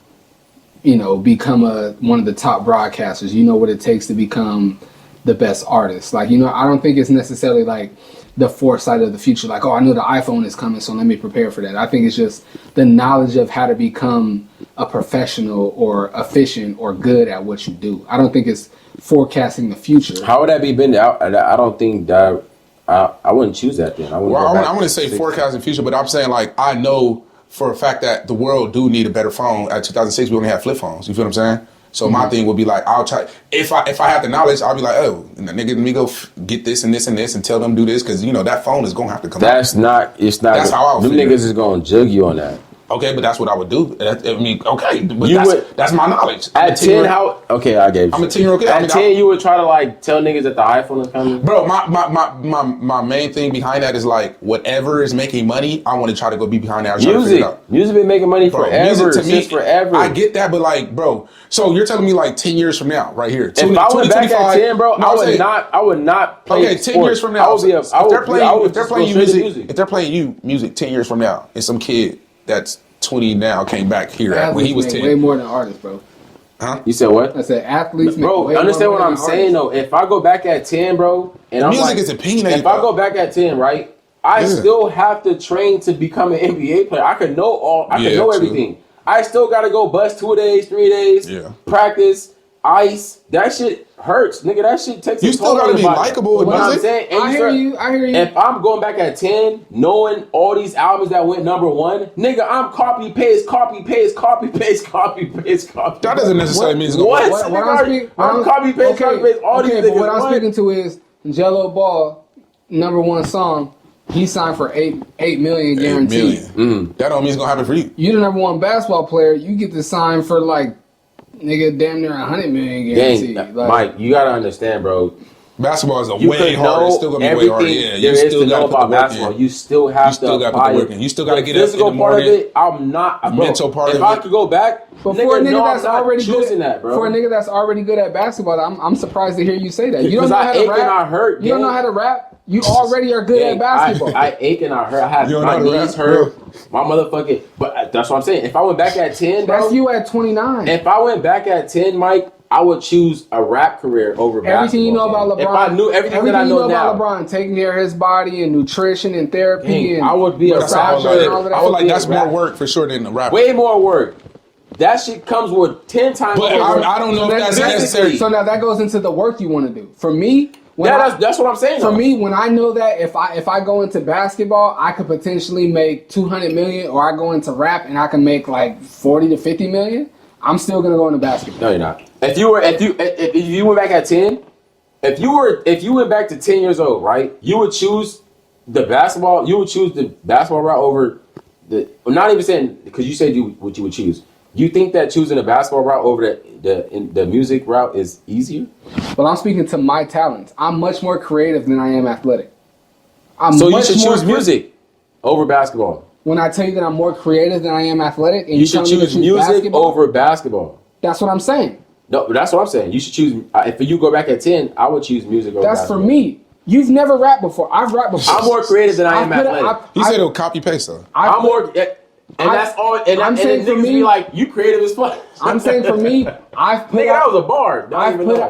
become one of the top broadcasters. You know what it takes to become the best artist. Like, I don't think it's necessarily like the foresight of the future. Like, oh, I know the iPhone is coming, so let me prepare for that. I think it's just the knowledge of how to become a professional or efficient or good at what you do. I don't think it's forecasting the future. How would that be been? I don't think that. I wouldn't choose that then. I wouldn't say forecasting future, but I'm saying like I know for a fact that the world do need a better phone. At 2006, we only had flip phones. You feel what I'm saying? So my thing would be like, I'll try. If I have the knowledge, I'll be like, oh, and the nigga, let me go get this and this and this and tell them do this because that phone is gonna have to come. It's not. That's how I would. Them niggas is gonna jug you on that. Okay, but that's what I would do. I mean, okay, but that's my knowledge. At 10, okay, I gave you. I'm a 10-year-old kid. At 10, you would try to like tell niggas that the iPhone is coming. Bro, my main thing behind that is like whatever is making money, I want to try to go be behind that. Music been making money forever. Music to me, forever. I get that, but like, bro, so you're telling me like 10 years from now, right here. If I went back at 10, bro, I would not play. Okay, 10 years from now. If they're playing you music 10 years from now, and some kid that's 20 now came back here when he was 10. Way more than artists, bro. Huh? You said what? I said athletes. Bro, understand what I'm saying though. If I go back at 10, bro, and music is opinionated. If I go back at 10, right, I still have to train to become an NBA player. I could know everything. I still gotta go bust 2 days, 3 days, practice, ice. That shit hurts, nigga. That shit takes. You still gotta be likable. What I'm saying, I hear you. If I'm going back at 10, knowing all these albums that went number one, nigga, I'm copy paste. That doesn't necessarily mean it's gonna work. I'm copy paste all these niggas. But what I'm speaking to is Gelo Ball, #1 song. He signed for $8 million guaranteed. That don't mean it's gonna happen for you. You the #1 basketball player. You get to sign for like, nigga, damn near $100 million guaranteed. Mike, you gotta understand, bro. Basketball is you way could harder. know It's still gonna be way harder. everything Yeah, there you is still to got know to put the about work basketball. in. You still have You still to got to put apply the work it. in. You still got to The get up in the physical part morning. of it. I'm not bro, mental part if of I it. could go back, But nigga, for a nigga no, that's I'm not already choosing good, that, bro. for a nigga that's already good at basketball, I'm surprised to hear you say that. You don't Because know I how to ache and rap. I hurt, You don't know gang. how to rap. You already are good at basketball. I ache and I hurt. I had You don't my know how to knees rap, hurt. My motherfucking. But that's what I'm saying. If I went back at 10, bro. That's you at 29. If I went back at 10, Mike, I would choose a rap career over basketball. Everything you know about gang. LeBron. If I knew everything that I you know now, about LeBron, taking care of his body and nutrition and therapy, gang, and I would be a That's all rapper about and all of it. that. I would like that's rap. more work for sure than the rap. way more work. That shit comes with 10 times But more work. I don't know if that's Physically. necessary. So now that goes into the work you want to do. For me, when Yeah, that's what I'm saying. for though. me, when I know that if I go into basketball, I could potentially make 200 million, or I go into rap and I can make like 40 to 50 million. I'm still gonna go into basketball. No, you're not. If you went back at 10, if you went back to 10 years old, right, you would choose the basketball. You would choose the basketball route over the. I'm not even saying because you said what you would choose. You think that choosing the basketball route over the music route is easier? But I'm speaking to my talents. I'm much more creative than I am athletic. So you should choose music over basketball. When I tell you that I'm more creative than I am athletic, and You should telling me to choose music basketball, over basketball. That's what I'm saying. No, that's what I'm saying. You should choose. If you go back at 10, I would choose music over That's basketball. for me. You've never rapped before. I've rapped before. I'm more creative than I am athletic. He said it'll copy paste though. I'm more, and that's all. And I'm and saying then for niggas me- be like, "You creative as fuck." I'm saying for me, I've put Nigga, that out, was a bar.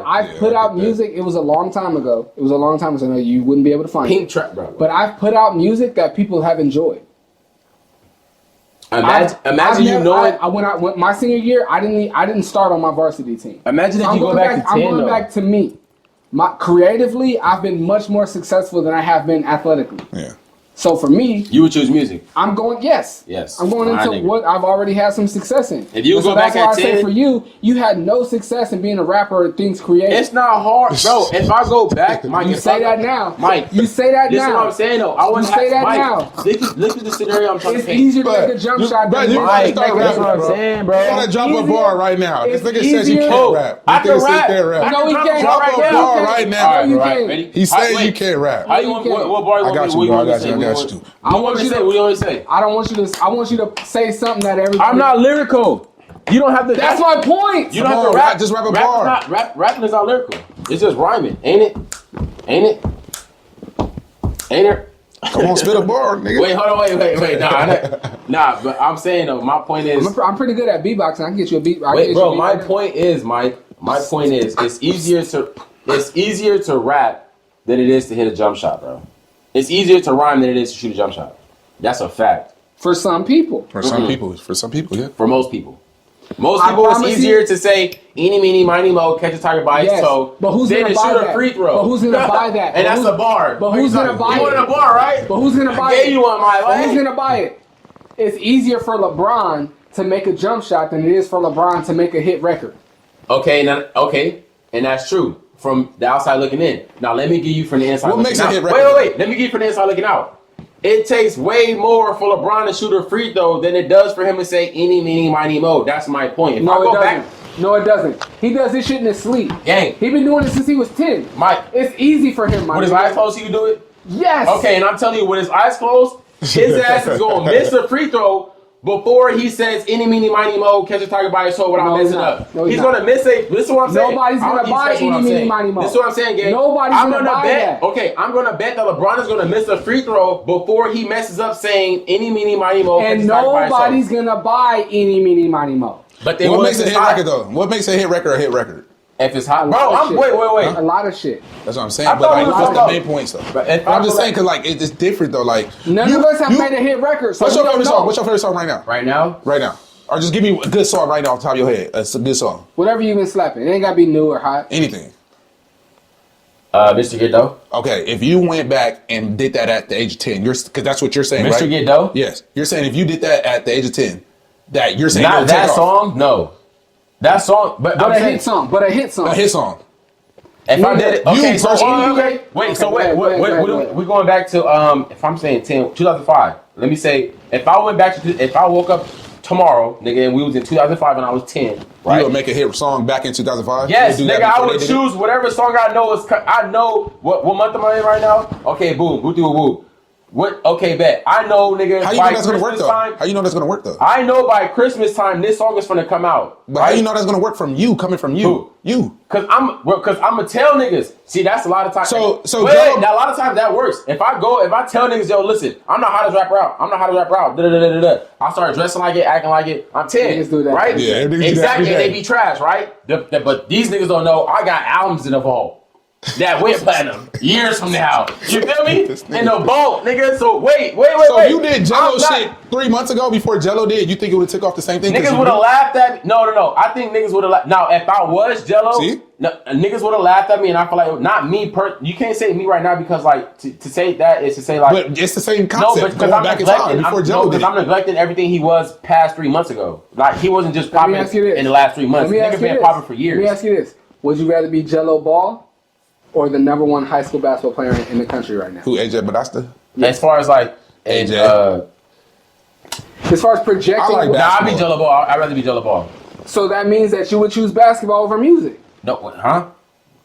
I've put out music. It was a long time ago. It was a long time ago. So I know you wouldn't be able to find Pink it. trap, bro. But I've put out music that people have enjoyed. Imagine you knowing. When I went my senior year, I didn't start on my varsity team. Imagine if I'm you go going back to 10. I'm going though. back to me. Creatively, I've been much more successful than I have been athletically. Yeah. So for me, You would choose music. I'm going yes. I'm going My into nigga. what I've already had some success in. If you And go so that's back why at I say 10 for you had no success in being a rapper or things creative. It's not hard, bro. If I go back, Mike, You if say I go- that now. Mike. You say that This is now. what I'm saying though. I want You say that Mike, now. Look at the scenario I'm trying It's to paint. easier to make a jump shot Bro, than you it is gotta to start make a rapping, jump bro. shot. saying, You gotta drop a bar right now. This It's nigga says you easier. can't rap. I This can nigga says rap. you can't rap. No, he can't. Drop Right a now. bar right now. All right, You all right, can't. ready? He said Wait. you can't rap. How you You want? can't. What bar you I want got me? you, What bro. I want me got to say? you. I What got want- you. What want me to say? What do you want me to say? I want you to say something that everybody. I'm not lyrical. You don't have to. That's my point. You don't Come have to on, rap. just rap a Rap is bar. not- rapping is not lyrical. It's just rhyming, ain't it? Ain't it? Ain't it? Come on, spit a bar, nigga. Wait, hold on, wait. Nah, but I'm saying though, my point is. I'm pretty good at beatboxing. I can get you a beat. I can Wait, get bro. you a My beat. point is, Mike. My point is, it's easier to rap than it is to hit a jump shot, bro. It's easier to rhyme than it is to shoot a jump shot. That's a fact For some people. For some people, yeah. for most people. Most I people, it's promise easier you- to say "eeny, meeny, miny, mo," catch a tiger by its Yes, toe, but who's than gonna to buy shoot a that? free throw. But who's gonna buy that? And But that's who's- a bar. but who's gonna buy You wanted it? a bar, right? But who's gonna buy I it? gave you one, my But who's life. gonna buy it? It's easier for LeBron to make a jump shot than it is for LeBron to make a hit record. Okay, and that's true from the outside looking in. Now let me give you from the inside. What looking makes a out. hit Wait. record? Let me give you from the inside looking out. It takes way more for LeBron to shoot a free throw than it does for him to say "eeny, meeny, miny, mo." That's my point. If I No, it go doesn't. back, No, it doesn't. He does this shit in his sleep. gang, He been doing it since he was 10. Mike, It's easy for him, Mike. with his eyes closed, he would do it. Yes. Okay, and I'm telling you, with his eyes closed, his ass is gonna miss a free throw before he says "eeny, meeny, miny, mo," catch a target by his toe without No, he's messing not. up. No, he's he's not. gonna miss a. This is what I'm saying. Nobody's I don't gonna need to buy say what I'm "eeny, meeny, saying. miny, mo." This is what I'm saying, gang. Nobody's I'm gonna buy bet. that. Okay, I'm gonna bet that LeBron is gonna miss a free throw before he messes up saying "eeny, meeny, miny, mo," catch And a target by his toe. nobody's gonna buy "eeny, meeny, miny, mo." But they What will makes if a it's hit hot. record though? What makes a hit record a hit record? If it's hot, A bro. lot of I'm shit. wait. A lot of shit. That's what I'm saying. I But thought like, we were what's the talking main about- points though? But if I'm I just go saying because like it's different though. Like None of us have made a hit record. So What's we your don't favorite know. song? What's your favorite song right now? right now, Right now, or just give me a good song right now off the top of your head. It's a good song. Whatever you've been slapping. It ain't gotta be new or hot. Anything. Mr. Get Dough. Okay, if you went back and did that at the age of 10, you're because that's what you're saying, Mr. right? Get Dough. Yes, you're saying if you did that at the age of 10, that you're saying Not it'll that take off. song. No, that song. But But I'm a saying, hit song. But a hit song. A hit song. if I did it, okay. You So personally- okay. Wait. So Okay, wait. wait. We're going back to if I'm saying 2005. Let me say if I went back to if I woke up tomorrow, nigga, and we was in 2005 and I was 10, right? You would make a hit song back in 2005? Yes, nigga, I would choose whatever song I know is. I know what month am I in right now? Okay, boom, boo doo woo. What? Okay, bet. I know, nigga. How you know that's gonna work though? How you know that's gonna work though? I know by Christmas time this song is gonna come out. But how you know that's gonna work from you, coming from you? Who? You. Cause I'm gonna tell niggas. See, that's a lot of times. So wait, now a lot of times that works. If I tell niggas, yo, listen, I'm the hottest rapper out. I'm the hottest rapper out. I start dressing like it, acting like it. I'm 10. Niggas do that. Right? Yeah, exactly. And they be trash, right? But these niggas don't know. I got albums in the vault that went platinum years from now. You feel me? In the vault, nigga. So wait. So you did Gelo shit 3 months ago before Gelo did. You think it would have took off the same thing? Niggas would have laughed at me. No. I think niggas would have laughed. Now, if I was Gelo, niggas would have laughed at me, and I feel like not me. You can't say me right now because like to say that is to say like. But it's the same concept. No, because I'm back in time before Gelo did. I'm neglecting everything he was past 3 months ago. Like he wasn't just popping in the last 3 months. Nigga been popping for years. Let me ask you this: would you rather be Gelo Ball or the number one high school basketball player in the country right now? Who, AJ Badasta? Yeah. As far as like AJ. As far as projecting, I like I'd be Gelo Ball. I'd rather be Gelo Ball. So that means that you would choose basketball over music. No, what, huh?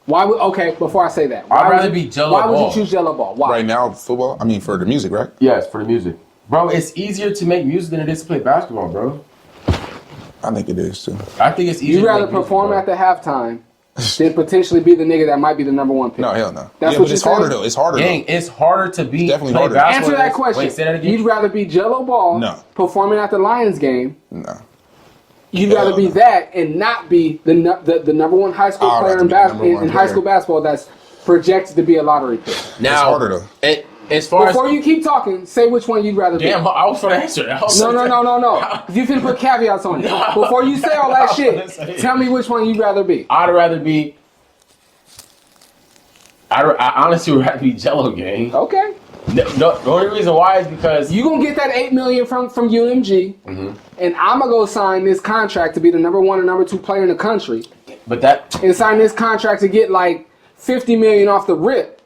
Why would? Okay, before I say that, I'd rather be Gelo Ball. Why would you choose Gelo Ball? Why? Right now, football? I mean, for the music, right? Yes, for the music. Bro, it's easier to make music than it is to play basketball, bro. I think it is, too. I think it's easier You'd rather perform at the halftime than potentially be the nigga that might be the number one pick. No, hell no. That's yeah, what but it's saying? harder, though. It's harder, Gang, it's harder to be definitely play harder. basketball. Answer that question. Wait, say that again. You'd rather be Gelo Ball performing at the Lions game. No. You'd rather be that and not be the number one high school player in high school basketball that's projected to be a lottery pick. Now, it's harder, though. As far Before you keep talking, say which one you'd rather be. Damn, I was going to answer that. No. You finna put caveats on it. Before you say all that shit, tell me which one you'd rather be. I'd rather be... I honestly would rather be Gelo, gang. Okay. The only reason why is because... You gonna get that $8 million from UMG, and I'm gonna go sign this contract to be the number one or number two player in the country. But that... And sign this contract to get like $50 million off the rip.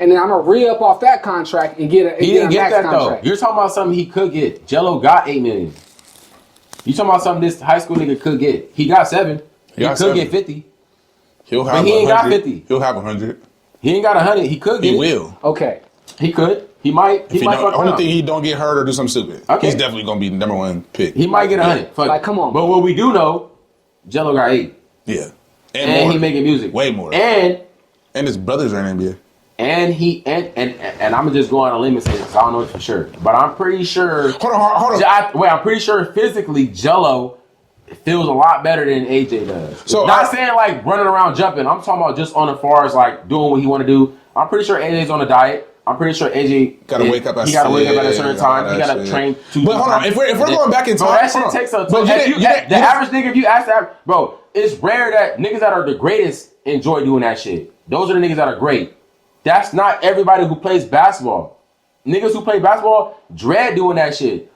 And then I'm gonna re-up off that contract and get a He didn't get that contract. though. You're talking about something he could get. Gelo got $8 million. You talking about something this high school nigga could get. He got 7. He could get 50. He'll have but he ain't got 50. He'll have 100. He ain't got 100. He could get He it. will. Okay. He could. He might. He might. The only thing he don't get hurt or do something stupid. Okay. He's definitely gonna be the number one pick. He might get 100. Like, come on. But what we do know, Gelo got 8. Yeah. And he making music. Way more. And his brothers are in NBA. And I'm gonna just go on a limb and say this. I don't know it for sure, but I'm pretty sure. Hold on. I'm pretty sure physically Gelo feels a lot better than AJ does. So not saying like running around jumping. I'm talking about just on as far as like doing what he want to do. I'm pretty sure AJ's on a diet. I'm pretty sure AJ gotta wake up at a certain time. He gotta train. But hold on, if we're going back in time, bro, that shit takes a. The average nigga, if you ask that, bro, it's rare that niggas that are the greatest enjoy doing that shit. Those are the niggas that are great. That's not everybody who plays basketball. Niggas who play basketball dread doing that shit.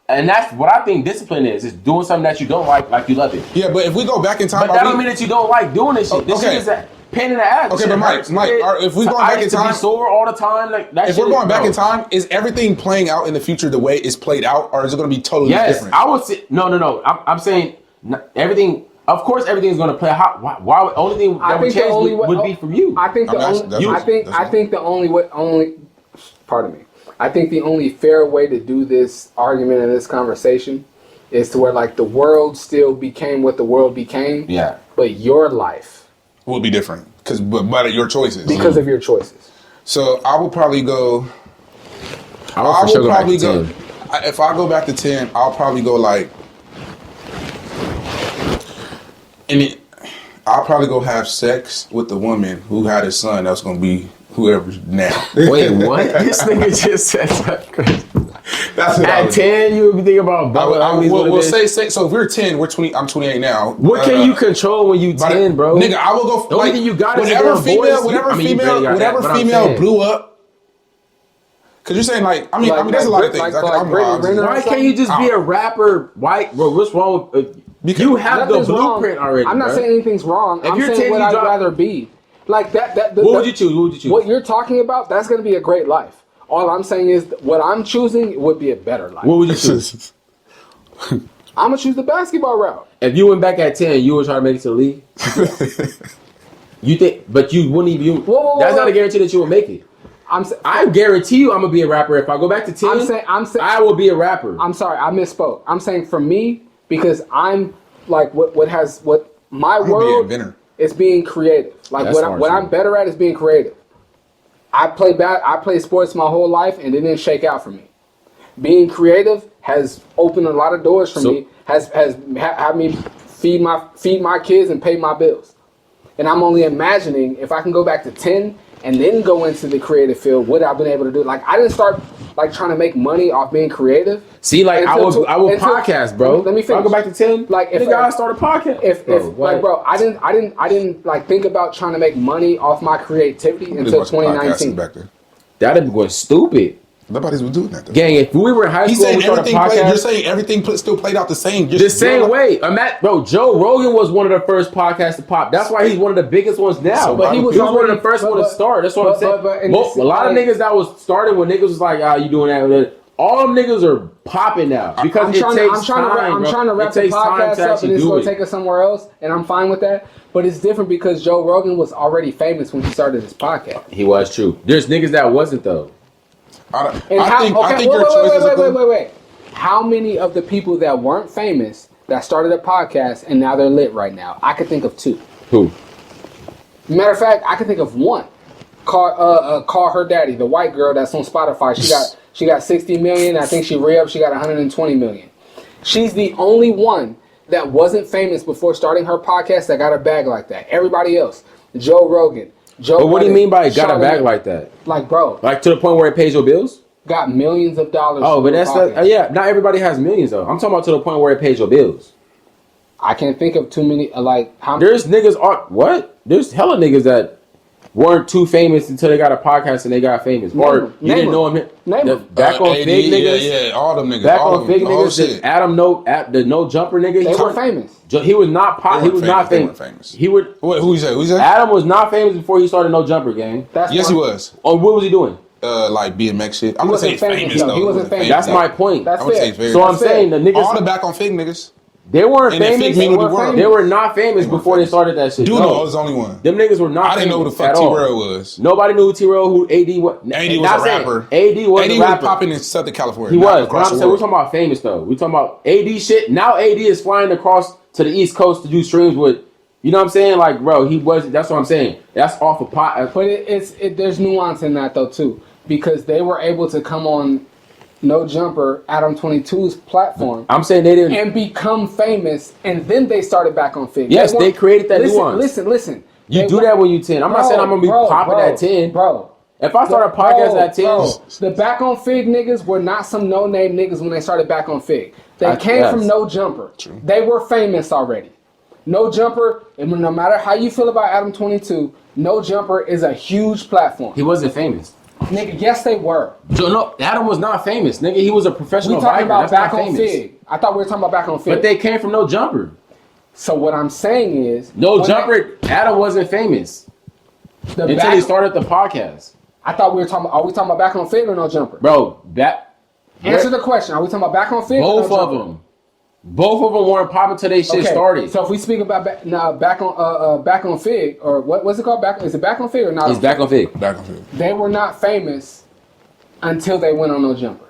And that's what I think discipline is doing something that you don't like you love it. Yeah, but if we go back in time... But that don't mean that you don't like doing this shit. This shit is a pain in the ass. Okay, but Mike, if we going back in time... be sore all the time, like that. If we're going back in time, is everything playing out in the future the way it's played out, or is it going to be totally different? Yes, I would say... No. I'm saying everything... Of course, everything's going to play. Why? Only thing that would change would be from you. I think the only fair way to do this argument and this conversation is to where like the world still became what the world became. Yeah. But your life will be different but your choices. Because of your choices. So I will probably go. If I go back to 10, I'll probably go like. I'll probably go have sex with the woman who had a son that's gonna be whoever's now. Wait, what? This nigga just said something. That's what at 10, you would be thinking about. We'll say so. If we're 10, we're 20. I'm 28 now. What can you control when you 10, bro? Nigga, I will go. The only thing you got is whatever female blew up. Cause you're saying like, I mean, there's a lot of things. Why can't you just be a rapper? Why, bro? What's wrong with? Because you have the blueprint already. I'm not saying anything's wrong. I'm saying what I'd rather be. Like that. What would you choose? What you're talking about, that's going to be a great life. All I'm saying is what I'm choosing would be a better life. What would you choose? I'm gonna choose the basketball route. If you went back at 10, you would try to make it to the league. You think, but you wouldn't even. Whoa, that's not a guarantee that you will make it. I guarantee you, I'm gonna be a rapper. If I go back to 10, I'm saying, I will be a rapper. I'm sorry, I misspoke. I'm saying for me, because I'm like what my world is being creative. Like what I'm better at is being creative. I played sports my whole life and it didn't shake out for me. Being creative has opened a lot of doors for me. Has had me feed my kids and pay my bills. And I'm only imagining if I can go back to 10 and then go into the creative field, what I've been able to do. Like I didn't start like trying to make money off being creative. See, like I will podcast, bro. Let me finish. I'll go back to 10. Like if I start a podcast, I didn't like think about trying to make money off my creativity until 2019. That'd be going stupid. Nobody's was doing that, though. Gang, if we were in high school and we started a podcast... You're saying everything still played out the same. The same way. Bro, Joe Rogan was one of the first podcasts to pop. That's why he's one of the biggest ones now. So, but he was one of the first ones to start. That's what I'm saying. A lot of niggas that was started when niggas was like, you doing that. All them niggas are popping now. Because I'm trying to wrap the podcast up and it's going to take us somewhere else. And I'm fine with that. But it's different because Joe Rogan was already famous when he started his podcast. He was, true. There's niggas that wasn't, though. I think your choices are good. Wait. How many of the people that weren't famous that started a podcast and now they're lit right now? I could think of 2. Who? Matter of fact, I could think of 1. Call Her Daddy, the white girl that's on Spotify. She got 60 million. I think she re-upped. She got 120 million. She's the only one that wasn't famous before starting her podcast that got a bag like that. Everybody else, Joe Rogan. But what do you mean by got a bag like that? Like, bro. Like to the point where it pays your bills? Got millions of dollars. Oh, but that's not, not everybody has millions though. I'm talking about to the point where it pays your bills. I can't think of too many, There's niggas, There's hella niggas that weren't too famous until they got a podcast and they got famous. Or you didn't know them. Back on Fig niggas. Yeah, all them niggas. Back on Fig niggas. Adam the no jumper nigga. They were famous. He was not famous. He would. Wait, who you say? Adam was not famous before he started No Jumper Gang. Yes, he was. Oh, what was he doing? Like BMX shit. I'm gonna say famous though. He wasn't famous. That's my point. That's fair. So I'm saying the niggas. All the Back on Fig niggas. They weren't famous. They were not famous before they started that shit. Dude, no, I was the only one. Them niggas were not. I didn't know who the fuck T-Rail was. Nobody knew T-Rail. Who AD was? AD was a rapper. AD was popping in Southern California. He was. But I'm saying we're talking about famous though. We're talking about AD shit. Now AD is flying across to the East Coast to do streams with. You know what I'm saying? Like, bro, he was. That's what I'm saying. That's off of pot. But there's nuance in that though too, because they were able to come on No Jumper, Adam 22's platform. I'm saying they didn't. And become famous, and then they started back on Fig. Yes, they created that nuance. Listen. You do that when you 10. I'm not saying I'm going to be popping at 10. Bro. If I start a podcast at 10. The Back on Fig niggas were not some no-name niggas when they started Back on Fig. They came from No Jumper. True. They were famous already. No Jumper, and no matter how you feel about Adam 22, No Jumper is a huge platform. He wasn't famous. Nigga, yes they were. No, Adam was not famous. Nigga, he was a professional biker. We talking about Back on Fig. I thought we were talking about Back on Fig. But they came from No Jumper. So what I'm saying is... No Jumper, Adam wasn't famous. Until he started the podcast. I thought we were talking about... Are we talking about Back on Fig or No Jumper? Bro, answer the question. Are we talking about Back on Fig or No Jumper? Both of them weren't popping till they shit started. So if we speak about Back on Fig, or what's it called? Is it Back on Fig or not? It's Back on Fig. Back on Fig. They were not famous until they went on No Jumper.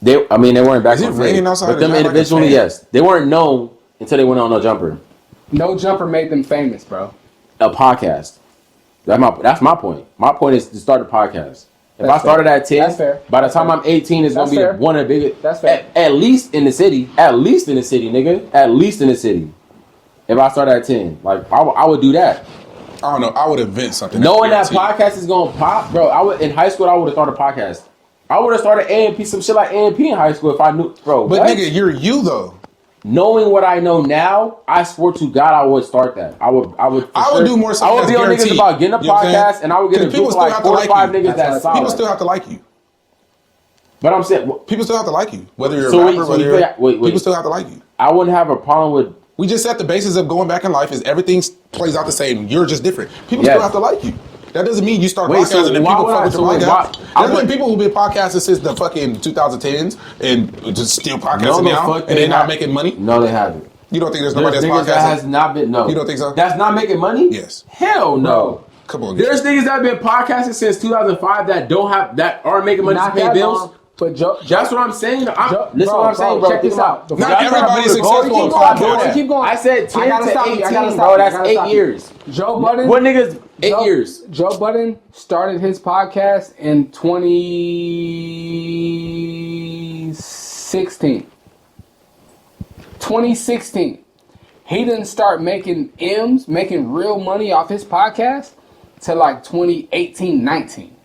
They weren't Back on Fig. But them individually, yes. They weren't known until they went on No Jumper. No Jumper made them famous, bro. A podcast. That's my point. My point is to start a podcast. If I started at 10, that's fair. By the time I'm 18, it's going to be one of the biggest. That's fair. At least in the city. At least in the city, nigga. At least in the city. If I started at 10, like, I would do that. I don't know. I would invent something. Knowing that podcast is going to pop, bro, in high school, I would have started a podcast. I would have started A&P, some shit like A&P in high school if I knew, bro. But nigga, you're you, though. Knowing what I know now, I swear to God, I would start that. I would do more. I would be on niggas about getting a podcast, and I would get a group of like 4 or 5 niggas that's solid. People still have to like you. But I'm saying people still have to like you, whether you're a rapper, people still have to like you. I wouldn't have a problem with. We just said the basis of going back in life is everything plays out the same. You're just different. People still have to like you. That doesn't mean you start Wait, so podcasting and why people would fuck I- with so your wait, podcast. why- There's been people who've been podcasting since the fucking 2010s and just still podcasting No, the now, fuck and they they're not have- making money. No, they haven't. You don't think there's There's nobody that's niggas podcasting? that has not been. No, You don't think so? That's not making money. Yes. Hell no. Come on, There's niggas that have been podcasting since 2005 that aren't making money Not to pay that bills. long, but Joe, That's what I'm saying. Listen bro, what I'm saying, bro. check this out. Y'all Not trying to everybody's put a goal, successful keep on going, podcasts. bro. Keep going. I said 10 I gotta to stop you. 18, I gotta bro. stop you. That's I gotta 8 stop you. years. Joe Budden. What niggas? 8 years. Joe Budden started his podcast in 2016. 2016. He didn't start making making real money off his podcast till like 2018, 19.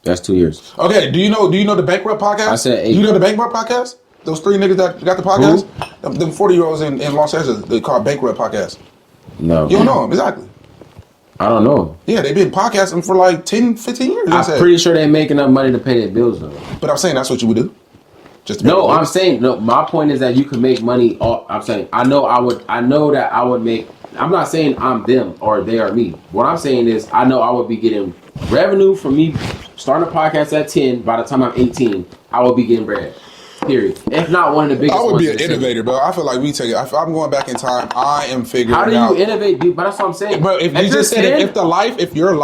That's 2 years. Okay, do you know the Bankrupt podcast? I said 8. You know the Bankrupt podcast? Those 3 niggas that got the podcast? Them 40-year-olds in Los Angeles, they call it Bankrupt podcast. No. You don't know them, exactly. I don't know. Yeah, they've been podcasting for like 10, 15 years. I I'm said. pretty sure they make enough money to pay their bills though. But I'm saying that's what you would do. Just to pay No, the I'm bills. saying no. My point is that you can make money. I'm saying I know that I would make. I'm not saying I'm them or they are me. What I'm saying is I know I would be getting revenue from me starting a podcast at 10. By the time I'm 18, I will be getting bread. Period. If not one of the biggest. I would ones be in an the city. innovator, bro. I feel like if I'm going back in time, I am figuring How do out. you innovate, dude? But that's what I'm saying. Bro, if you just said if your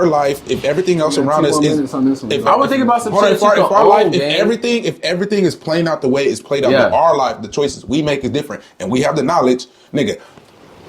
life, if everything else around us is, I would think about some hold on, shit you can our life, own, if gang. everything is playing out the way it's played out, Yeah. but our life, the choices we make is different, and we have the knowledge, nigga.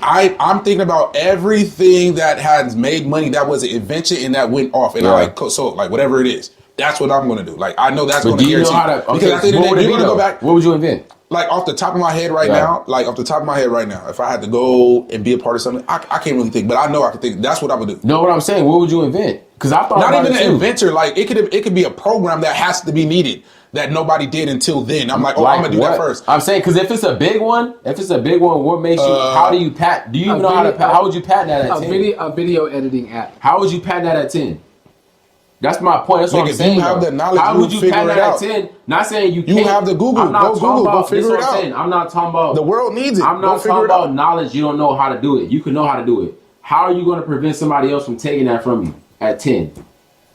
I'm thinking about everything that has made money that was an invention and that went off, and I so whatever it is. That's what I'm gonna do. Like I know that's But gonna do you know guarantee. how to? Because Okay, at the end of what the would day, it you're be gonna go though? back. What would you invent? Like off the top of my head right Yeah. now, if I had to go and be a part of something, I can't really think, but I know I could think. That's what I would do. No, what I'm saying. What would you invent? Because I thought Not about even it an too. inventor. Like it could be a program that has to be needed that nobody did until then. I'm like, I'm gonna do that first. I'm saying because if it's a big one, what makes you? How do you pat? Do you even know how to? How would you patent that at 10? A video editing app. How would you patent that at 10? That's my point. That's what Nigga, I'm saying. you have though. the knowledge, How you would you figure patent it that out. at 10? Not saying you You can't. have the Google. I'm not Go talking Google. Go about, figure this is it what I'm out. saying. I'm not talking about. The world needs it. I'm Go not figure talking it out. about knowledge. You don't know how to do it. You can know how to do it. How are you going to prevent somebody else from taking that from you at 10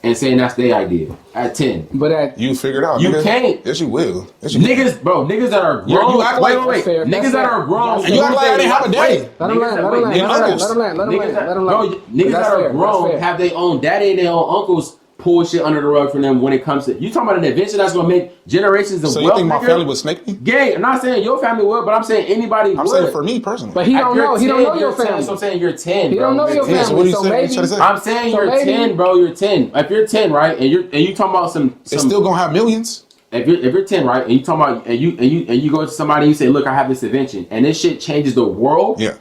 and saying that's their idea at 10? But at You figure it out. You nigga. can't. Yes, you will. Yes, you will. Niggas that are grown. You act like- wait. That's fair. Niggas That's that fair. are grown. And you act like I didn't have a day. let him land. Let him land. in Let him land. August. Let him land. Let him land. Let him Bro, land. niggas That's that are fair. grown That's fair. have their own daddy and their own uncles pull shit under the rug for them when it comes to. You talking about an invention that's gonna make generations of So wealth? you think my nigga? family would snake me? Gay. I'm not saying your family would, but I'm saying anybody I'm would. saying for me personally. But he At don't your know. He don't 10, know your you're 10, family. So I'm saying you're 10. He bro. don't know your Yeah, so family. what are you So saying? What you maybe. trying to say? I'm saying So you're maybe- 10, bro. You're 10. If you're 10, right, and you talking about some It's still gonna have millions. if you're 10, right, and you talking about and you go to somebody and you say, look, I have this invention, and this shit changes the world. Yeah.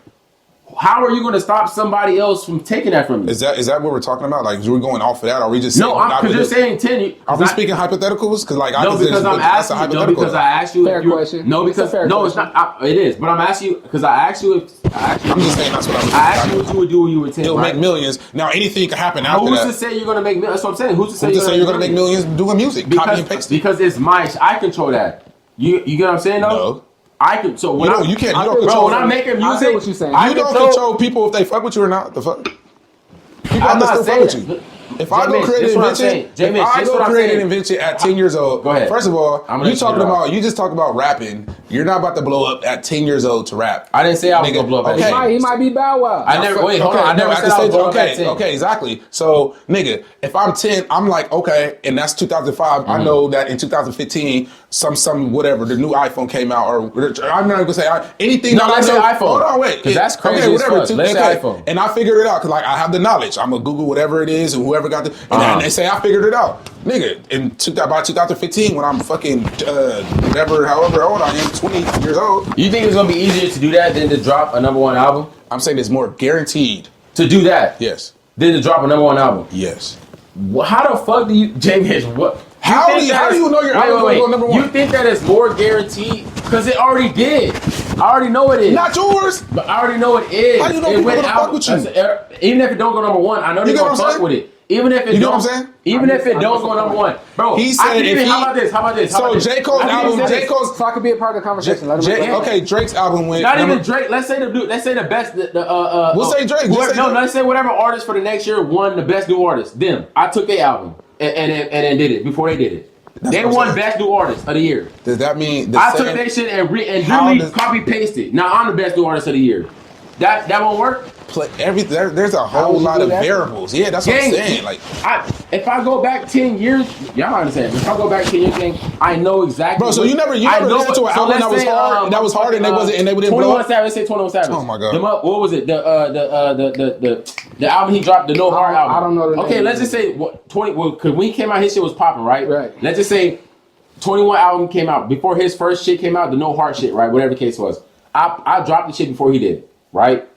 How are you going to stop somebody else from taking that from you? Is that what we're talking about? Like, we're going off of that? Or are we just No, saying, because you're saying 10. Are we speaking hypotheticals? Because like, No, because I'm asking. No, because I asked you. Fair if you question. No, It's a because fair no, it's question. not. It is, but I'm asking you because I asked you. I'm just saying that's what I was. I asked you what you would do when you were 10. He'll right? make millions. Now anything can happen after Who's that. to say you're gonna make millions? That's what I'm saying. Who's to say, Who's to say you're gonna make millions doing music? Copy and paste. Because it's my. I control that. You get what I'm saying though? No. I can. So when You can't. You don't bro, control. when I'm making I music, feel what you're saying. I You don't control people if they fuck with you or not. The fuck. People I'm have to not still fuck saying with you. that. If I go J-Mitch, create this an what I'm invention, saying. J-Mitch, if I this go what I'm create an saying. invention at 10 years old, Go ahead. first of all, I'm gonna you let you go. just talked about rapping. You're not about to blow up at 10 years old to rap. I didn't say I was Nigga, gonna blow up. at okay. 10. He might be Bow Wow. I never. Wait, hold on. I never said I was blowing up at 10. Okay, exactly. So, nigga, if I'm 10, I'm like, okay, and that's 2005. I know that in 2015, some whatever, the new iPhone came out, or I'm not gonna say anything. No, that I let's say know. iPhone. Hold on, wait. 'Cause that's crazy Okay, as whatever. fuck. Let's say iPhone. And I figured it out because like I have the knowledge. I'm gonna Google whatever it is and whoever got the. And they say I figured it out, nigga. By 2015, when I'm fucking however old I am, 20 years old. You think it's gonna be easier to do that than to drop a #1 album? I'm saying it's more guaranteed. To do that, Yes. than to drop a #1 album. Yes. How the fuck do you, James? What? How do you know your album gonna go #1? You think that it's more guaranteed? Because it already did. I already know it is. Not yours. But I already know it is. How you know it people went gonna fuck with you? Even if it don't go number one, I know they're gonna fuck with it. Even if it You know don't, what I'm saying? even if it don't go number one, bro. He said if he- how about this? How about this? So J. Cole's album, J. Cole's. So I could be a part of the conversation. Let him Okay, Drake's album went. Not even Drake. Let's say the best. We'll say Drake. Let's say whatever artist for the next year won the best new artist. Them. I took their album and then did it before they did it. They won best new artist of the year. Does that mean I took that shit and literally copy pasted. Now I'm the best new artist of the year. That won't work. There's a whole lot of variables. Yeah, that's what I'm saying. Like, if I go back 10 years, y'all understand. If I go back 10 years, I know exactly. Bro, so you never listened to an album that was hard, and they didn't blow up? 21 Savage. Let's say 21 Savage. Oh my god. What was it? The album he dropped, the No Heart album. I don't know the name. Okay, let's just say 20. Well, because when he came out, his shit was popping, right? Right. Let's just say 21 album came out before his first shit came out, the No Heart shit, right? Whatever the case was. I dropped the shit before he did, right?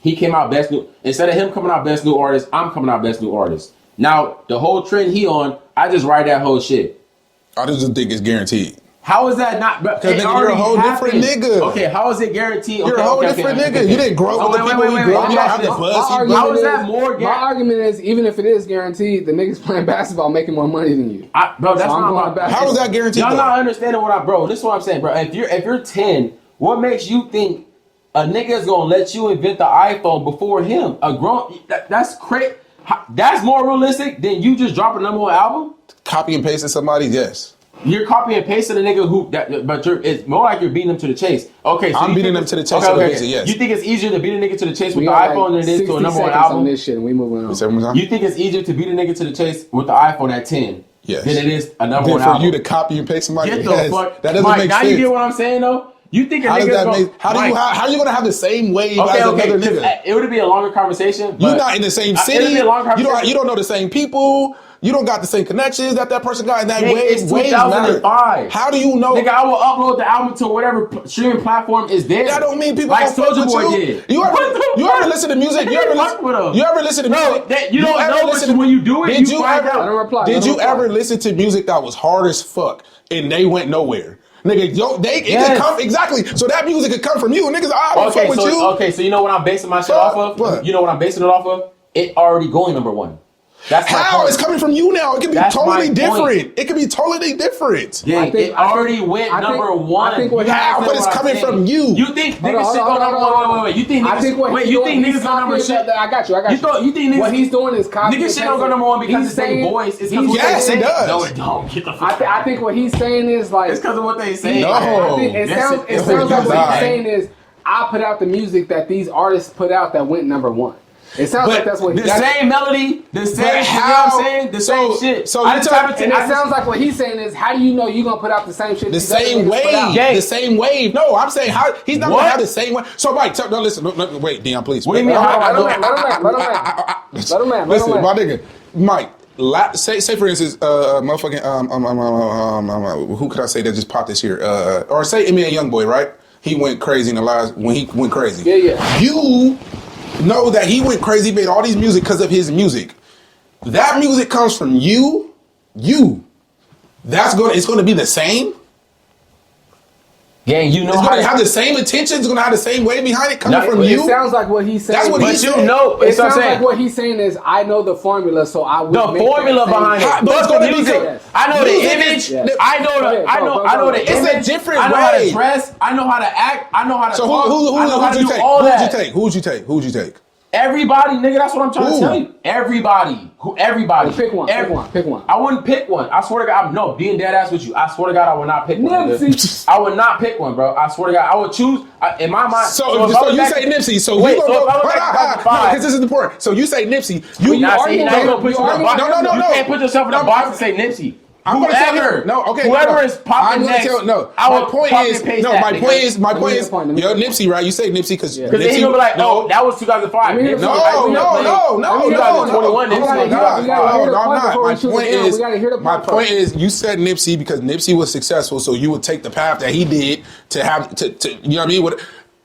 He came out best new. Instead of him coming out best new artist, I'm coming out best new artist. Now, the whole trend he on, I just write that whole shit. I just think it's guaranteed. How is that not? Because you're a whole different nigga. Okay, how is it guaranteed? You're a whole different nigga. You didn't grow up with the people you grew up with. You don't have the buzz. How is that more guaranteed? My argument is, even if it is guaranteed, the niggas playing basketball making more money than you. Bro, that's So not my. How is that guaranteed? Y'all though? not understanding what bro. This is what I'm saying, bro. If you're 10, what makes you think a nigga is gonna let you invent the iPhone before him? A grown that's crazy. That's more realistic than you just dropping a number one album. Copy and pasting somebody, yes. You're copying and pasting a nigga but it's more like you're beating them to the chase. Okay, so I'm beating them to the chase. Okay. Yes. You think it's easier to beat a nigga to the chase with We the got iPhone like than it is to a 60 number one seconds album? on this shit, and we moving on. You think it's easier to beat a nigga to the chase with the iPhone at 10 Yes. than it is a number Then one for album? you to copy and paste somebody, Get the yes. fuck. That doesn't Mike, make now sense. you get what I'm saying though? You think a How nigga's does that gonna... make? How are you gonna have the same wave as another nigga? It would be a longer conversation. You're not in the same city. It'll be a long conversation. You don't know the same people. You don't got the same connections that person got in that Nigga, wave. it's Waves matter. 2005. How do you know? Nigga, I will upload the album to whatever streaming platform is there. That don't mean people like don't fuck Soulja with Boy you. did. You ever listen to music? You ever listen to music? You don't know, but when you do it, Did you you find ever? out. Did you ever listen to music that was hard as fuck and they went nowhere? Nigga, it could come exactly. So that music could come from you. Niggas, I don't fuck with you. Okay, so you know what I'm basing my shit off of? What? You know what I'm basing it off of? It already going number one. That's my How? point. It's coming from you now. It could be That's totally my different. point. It could be totally different. Yeah, it already went number one. I think what How? But it's coming from you. You think Hold niggas on, shit hold go on, number hold on, one? Wait. You think niggas? I think what Wait, he's you doing, think niggas go number shit? I got you. You think niggas? What he's doing is copying. Niggas shit don't go number one because it's saying voice. It's because Yes, it does. No, it don't. Get the fuck. I think what he's saying is like It's because of what they say. No. I think it sounds like what lie. he's saying is I put out the music that these artists put out that went number one. It sounds like that's what the he's same melody, the same. But You know how- what I'm saying? The same shit. so I you just tell- haven't And I it just- sounds like what he's saying is, how do you know you're gonna put out the same shit? The these other same niggas put out? wave. The same wave. No, I'm saying how he's not What? gonna have the same wave. So Mike, no, listen. No, wait, Dion, please. What do you mean? Let him land. Listen, my nigga, Mike. Say for instance, motherfucking who could I say that just popped this year? Or say Eminem Youngboy, right? He went crazy when he went crazy. Yeah. You know that he went crazy, made all these music because of his music. That music comes from you. It's gonna be the same. Gang, you know It's how gonna have the same intention. It's gonna have the same way behind it coming from It you. sounds like what he's saying. That's what he's But saying. you know, It it's what I'm sounds saying. like what he's saying is, I know the formula, so I will. The formula behind it. But it's Fuck the gonna be music. good. I know the Music image. is- I know the It's a image. different I know how to way. dress. I know how to act. I know how to So talk. I know how to who'd you do take? all Who'd that. you take? Who'd you take? Everybody, nigga. That's what I'm trying Who? to tell you. Everybody. Everybody. Well, pick one. Pick one. I wouldn't pick one. I swear to God. No, being dead ass with you. I swear to God, I would not pick one. Nipsey. Nigga. I would not pick one, bro. I swear to God, I would choose. In my mind. So if I you was back- say Nipsey. So Wait, you so gonna if I go? was back to five- Because this is important. So you say Nipsey. You're not argue- gonna put you in a box. No. You can't put yourself in a box and say Nipsey. I'm gonna tell Whoever, you. No, okay. whoever no. is popping I'm gonna next, tell, no. I My will point copy is, and paste no. that, My nigga. point is, Let me get the point. Nipsey, right? You say Nipsey because Because then he'll be like, oh, that was 2005. Let me hear Nipsey, the I point. was playing 2021. We Nipsey. gotta hear the No, I'm part not. before we My shoot point it down. is, We gotta hear the my part point first. is, you said Nipsey because Nipsey was successful, so you would take the path that he did to have to you know what I mean?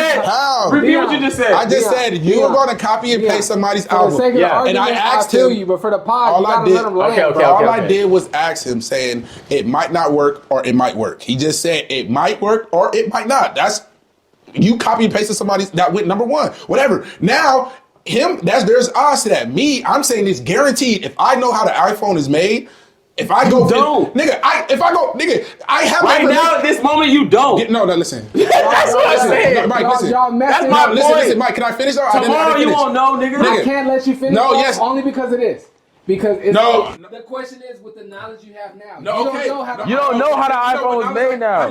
said. How? Repeat what you just said. I just said you were going to copy and paste somebody's album. For the sake of the Yeah. argument, And I asked feel him- you, but for the pod, all you I gotta did- let him land. Okay, bro. All I did was ask him, saying it might not work or it might work. He just said it might work or it might not. That's you copy and pasted somebody that went number one. Whatever. Now There's odds to that. Me, I'm saying it's guaranteed. If I know how the iPhone is made, if I go, I have right now at this moment you don't. No, listen. That's what I'm saying. No, Mike, listen. That's my point. Listen, Mike, can I finish? Tomorrow you won't know, nigga. I can't let you finish. No, yes. Only because it is. Because it's no. The question is, with the knowledge you have now, no, you you don't know how the iPhone was made now.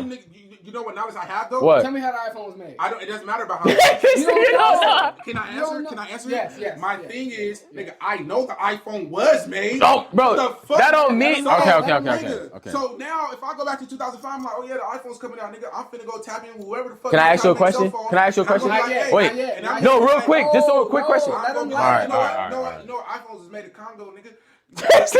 You know what knowledge I have though? What? Tell me how the iPhone was made. It doesn't matter about how. You don't know. Can I answer? Can I answer? Yes. My thing is, nigga, I know the iPhone was made. Oh, bro, the fuck? that don't mean. Okay. So now, if I go back to 2005, I'm like, oh yeah, the iPhone's coming out, nigga. I'm finna go tap in with whoever the fuck. Can I ask you a question? Wait. No, real quick. Just a quick question. All right. No, iPhones is made in Congo, nigga. Because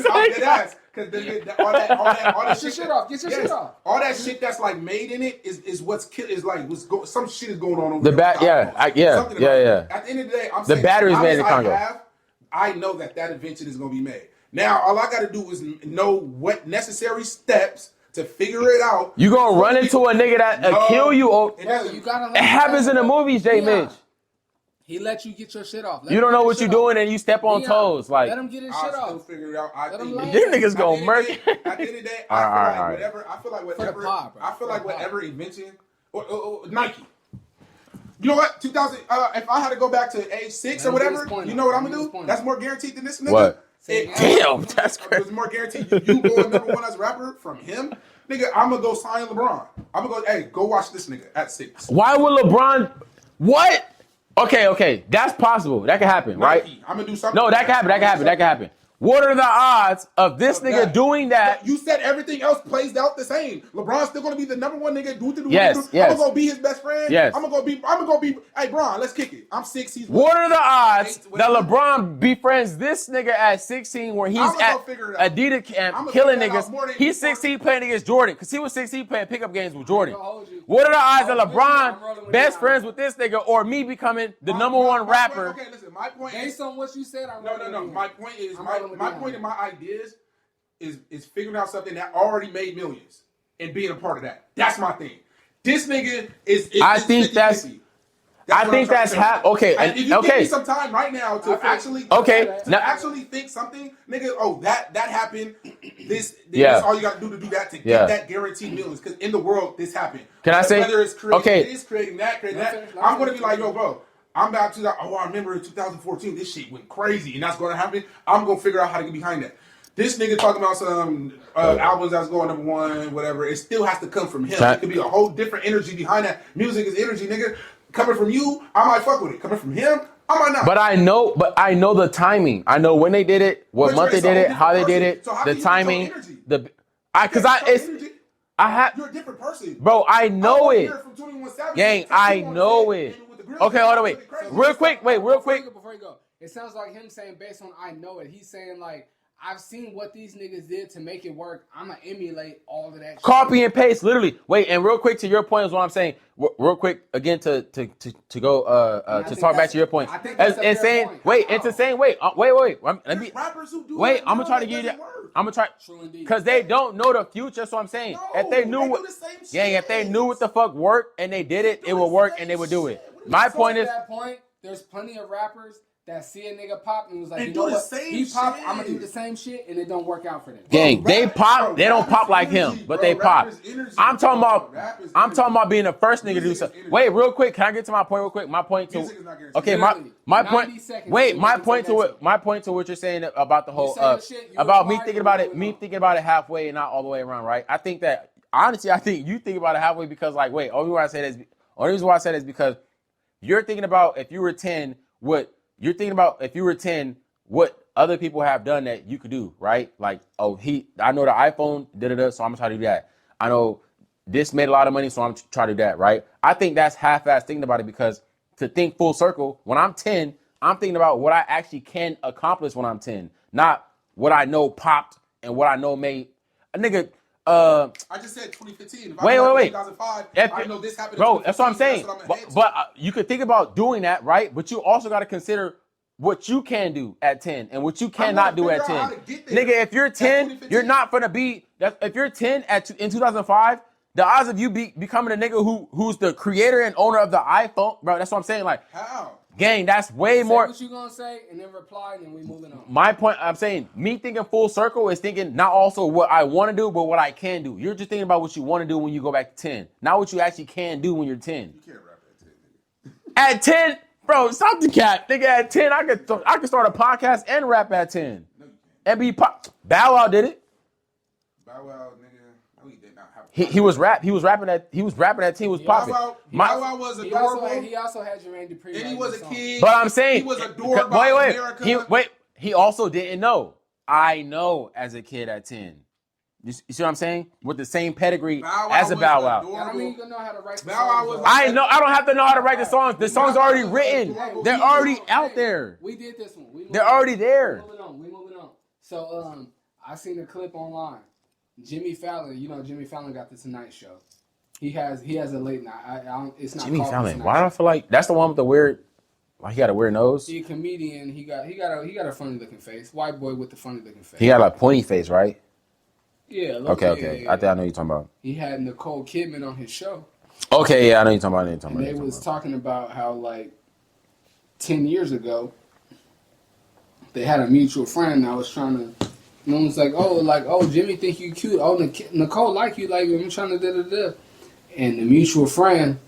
all that shit. Get your shit off. Get your shit off. All that shit that's like made in it is what's some shit is going on over the there. yeah. At the end of the day, I'm the saying battery is made in Congo. I know that invention is going to be made. Now, all I got to do is know what necessary steps to figure it out. You gonna run into a nigga that kill you? It happens in the movies, J. Mitch. He let you get your shit off. You don't know what you're doing and you step on toes. Like, let him get his shit off. Figure it out. These niggas gonna murk. At the end of the day, I feel like whatever invention, or Nike. You know what? 2000. If I had to go back to age 6 or whatever, you know what I'm gonna do? That's more guaranteed than this nigga. What? Damn, that's crazy. It's more guaranteed. You going number one as a rapper from him, nigga. I'm gonna go sign LeBron. I'm gonna go. Hey, go watch this nigga at 6. Why would LeBron? What? Okay, that's possible. That can happen, right? I'm gonna do something. No, that can happen. What are the odds of this nigga doing that? You said everything else plays out the same. LeBron's still gonna be the number one nigga. Yes. I'm gonna go be his best friend. Yes. I'm gonna go be. Hey, Bron, let's kick it. I'm 6. He's. What are the odds that LeBron befriends this nigga at 16 where he's at Adidas camp killing niggas? He's 16 playing against Jordan because he was 16 playing pickup games with Jordan. What are the odds that LeBron best friends with this nigga or me becoming the number one rapper? Okay, listen. My point based on what you said. No. My point is my point and my ideas is figuring out something that already made millions and being a part of that. That's my thing. This nigga is I think 50, that's 50. I think that's okay. If you give me some time right now to actually think something, nigga. Oh, that happened. This that's all you got to do to get that guaranteed millions. Because in the world, this happened. Can I say? Whether it's creating that. I'm gonna be like, yo, bro. I'm about to. I remember in 2014, this shit went crazy, and that's going to happen. I'm gonna figure out how to get behind that. This nigga talking about some albums that's going number one, whatever. It still has to come from him. It could be a whole different energy behind that. Music is energy, nigga. Coming from you, I might fuck with it. Coming from him, I might not. But I know the timing. I know when they did it, what month they did it, how they did it, the timing. You're a different person, bro. I know it, gang. I know it. Okay, hold on, wait. Real quick. Before you go, it sounds like him saying based on I know it. He's saying like I've seen what these niggas did to make it work. I'm gonna emulate all of that. Copy and paste, literally. Wait, and real quick to your point is what I'm saying. Real quick again to go to talk back to your point. And saying wait. I'm gonna try to give you that. I'm gonna try because they don't know the future. So I'm saying if they knew what, if they knew what the fuck worked and they did it, it would work and they would do it. My point is, at that point, there's plenty of rappers that see a nigga pop and was like, you know what? He pop, I'm gonna do the same shit, and it don't work out for them. Gang, they pop. They don't pop like him, but they pop. I'm talking about being the first nigga to do something. Wait, real quick. Can I get to my point real quick? My point to my point. Wait, my point to what you're saying about the whole about me thinking about it halfway and not all the way around. Right? I think that honestly, I think you think about it halfway because like, wait, only reason why I say that is because you're thinking about if you were 10, what other people have done that you could do, right? Like, I know the iPhone, so I'm gonna try to do that. I know this made a lot of money, so I'm trying to do that, right? I think that's half-assed thinking about it because to think full circle, when I'm 10, I'm thinking about what I actually can accomplish when I'm 10, not what I know popped and what I know made. A nigga, I just said 2015. Wait. 2005, I know this happened. Bro, that's what I'm saying. But you could think about doing that, right? But you also got to consider what you can do at 10 and what you cannot do at 10. Nigga, if you're 10, you're not gonna be. If you're 10 in 2005, the odds of you becoming a nigga who's the creator and owner of the iPhone, bro. That's what I'm saying. Like, how? Gang, that's way Say more. what you gonna say, and then reply, and then we moving on. My point, I'm saying, me thinking full circle is thinking not also what I want to do, but what I can do. You're just thinking about what you want to do when you go back to 10, not what you actually can do when you're 10. You can't rap At at 10, nigga. 10, bro, stop the cat. Nigga, at 10, I could start a podcast and rap at 10. No, you can't. And be pop. Bow Wow did it. Bow Wow, nigga. No, he did not have. He was rapping at 10. He was popping. Bow Wow was He adorable. also had Jermaine Dupri. And he was a kid. But I'm saying, he was adored by America. He also didn't know. I know as a kid at 10. You see what I'm saying? With the same pedigree as a Bow Wow. I mean, you gonna know how to write the Bow Wow songs, was though. I know. I don't have to know how to write the songs. The songs are already written. They're already out there. We did this one. They're already there. We moving on. So, I seen a clip online. Jimmy Fallon, you know, Jimmy Fallon got the Tonight Show. He has a late night. I don't. It's not Jimmy called The Fallon. Tonight Why do I Show. feel like that's the one with the weird? Like he got a weird nose. He a comedian. He got a funny looking face. White boy with the funny looking face. He got a pointy face, right? Yeah. Okay. Yeah. I think I know you're talking about. He had Nicole Kidman on his show. Okay, yeah, I know you're talking about. And they was talking about how, like, 10 years ago, they had a mutual friend that was trying to, you know, it's like, Jimmy think you cute. Oh, Nicole like you, like, I'm trying to da-da-da. And the mutual friend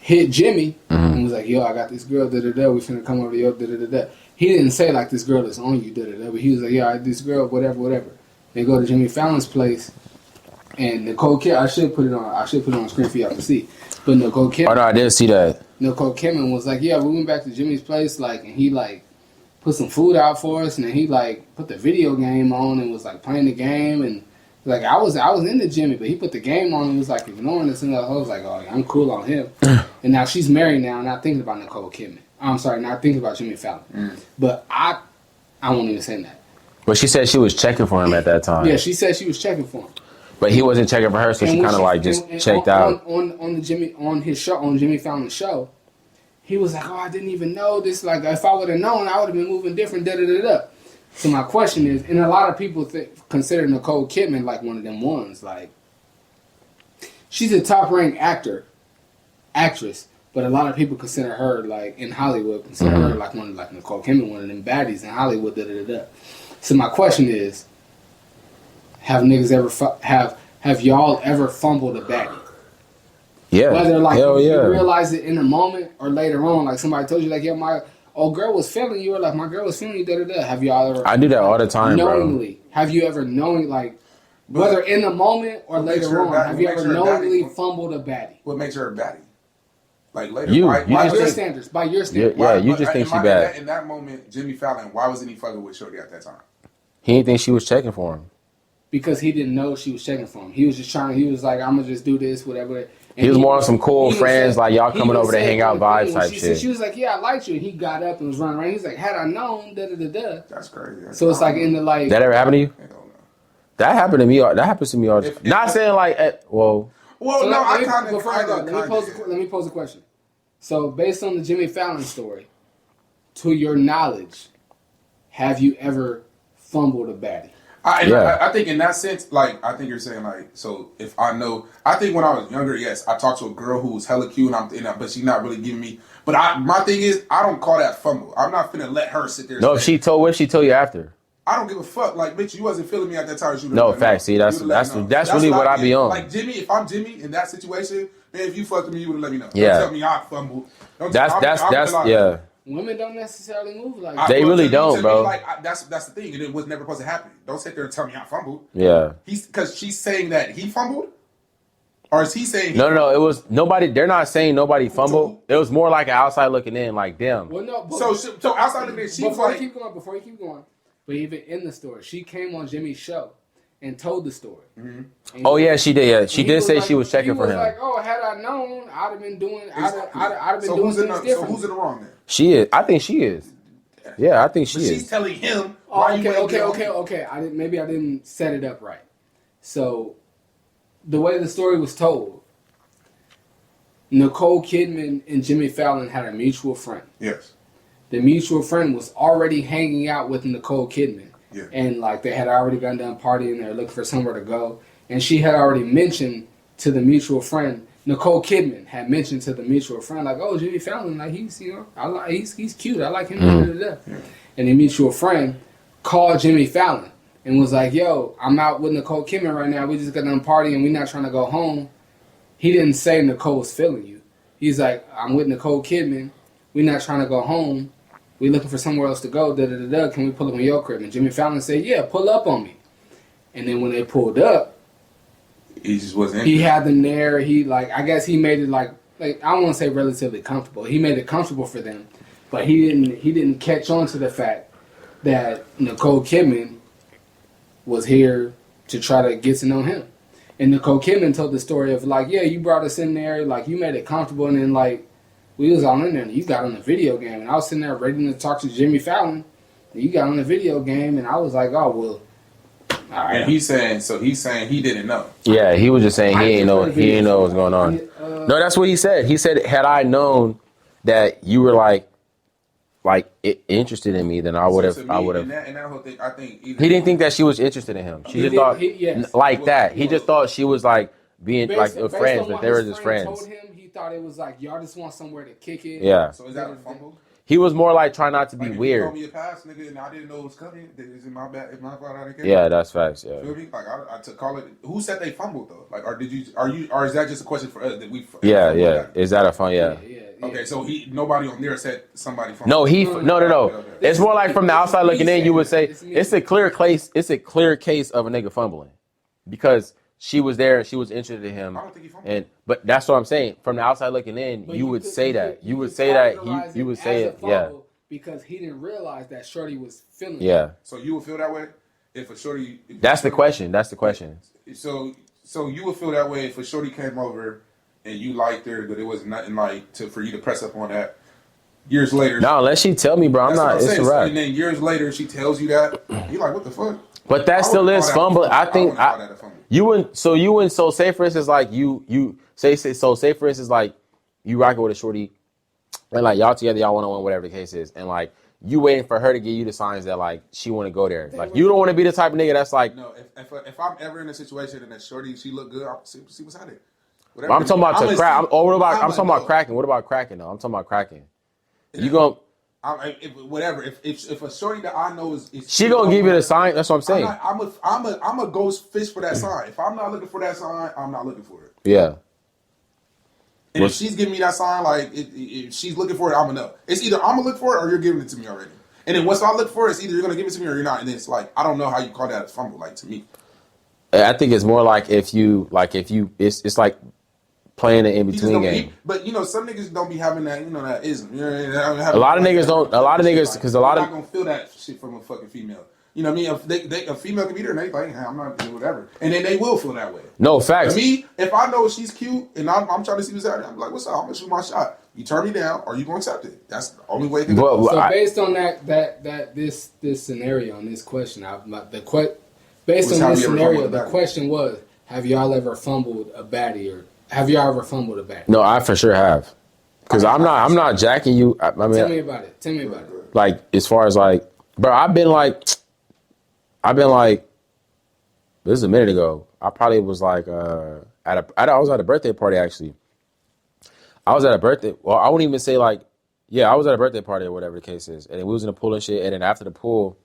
hit Jimmy and was like, yo, I got this girl, da-da-da. We finna come over to yo, da-da-da-da. He didn't say, like, this girl is on you, da-da-da. But he was like, yeah, I had this girl, whatever. They go to Jimmy Fallon's place. And Nicole Kidman, I should put it on screen for y'all to see. But Nicole Kidman. Oh no, I didn't see that. Nicole Kidman was like, yeah, we went back to Jimmy's place, like, and he like put some food out for us, and then he like put the video game on and was like playing the game, and like I was into Jimmy, but he put the game on and was like ignoring us, and I was like, oh, I'm cool on him. And now she's married now, not thinking about Nicole Kidman. I'm sorry, not thinking about Jimmy Fallon. But I won't even say that. But she said she was checking for him at that time. Yeah, she said she was checking for him. But he wasn't checking for her, so she kind of like just checked out. On Jimmy Fallon's show, he was like, "Oh, I didn't even know this. Like, if I would have known, I would have been moving different." Da da da da. So my question is, and a lot of people consider Nicole Kidman like one of them ones. Like, she's a top-ranked actress, but a lot of people consider her like in Hollywood her like Nicole Kidman, one of them baddies in Hollywood. Da da da da. So my question is, have niggas ever have y'all ever fumbled a baddie? Yeah. Whether like Hell you yeah. realize it in the moment or later on, like somebody told you like, yeah, my old girl was feeling you, or like my girl was feeling you, da da da. Have y'all ever? I do that all the time, knowingly, bro. have you ever knowingly, like, whether in the moment or later on, have you ever knowingly fumbled a baddie? What makes her a baddie? Like later, By your standards. Yeah, you just think she bad. In that moment, Jimmy Fallon, why wasn't he fucking with Shorty at that time? He didn't think she was checking for him. Because he didn't know she was checking for him. He was just he was like, I'm gonna just do this, whatever. And He was more on some cool friends, like y'all coming over to hang out vibes type shit. She was like, yeah, I liked you. And he got up and was running around. He was like, had I known, da da da da. That's crazy. So it's like in the like. That ever happened to you? I don't know. That happened to me. That happens to me all the time. Not saying like, Well, So no, let me pose a question. So based on the Jimmy Fallon story, to your knowledge, have you ever fumbled a baddie? I think in that sense, like, I think you're saying, like, so if I know, I think when I was younger, yes, I talked to a girl who was hella cute, but she's not really giving me, but my thing is, I don't call that fumble. I'm not finna let her sit there. No, she told you after. I don't give a fuck. Like, bitch, you wasn't feeling me at that time. No, facts. See, that's really what I be on. Like, Jimmy, if I'm Jimmy in that situation, man, if you fucked with me, you would have let me know. Yeah. Don't tell me I fumbled. That's yeah. Women don't necessarily move like that. They really don't, bro. That's the thing, and it was never supposed to happen. Don't sit there and tell me I fumbled. Yeah. Because she's saying that he fumbled, or is he saying? No. It was nobody. They're not saying nobody fumbled. It was more like an outside looking in, like damn. Well, no. But, So outside of it, she was like. Before you keep going, but even in the story, she came on Jimmy's show and told the story. Mm-hmm. Oh yeah, she did. Yeah, she did say she was checking for him. Like, oh, had I known, I'd have been doing. I'd have been doing things different. So who's in the wrong there? She is. I think she is. Yeah, I think she is. She's telling him. Okay. I didn't set it up right. So, the way the story was told, Nicole Kidman and Jimmy Fallon had a mutual friend. Yes. The mutual friend was already hanging out with Nicole Kidman. Yeah. And like they had already gone down partying, they were looking for somewhere to go. And she had already mentioned to the mutual friend Nicole Kidman had mentioned to the mutual friend, like, "Oh, Jimmy Fallon, like he's he's cute. I like him." And the mutual friend called Jimmy Fallon and was like, "Yo, I'm out with Nicole Kidman right now. We just got done partying. We're not trying to go home." He didn't say Nicole was feeling you. He's like, "I'm with Nicole Kidman. We're not trying to go home. We looking for somewhere else to go. Da da da da. Can we pull up on your crib?" And Jimmy Fallon said, "Yeah, pull up on me." And then when they pulled up, He just wasn't. he had them there. He I guess he made it like I don't want to say relatively comfortable. He made it comfortable for them, but he didn't catch on to the fact that Nicole Kidman was here to try to get to know him. And Nicole Kidman told the story of yeah, you brought us in there, you made it comfortable, and then we was all in there, and you got on the video game, and I was sitting there ready to talk to Jimmy Fallon, and you got on the video game, and I was like, oh well. All right. And he's saying he didn't know. Yeah, he was just saying he didn't know what's going on. No, that's what he said. He said, had I known that you were interested in me, then I would have. And that whole thing, I think he didn't think that she was interested in him. She just thought that. He just thought she was being friends, that they were just friends. Told him, he thought it was y'all just want somewhere to kick it. Yeah. So is that a fumble? He was more trying not to be weird. You told me a pass, nigga, and I didn't know it was coming. Is it my bad? Is my fault out of game? Yeah, that's facts. Yeah. Feel me? I to call it. Who said they fumbled though? Or is that just a question for us that we? Yeah. Is that a fun? Yeah. Okay, so nobody on there said somebody fumbled. No, no. It's more from the outside looking in. You would say it's a clear case. It's a clear case of a nigga fumbling, because she was there and she was interested in him. I don't think he fumbled. But that's what I'm saying. From the outside looking in, you would say that. You would say that. You would say it. Yeah. Because he didn't realize that Shorty was feeling. Yeah. So you would feel that way if a Shorty. That's the question. So you would feel that way if a Shorty came over and you liked her, but it was nothing for you to press up on that. Years later. No, unless she tell me, bro. I'm not. It's a wrap. And then years later, she tells you that. You like, what the fuck? But that still is fumble. I think you wouldn't. So say for instance, you say for instance, you rocking with a Shorty, and y'all together, y'all 1-on-1, whatever the case is, and you waiting for her to give you the signs that she want to go there. You don't want to be the type of nigga that's no. If I'm ever in a situation and that Shorty she look good, I'll see what's happening. I'm talking about to crack. I'm talking about cracking. What about cracking though? I'm talking about cracking. You gonna. If a Shorty that I know is she gonna give you the sign. That's what I'm saying. I'm a ghost fish for that sign. If I'm not looking for that sign, I'm not looking for it. Yeah. And if she's giving me that sign, if she's looking for it, I'm gonna know. It's either I'm gonna look for it or you're giving it to me already. And then once I look for it, it's either you're gonna give it to me or you're not. And then it's I don't know how you call that a fumble. To me, I think it's more if you it's like playing an in between game. But some niggas don't be having that. That ism. A lot of niggas don't. A lot of niggas because a lot of not gonna feel that shit from a fucking female. You know what I mean? If a female can be there and they hey, I'm not doing whatever. And then they will feel that way. No, facts. Me, if I know she's cute and I'm trying to see what's happening, I'm like, what's up? I'm going to shoot my shot. You turn me down or you going to accept it. That's the only way it can go. So based on this scenario and this question, based on this scenario, the question was, have y'all ever fumbled a baddie or have y'all ever fumbled a baddie? No, I for sure have. Because I'm not jacking you. I mean, tell me about it. As far as bro, I've been this is a minute ago. I probably was I was at a birthday party actually. I was at a birthday. Well, I wouldn't even say I was at a birthday party or whatever the case is, and we was in the pool and shit. And then after the pool,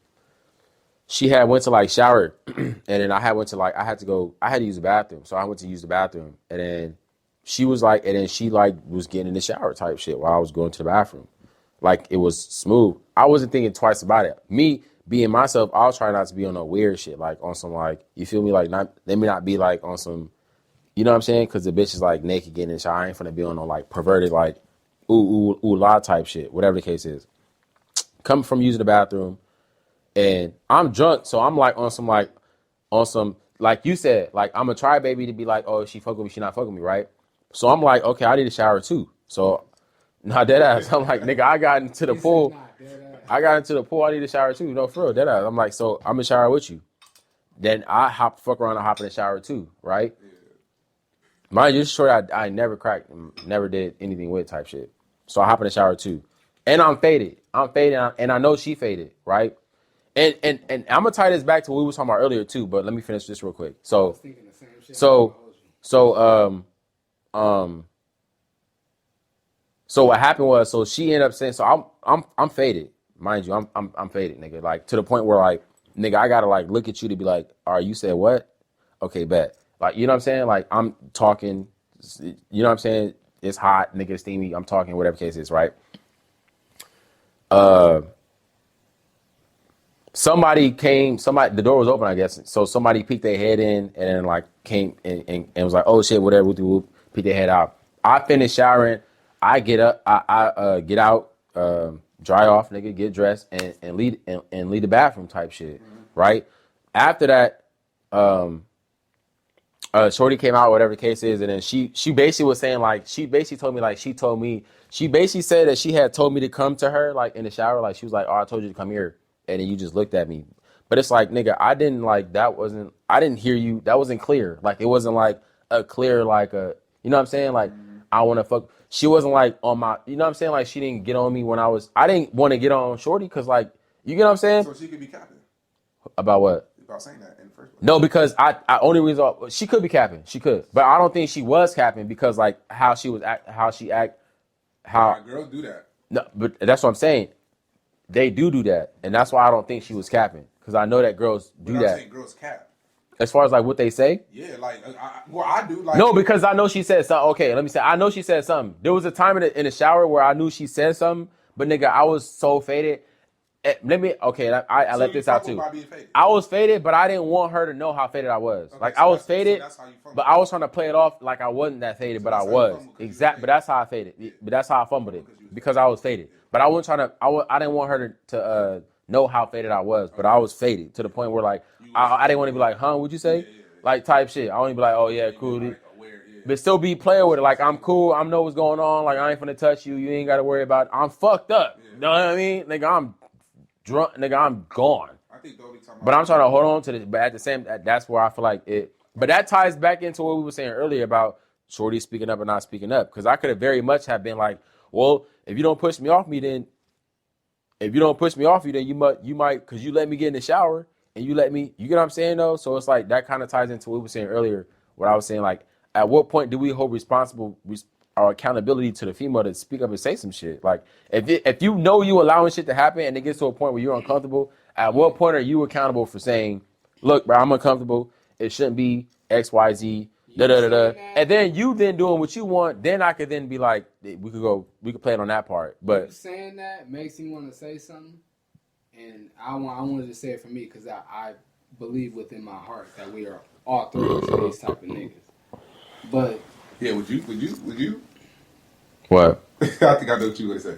she had went to shower, and then I had went to I had to use the bathroom, so I went to use the bathroom, and then she was was getting in the shower type shit while I was going to the bathroom, it was smooth. I wasn't thinking twice about it. Me being myself, I was trying not to be on no weird shit, on some you feel me, let me not be on some, you know what I'm saying? Because the bitch is naked getting in the shower. I ain't finna be on no perverted ooh la type shit, whatever the case is. Coming from using the bathroom, and I'm drunk, so I'm on some you said, I'm a try baby to be oh, she fuck with me, she not fuck with me, right? So I'm okay, I need a shower too. So not dead ass. I'm nigga, I got into the pool. I need a shower too. No, for real, dead ass. I'm so I'm in the shower with you. Then I fuck around and hop in the shower too, right? Yeah. Mind you, short, I never cracked, never did anything with type shit. So I hop in the shower too. And I'm faded. And I know she faded, right? And I'm gonna tie this back to what we were talking about earlier too, but let me finish this real quick. So So what happened was, so she ended up saying, so I'm faded, mind you, I'm faded, nigga. Like to the point where like, nigga, I gotta like look at you to be like, all right, you said what? Okay, bet. Like, you know what I'm saying? Like I'm talking, you know what I'm saying? It's hot, nigga, it's steamy. I'm talking, whatever case is, right? Somebody came, the door was open, I guess. So somebody peeked their head in and then like came and was like, oh shit, whatever, whoop, peeked their head out. I finished showering. I get up, I get out, dry off, nigga, get dressed and leave the bathroom type shit, right? After that, Shorty came out, whatever the case is, and then she basically was saying like, she basically said that she had told me to come to her like in the shower, like she was like, oh, I told you to come here, and then you just looked at me. But it's like, nigga, I didn't hear you, that wasn't clear. Like it wasn't like a clear, like a, you know what I'm saying? Like I want to fuck. She wasn't like on my, you know what I'm saying? Like she didn't get on me when I didn't want to get on Shorty because like, you get what I'm saying? So she could be capping. About what? About saying that in the first place. No, because I only reason she could be capping, she could, but I don't think she was capping because like how she act. Girls do that. No, but that's what I'm saying. They do that, and that's why I don't think she was capping because I know that girls do I'm that. saying girls cap. As far as like what they say. Yeah, like I do. Like No, because I know she said something. Okay, let me say. I know she said something. There was a time in the shower where I knew she said something, but nigga, I was so faded. I let this out too. I was faded, but I didn't want her to know how faded I was. Okay, like I was faded, but I was trying to play it off like I wasn't that faded, but I was. Exactly, but that's how I faded. But that's how I fumbled it because I was faded. But I wasn't trying to. I didn't want her to know how faded I was, but I was faded to the point where like I didn't want to be like, huh? What'd you say? Like type shit. I want to be like, oh yeah, cool. But still be playing with it. Like I'm cool. I know what's going on. Like I ain't finna touch you. You ain't got to worry about it. I'm fucked up. You know what I mean? Nigga, I'm drunk, nigga, I'm gone. But I'm trying to hold on to this. But at the same, that's where I feel like it. But that ties back into what we were saying earlier about Shorty speaking up or not speaking up. Because I could have very much have been like, well, if you don't push me off me, then you might, because you let me get in the shower and you let me. You get what I'm saying though? So it's like that kind of ties into what we were saying earlier. What I was saying, like, at what point do we hold our accountability to the female to speak up and say some shit? Like, if you know you allowing shit to happen and it gets to a point where you're uncomfortable, at what point are you accountable for saying, look, bro, I'm uncomfortable. It shouldn't be X, Y, Z, da-da-da-da. And then you doing what you want, then I could then be like, we could play it on that part. But you saying that makes me want to say something. And I wanted to say it for me because I believe within my heart that we are all three of these type of niggas. But yeah, would you? What? I think I know what you would say.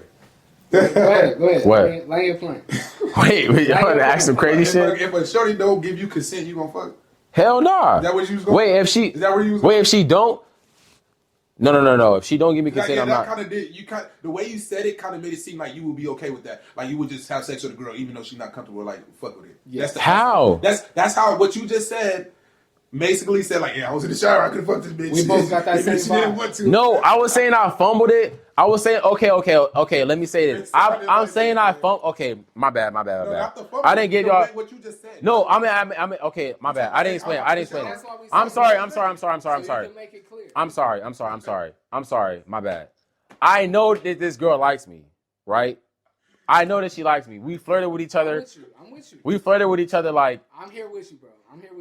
Go ahead. What? Lay your point. Wait, y'all want to ask some crazy shit? If a shorty don't give you consent, you gonna fuck? Hell nah. Is that what you was going? Wait, if she don't. No. If she don't give me consent, I'm not. The way you said it kind of made it seem like you would be okay with that. Like you would just have sex with a girl even though she's not comfortable. Like fuck with it. Yes. How? That's how what you just said. Basically said like, yeah, I was in the shower. I could have fucked this bitch. We both got that same vibe. No, I was saying I fumbled it. I was saying, okay. Let me say this. I'm saying I fumbled. Okay, my bad. I didn't get y'all. What you just said. No, I mean, okay, my bad. I didn't explain it. I'm sorry. I'm sorry. My bad. I know that this girl likes me, right? I know that she likes me. We flirted with each other. I'm with you. We flirted with each other like. I'm here with you, bro.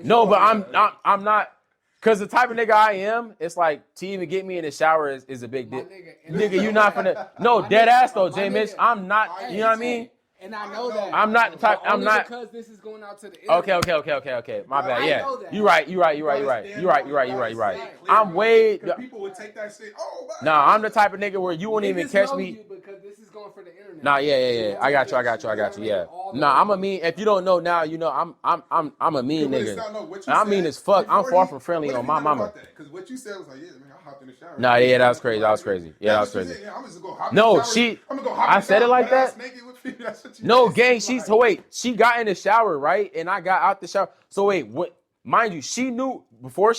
No, but I'm not. Cause the type of nigga I am, it's like to even get me in the shower is a big deal. Nigga, you not finna. No, dead ass though, J Mitch. I'm not. You know what I mean? And I know that. I'm not the type. I'm not. Because this is going out to the internet. Okay. My bad. Yeah. You're right. I'm way. People would take that shit. Oh, nah, I'm the type of nigga where you won't even catch me. Because this is going for the internet. Nah, yeah. I got you. Yeah. Nah, I'm a mean. If you don't know now, you know I'm a mean nigga. I mean as fuck. I'm far from friendly on my mama. Because what you said was like, yeah, man, I hopped in the shower. Nah, yeah, that was crazy. Yeah, that was crazy. No, I said it like that. No, gang, she got in the shower, right? And I got out the shower. So wait, mind you, she knew before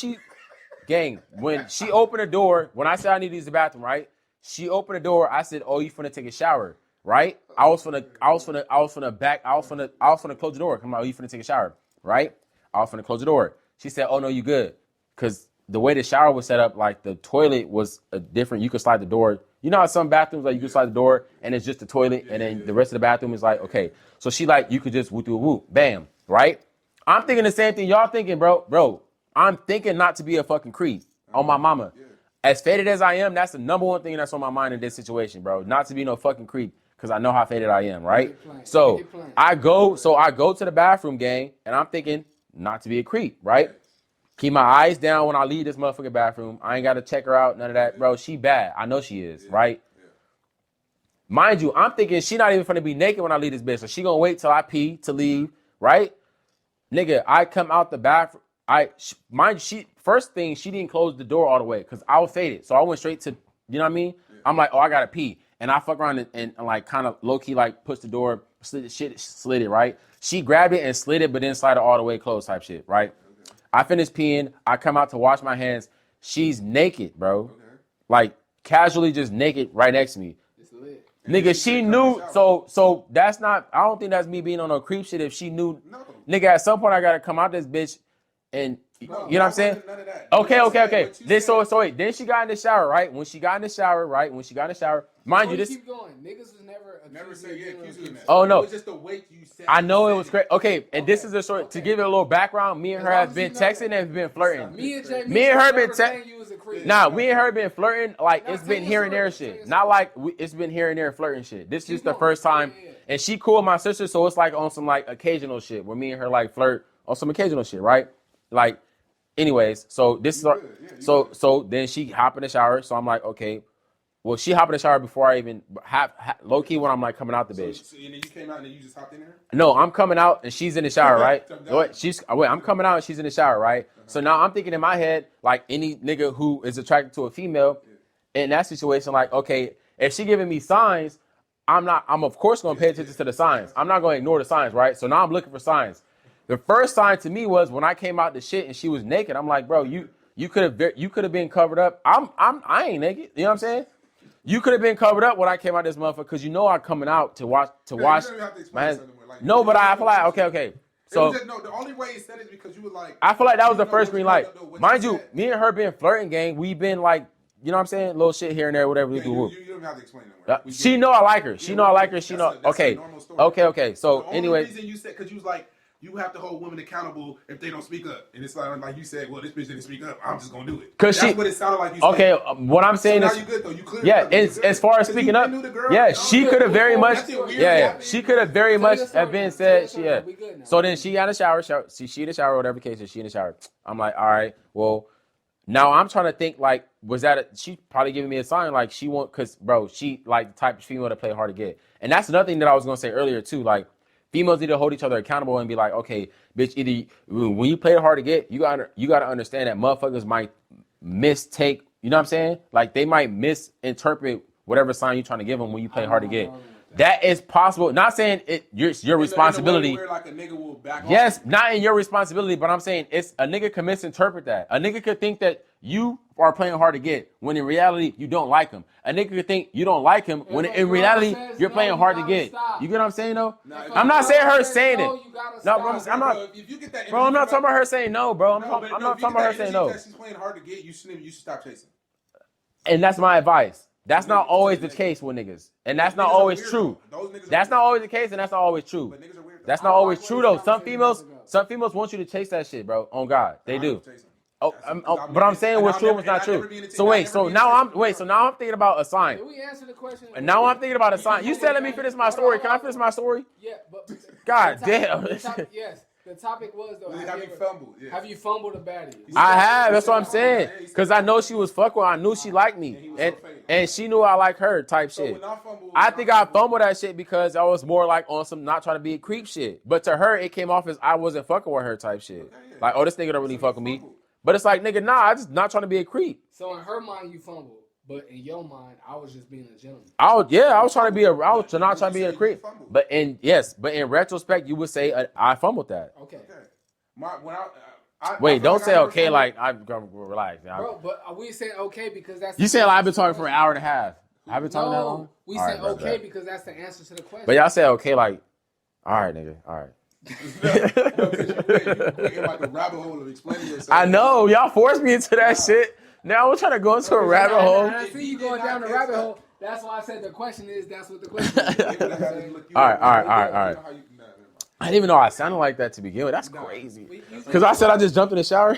when she opened the door, when I said I need to use the bathroom, right? She opened the door, I said, oh, you finna take a shower, right? I was finna close the door. Come on, you finna take a shower, right? I was finna close the door. She said, oh no, you good. Cause the way the shower was set up, like the toilet was a different. You could slide the door. You know how some bathrooms like you can slide the door and it's just the toilet, and then the rest of the bathroom is like okay. So she like you could just whoop through whoop, bam, right? I'm thinking the same thing y'all thinking, bro. I'm thinking not to be a fucking creep on my mama. As faded as I am, that's the number one thing that's on my mind in this situation, bro. Not to be no fucking creep, because I know how faded I am, right? So I go to the bathroom, gang, and I'm thinking not to be a creep, right? Keep my eyes down when I leave this motherfucking bathroom. I ain't got to check her out, none of that. Bro, she bad. I know she is, right? Mind you, I'm thinking she not even finna be naked when I leave this bitch, so she gonna wait till I pee to leave, right? Nigga, I come out the bathroom. She first thing, she didn't close the door all the way because I was faded. So I went straight to, you know what I mean? I'm like, oh, I gotta pee. And I fuck around and like kind of low-key like push the door, slid it, right? She grabbed it and slid it, but then slid it all the way closed type shit, right? I finished peeing. I come out to wash my hands. She's naked, bro. Like casually just naked right next to me. Nigga, she knew. So that's not, I don't think that's me being on no creep shit. If she knew, nigga, at some point I gotta come out this bitch and you know what I'm saying? Okay. Then she got in the shower, right? When she got in the shower, mind you, this. Keep going. Niggas was never say accusing that. Oh no, it was just the way you said. I know it was crazy. Okay, and this is a short to give it a little background. Me and her have been texting and have been flirting. Me and her been texting. Nah, we and her been flirting. Like it's been here and there shit. Not like it's been here and there flirting shit. This is the first time, and she cool with my sister, so it's like on some like occasional shit where me and her like flirt on some occasional shit, right? Like. Anyways, so this is so then she hop in the shower. So I'm like, okay. Well, she hop in the shower before I even low key when I'm like coming out the bitch. So and then you came out and then you just hopped in there? No, I'm coming out and she's in the shower, right? I'm coming out and she's in the shower, right? So now I'm thinking in my head, like any nigga who is attracted to a female in that situation, like, okay, if she giving me signs, I'm of course gonna pay attention to the signs. I'm not gonna ignore the signs, right? So now I'm looking for signs. The first sign to me was when I came out the shit and she was naked. I'm like, bro, you could have been covered up. I ain't naked. You know what I'm saying? You could have been covered up when I came out this motherfucker because you know I'm coming out to wash my hands. No, but I feel like okay. So the only way he said it is because you were like. I feel like that was the first green light. Mind you, me and her been flirting, gang. We been like, you know what I'm saying, little shit here and there, whatever we do. You don't have to explain it. She know I like her. She know I like her. She know. Okay. So, anyway. The reason you said because you was like. You have to hold women accountable if they don't speak up. And it's like you said, well, this bitch didn't speak up. I'm just going to do it. That's what it sounded like you said. Okay, what I'm saying is... you good, though. You clear. Yeah, as far as speaking up, she could have very much... she could have very much have been said... So then she got in the shower. She in the shower, whatever case is, she in the shower. I'm like, all right, well... Now I'm trying to think, like, was that... she probably giving me a sign, like, she want... Because, bro, she, like, the type of female to play hard to get. And that's another thing that I was going to say earlier, too, like... Females need to hold each other accountable and be like, okay, bitch, either when you play it hard to get, you gotta understand that motherfuckers might mistake, you know what I'm saying? Like they might misinterpret whatever sign you're trying to give them when you play hard to get. That is possible. Not saying it's your responsibility. Where, like, a nigga will back yes, off. not in your responsibility, but I'm saying it's a nigga can misinterpret that. A nigga could think that you are playing hard to get when in reality you don't like him. A nigga could think you don't like him when in reality you're playing hard to get. You get what I'm saying though? I'm not saying her saying it. No, bro, I'm not. Bro, I'm not talking about her saying no, bro. I'm not talking about her saying no. She's playing hard to get. You should stop chasing. And that's my advice. That's not always the case with niggas. And that's not always true. That's not always the case, and that's not always true. That's not always true though. Some females want you to chase that shit, bro. On God, they do. But I'm saying what's true and what's not true. So now I'm thinking about a sign. Did we answer the question? And now I'm thinking about a sign. You said let me finish my story. Can I finish my story? Yeah, but God damn. Yes. The topic was though. Have you fumbled? Yeah. Have you fumbled a baddie? I have. That's what I'm saying. Because I know she was fucking. I knew she liked me, and she knew I like her type shit. I think I fumbled that shit because I was more like on some not trying to be a creep shit. But to her, it came off as I wasn't fucking with her type shit. Like, oh, this nigga don't really fuck with me. But it's like, nigga, nah, I just not trying to be a creep. So in her mind, you fumbled. But in your mind, I was just being a gentleman. I was trying to be not trying to be a creep. But in retrospect, you would say I fumbled that. Okay. Wait, don't say okay like I'm gonna relax. Bro, but we saying okay because that's you saying like, I've been talking for an hour and a half. I've been talking that long? We said okay because that's the answer to the question. But y'all say okay like, all right, nigga, all right. You're like a rabbit hole of explaining yourself. I know y'all forced me into that shit. Now we're trying to go into a rabbit hole. I see you going down the rabbit hole. That's why I said the question is. That's what the question is. All right. I didn't even know I sounded like that to begin with. That's crazy. Because I said I just jumped in the shower.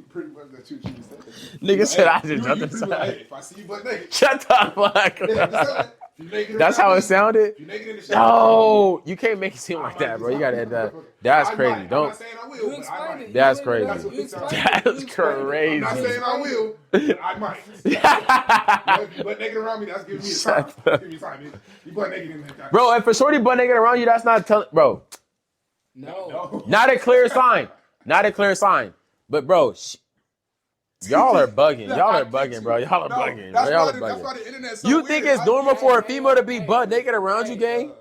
Pretty much that's what you said. Nigga said I just jumped in the shower. If I see you butt naked. Shut the fuck up. That's how it sounded? No, you can't make it seem like that, bro. You gotta edit that. That's crazy. Don't. That's crazy. That's crazy. I'm not saying I will, but I might. If you butt naked around me, that's giving me a sign. Give me a sign. You butt naked in there. Bro, if a shorty butt naked around you, that's not telling. Bro. No. Not a clear sign. Not a clear sign. But, bro, y'all are bugging. Y'all are bugging, bro. Y'all are bugging. Bro. Y'all are bugging. That's why the internet's so You weird. think it's normal for a female to be butt naked around you, gang?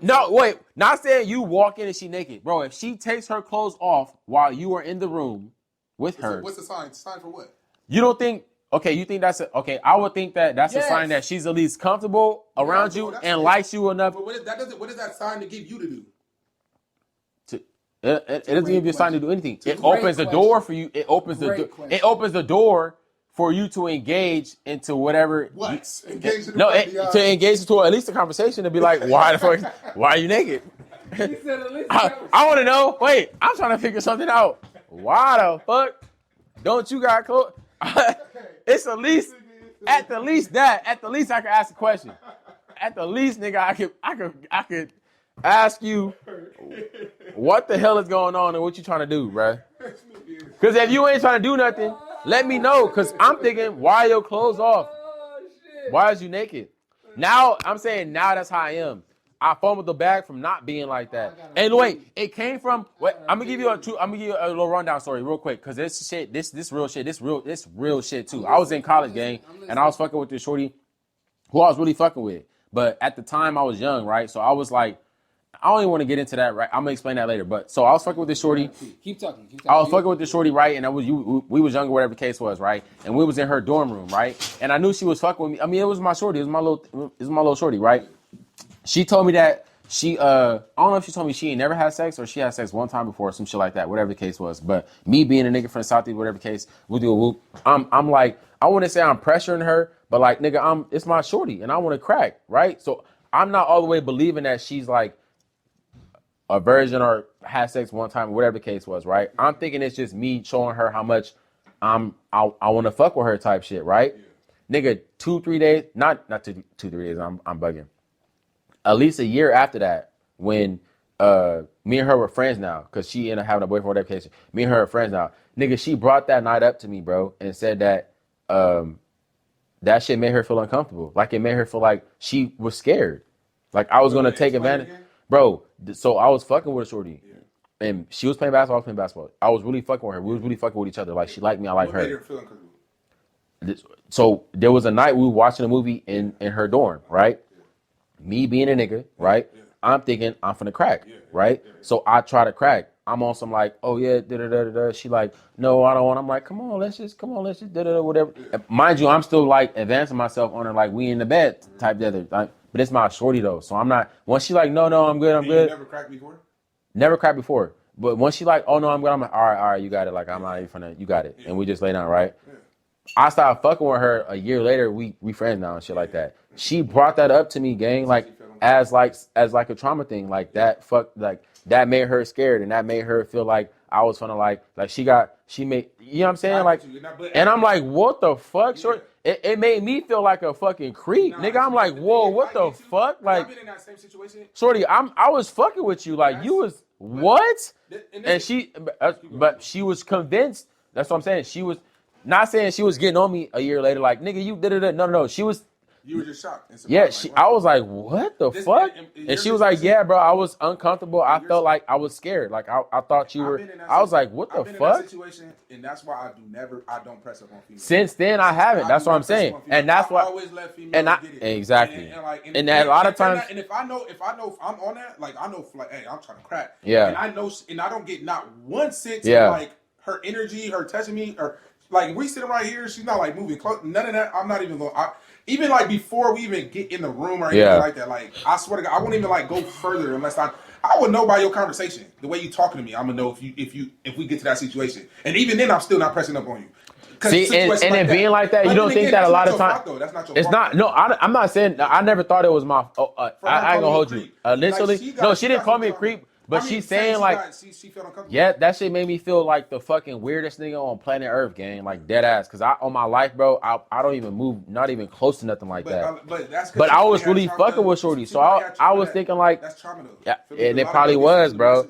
No, wait. Not saying you walk in and she naked. Bro, if she takes her clothes off while you are in the room with her. What's the sign? Sign for what? You don't think, okay, you think that's okay, I would think that that's a sign that she's at least comfortable around you and likes you enough. But what is that sign to give you to do? It doesn't give you a sign to do anything. It opens the door for you. It opens the door for you to engage into whatever. What? Engage in to engage into at least a conversation to be like, why the fuck? Why are you naked? I want to know. Wait, I'm trying to figure something out. Why the fuck don't you got clothes? It's at least that. At the least I can ask a question. At the least, nigga, I could ask you what the hell is going on and what you trying to do, bruh. Because if you ain't trying to do nothing, let me know. Because I'm thinking, why are your clothes off? Why is you naked? Now, I'm saying now that's how I am. I fumbled the bag from not being like that. And wait, it came from. Wait, I'm gonna give you a little rundown story real quick, cause this real shit too. I was in college, gang, and I was fucking with this shorty, who I was really fucking with. But at the time, I was young, right? So I was like, I don't even want to get into that, right? I'm gonna explain that later. But so I was fucking with this shorty. Keep talking. I was fucking with this shorty, right? And we was younger, whatever the case was, right? And we was in her dorm room, right? And I knew she was fucking with me. I mean, it was my shorty. It was my little shorty, right? She told me that she, I don't know if she told me she ain't never had sex or she had sex one time before or some shit like that, whatever the case was. But me being a nigga from the Southeast, whatever the case, we'll do a whoop. I'm like, I wouldn't say I'm pressuring her, but like, nigga, it's my shorty and I want to crack, right? So I'm not all the way believing that she's like a virgin or had sex one time, whatever the case was, right? I'm thinking it's just me showing her how much I want to fuck with her type shit, right? Yeah. Nigga, 2-3 days, not 2-3 days, I'm bugging. At least a year after that, when me and her were friends now, because she ended up having a boyfriend, whatever case, me and her are friends now. Nigga, she brought that night up to me, bro, and said that that shit made her feel uncomfortable. Like, it made her feel like she was scared. Like, I was going to take advantage. Bro, so I was fucking with a shorty. Yeah. And she was playing basketball, I was playing basketball. I was really fucking with her. We was really fucking with each other. Like, she liked me, I liked her. What made her feel uncomfortable? So there was a night we were watching a movie in her dorm, right? Me being a nigga, right? Yeah. I'm thinking I'm finna crack, right? Yeah. So I try to crack. I'm on some like, oh yeah, da-da-da-da-da. She like, no, I don't want. I'm like, come on, let's just da-da-da, whatever. Yeah. Mind you, I'm still like advancing myself on her, like we in the bed type together. Like, but it's my shorty though, so I'm not. Once she like, no, I'm good. You never cracked before? Never cracked before. But once she like, oh no, I'm good. I'm like, all right, you got it. Like I'm not even finna, you got it. Yeah. And we just lay down, right? Yeah. I started fucking with her a year later. We friends now and shit like that. She brought that up to me, gang, like as a trauma thing, like that that made her scared and that made her feel like I was finna like she made, you know what I'm saying? Like, and I'm like, what the fuck? Short. It made me feel like a fucking creep, nigga. I'm like, whoa, what the fuck? Like, I've been in that same situation. Shorty, I was fucking with you, like you was what? And she, but she was convinced. That's what I'm saying. She was. Not saying she was getting on me a year later, like, nigga, you did it. No. She was. You were just shocked. Yeah, I was like, what the fuck? And she was like, yeah, bro, I was uncomfortable. I felt like I was scared. Like, I thought you were. I was like, what the fuck? In that situation, and that's why I don't press up on females. Since then, I haven't. That's what I'm saying. And that's why. I always let females get it. Exactly. And a lot of times. And if I know if I'm on that, like, I know, like, hey, I'm trying to crack. Yeah. And I know, and I don't get not one sense of, like, her energy, her touching me, or like we sitting right here, she's not like moving close. None of that. I'm not even going. Even like before we even get in the room or anything like that. Like I swear to God, I won't even like go further unless I would know by your conversation, the way you talking to me. I'm gonna know if we get to that situation. And even then, I'm still not pressing up on you. See, and it being like that, you don't think that a lot of times. That's not your it's fault. not. No, I'm not saying. I never thought it was my. I ain't gonna hold you. Initially, no, she didn't call me a creep. But she's saying like, she felt uncomfortable. Yeah, that shit made me feel like the fucking weirdest nigga on planet Earth, gang. Like dead ass. Cause on my life, bro, I don't even move, not even close to nothing like that. But I was really fucking with Shorty, so I was thinking like, that's trauma though. Yeah, and it probably was, bro.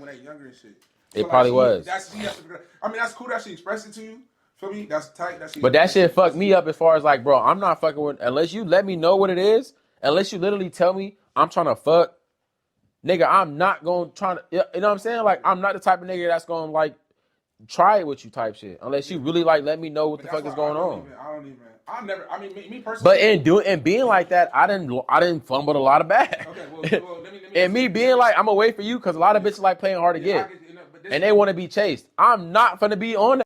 It probably was. I mean, that's cool that she expressed it to you. Feel me? That's tight. But that shit fucked me up as far as like, bro, I'm not fucking with unless you let me know what it is. Unless you literally tell me I'm trying to fuck. Nigga, I'm not going to try to, you know what I'm saying? Like, I'm not the type of nigga that's going to, like, try it with you type shit. Unless you really, like, let me know what the fuck is going on. Me personally. But in being like that, I didn't fumble a lot of bags. Okay, well, let me and me being like, I'm going to wait for you because a lot of bitches like playing hard to get. And they want to be chased. I'm not going to be on that.